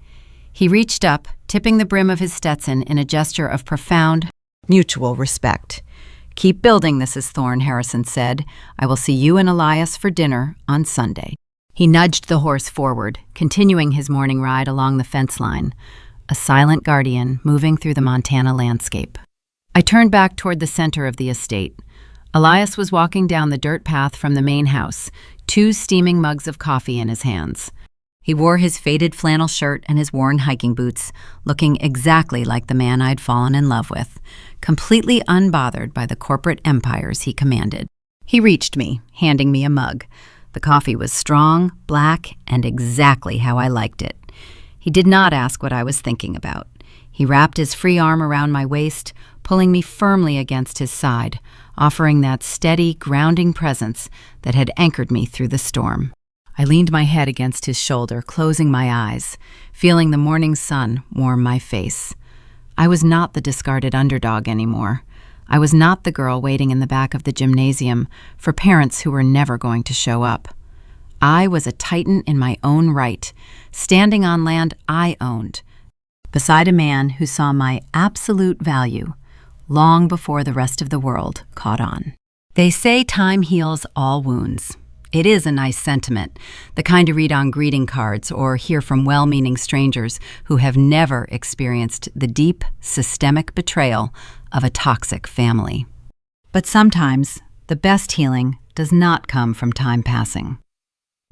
He reached up, tipping the brim of his Stetson in a gesture of profound, mutual respect. "Keep building, Mrs. Thorne," Harrison said. "I will see you and Elias for dinner on Sunday." He nudged the horse forward, continuing his morning ride along the fence line, a silent guardian moving through the Montana landscape. I turned back toward the center of the estate. Elias was walking down the dirt path from the main house, 2 steaming mugs of coffee in his hands. He wore his faded flannel shirt and his worn hiking boots, looking exactly like the man I'd fallen in love with, completely unbothered by the corporate empires he commanded. He reached me, handing me a mug. The coffee was strong, black, and exactly how I liked it. He did not ask what I was thinking about. He wrapped his free arm around my waist, pulling me firmly against his side, offering that steady, grounding presence that had anchored me through the storm. I leaned my head against his shoulder, closing my eyes, feeling the morning sun warm my face. I was not the discarded underdog anymore. I was not the girl waiting in the back of the gymnasium for parents who were never going to show up. I was a titan in my own right, standing on land I owned, beside a man who saw my absolute value long before the rest of the world caught on. They say time heals all wounds. It is a nice sentiment, the kind you read on greeting cards or hear from well-meaning strangers who have never experienced the deep, systemic betrayal of a toxic family. But sometimes, the best healing does not come from time passing.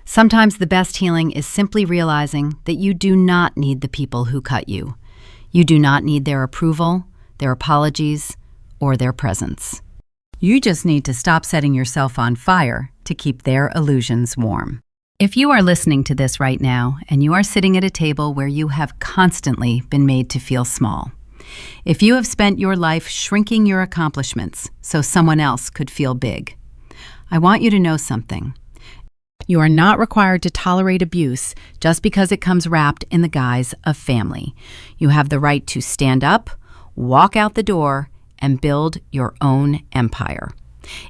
Sometimes the best healing is simply realizing that you do not need the people who cut you. You do not need their approval, their apologies, or their presence. You just need to stop setting yourself on fire to keep their illusions warm. If you are listening to this right now and you are sitting at a table where you have constantly been made to feel small, if you have spent your life shrinking your accomplishments so someone else could feel big, I want you to know something. You are not required to tolerate abuse just because it comes wrapped in the guise of family. You have the right to stand up, walk out the door, and build your own empire.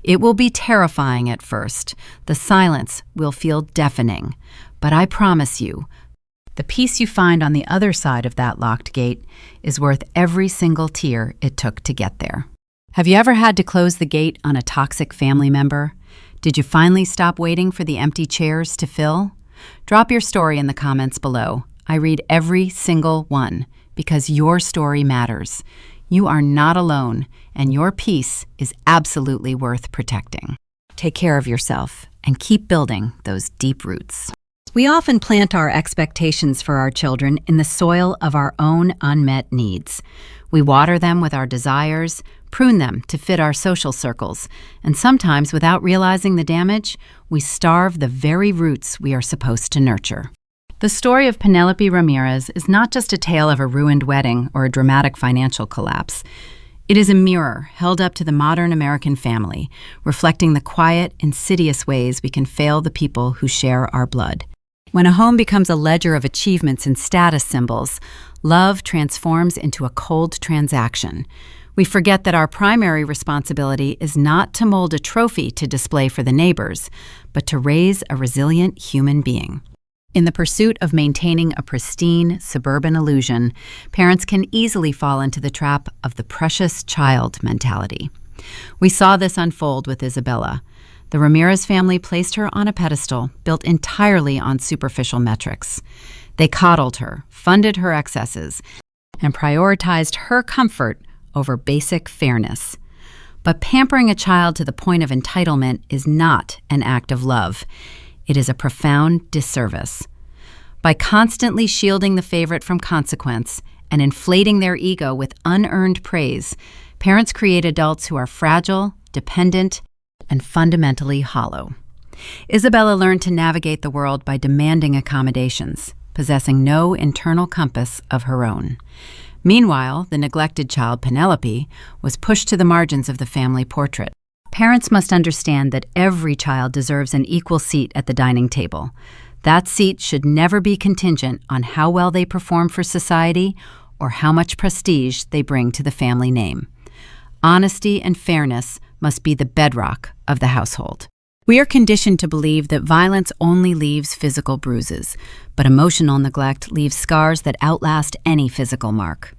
It will be terrifying at first. The silence will feel deafening. But I promise you, the peace you find on the other side of that locked gate is worth every single tear it took to get there. Have you ever had to close the gate on a toxic family member? Did you finally stop waiting for the empty chairs to fill? Drop your story in the comments below. I read every single one because your story matters. You are not alone, and your peace is absolutely worth protecting. Take care of yourself and keep building those deep roots. We often plant our expectations for our children in the soil of our own unmet needs. We water them with our desires, prune them to fit our social circles, and sometimes, without realizing the damage, we starve the very roots we are supposed to nurture. The story of Penelope Ramirez is not just a tale of a ruined wedding or a dramatic financial collapse. It is a mirror held up to the modern American family, reflecting the quiet, insidious ways we can fail the people who share our blood. When a home becomes a ledger of achievements and status symbols, love transforms into a cold transaction. We forget that our primary responsibility is not to mold a trophy to display for the neighbors, but to raise a resilient human being. In the pursuit of maintaining a pristine, suburban illusion, parents can easily fall into the trap of the precious child mentality. We saw this unfold with Isabella. The Ramirez family placed her on a pedestal built entirely on superficial metrics. They coddled her, funded her excesses, and prioritized her comfort over basic fairness. But pampering a child to the point of entitlement is not an act of love. It is a profound disservice. By constantly shielding the favorite from consequence and inflating their ego with unearned praise, parents create adults who are fragile, dependent, and fundamentally hollow. Isabella learned to navigate the world by demanding accommodations, possessing no internal compass of her own. Meanwhile, the neglected child, Penelope, was pushed to the margins of the family portrait. Parents must understand that every child deserves an equal seat at the dining table. That seat should never be contingent on how well they perform for society or how much prestige they bring to the family name. Honesty and fairness must be the bedrock of the household. We are conditioned to believe that violence only leaves physical bruises, but emotional neglect leaves scars that outlast any physical mark.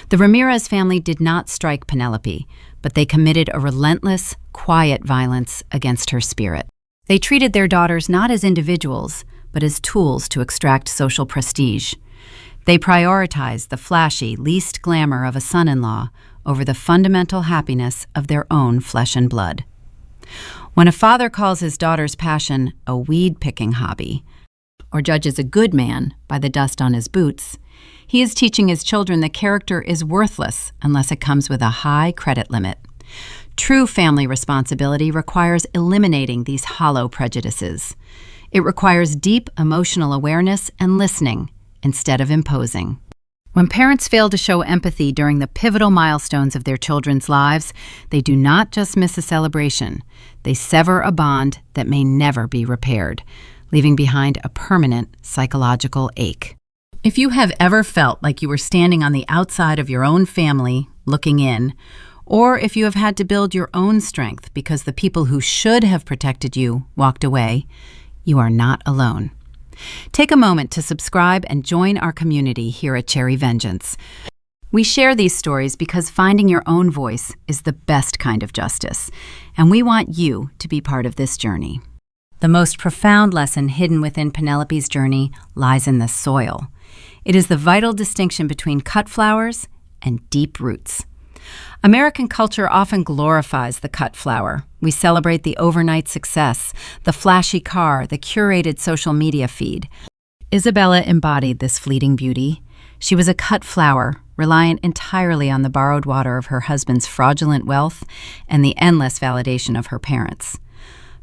The Ramirez family did not strike Penelope, but they committed a relentless, quiet violence against her spirit. They treated their daughters not as individuals, but as tools to extract social prestige. They prioritized the flashy, least glamour of a son-in-law over the fundamental happiness of their own flesh and blood. When a father calls his daughter's passion a weed-picking hobby, or judges a good man by the dust on his boots, he is teaching his children that character is worthless unless it comes with a high credit limit. True family responsibility requires eliminating these hollow prejudices. It requires deep emotional awareness and listening instead of imposing. When parents fail to show empathy during the pivotal milestones of their children's lives, they do not just miss a celebration, they sever a bond that may never be repaired, leaving behind a permanent psychological ache. If you have ever felt like you were standing on the outside of your own family, looking in, or if you have had to build your own strength because the people who should have protected you walked away, you are not alone. Take a moment to subscribe and join our community here at Cherry Vengeance. We share these stories because finding your own voice is the best kind of justice, and we want you to be part of this journey. The most profound lesson hidden within Penelope's journey lies in the soil. It is the vital distinction between cut flowers and deep roots. American culture often glorifies the cut flower. We celebrate the overnight success, the flashy car, the curated social media feed. Isabella embodied this fleeting beauty. She was a cut flower, reliant entirely on the borrowed water of her husband's fraudulent wealth and the endless validation of her parents.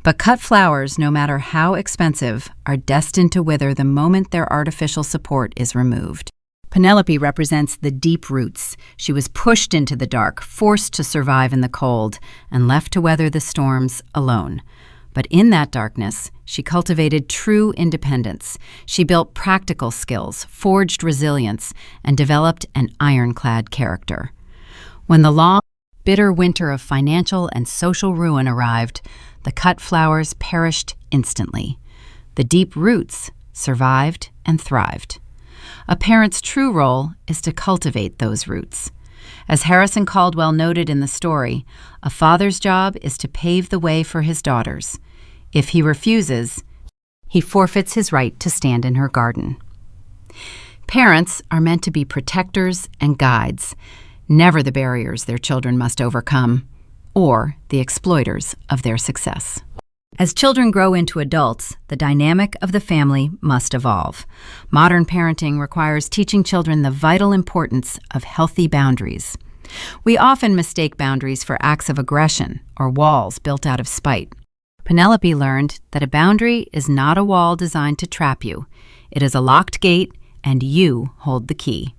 But cut flowers, no matter how expensive, are destined to wither the moment their artificial support is removed. Penelope represents the deep roots. She was pushed into the dark, forced to survive in the cold, and left to weather the storms alone. But in that darkness, she cultivated true independence. She built practical skills, forged resilience, and developed an ironclad character. When the long, bitter winter of financial and social ruin arrived, the cut flowers perished instantly. The deep roots survived and thrived. A parent's true role is to cultivate those roots. As Harrison Caldwell noted in the story, a father's job is to pave the way for his daughters. If he refuses, he forfeits his right to stand in her garden. Parents are meant to be protectors and guides, never the barriers their children must overcome, or the exploiters of their success. As children grow into adults, the dynamic of the family must evolve. Modern parenting requires teaching children the vital importance of healthy boundaries. We often mistake boundaries for acts of aggression or walls built out of spite. Penelope learned that a boundary is not a wall designed to trap you. It is a locked gate, and you hold the key.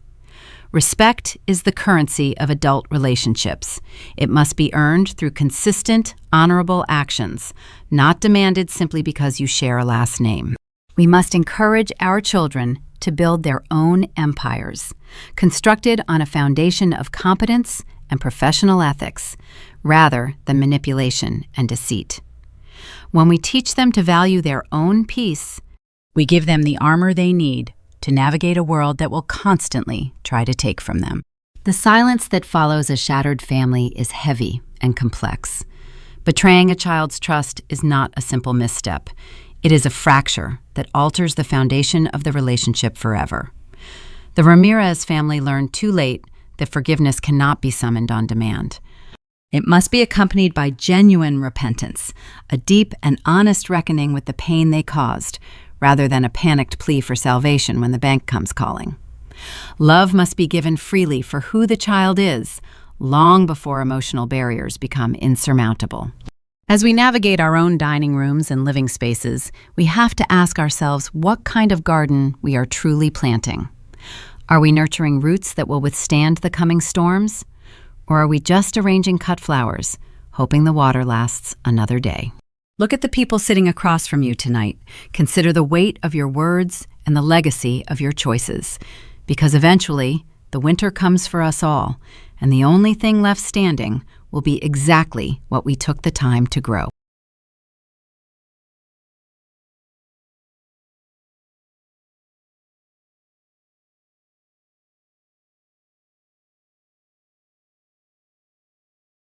Respect is the currency of adult relationships. It must be earned through consistent, honorable actions, not demanded simply because you share a last name. We must encourage our children to build their own empires, constructed on a foundation of competence and professional ethics, rather than manipulation and deceit. When we teach them to value their own peace, we give them the armor they need to navigate a world that will constantly try to take from them. The silence that follows a shattered family is heavy and complex. Betraying a child's trust is not a simple misstep. It is a fracture that alters the foundation of the relationship forever. The Ramirez family learned too late that forgiveness cannot be summoned on demand. It must be accompanied by genuine repentance, a deep and honest reckoning with the pain they caused, rather than a panicked plea for salvation when the bank comes calling. Love must be given freely for who the child is, long before emotional barriers become insurmountable. As we navigate our own dining rooms and living spaces, we have to ask ourselves what kind of garden we are truly planting. Are we nurturing roots that will withstand the coming storms? Or are we just arranging cut flowers, hoping the water lasts another day? Look at the people sitting across from you tonight. Consider the weight of your words and the legacy of your choices, because eventually the winter comes for us all, and the only thing left standing will be exactly what we took the time to grow.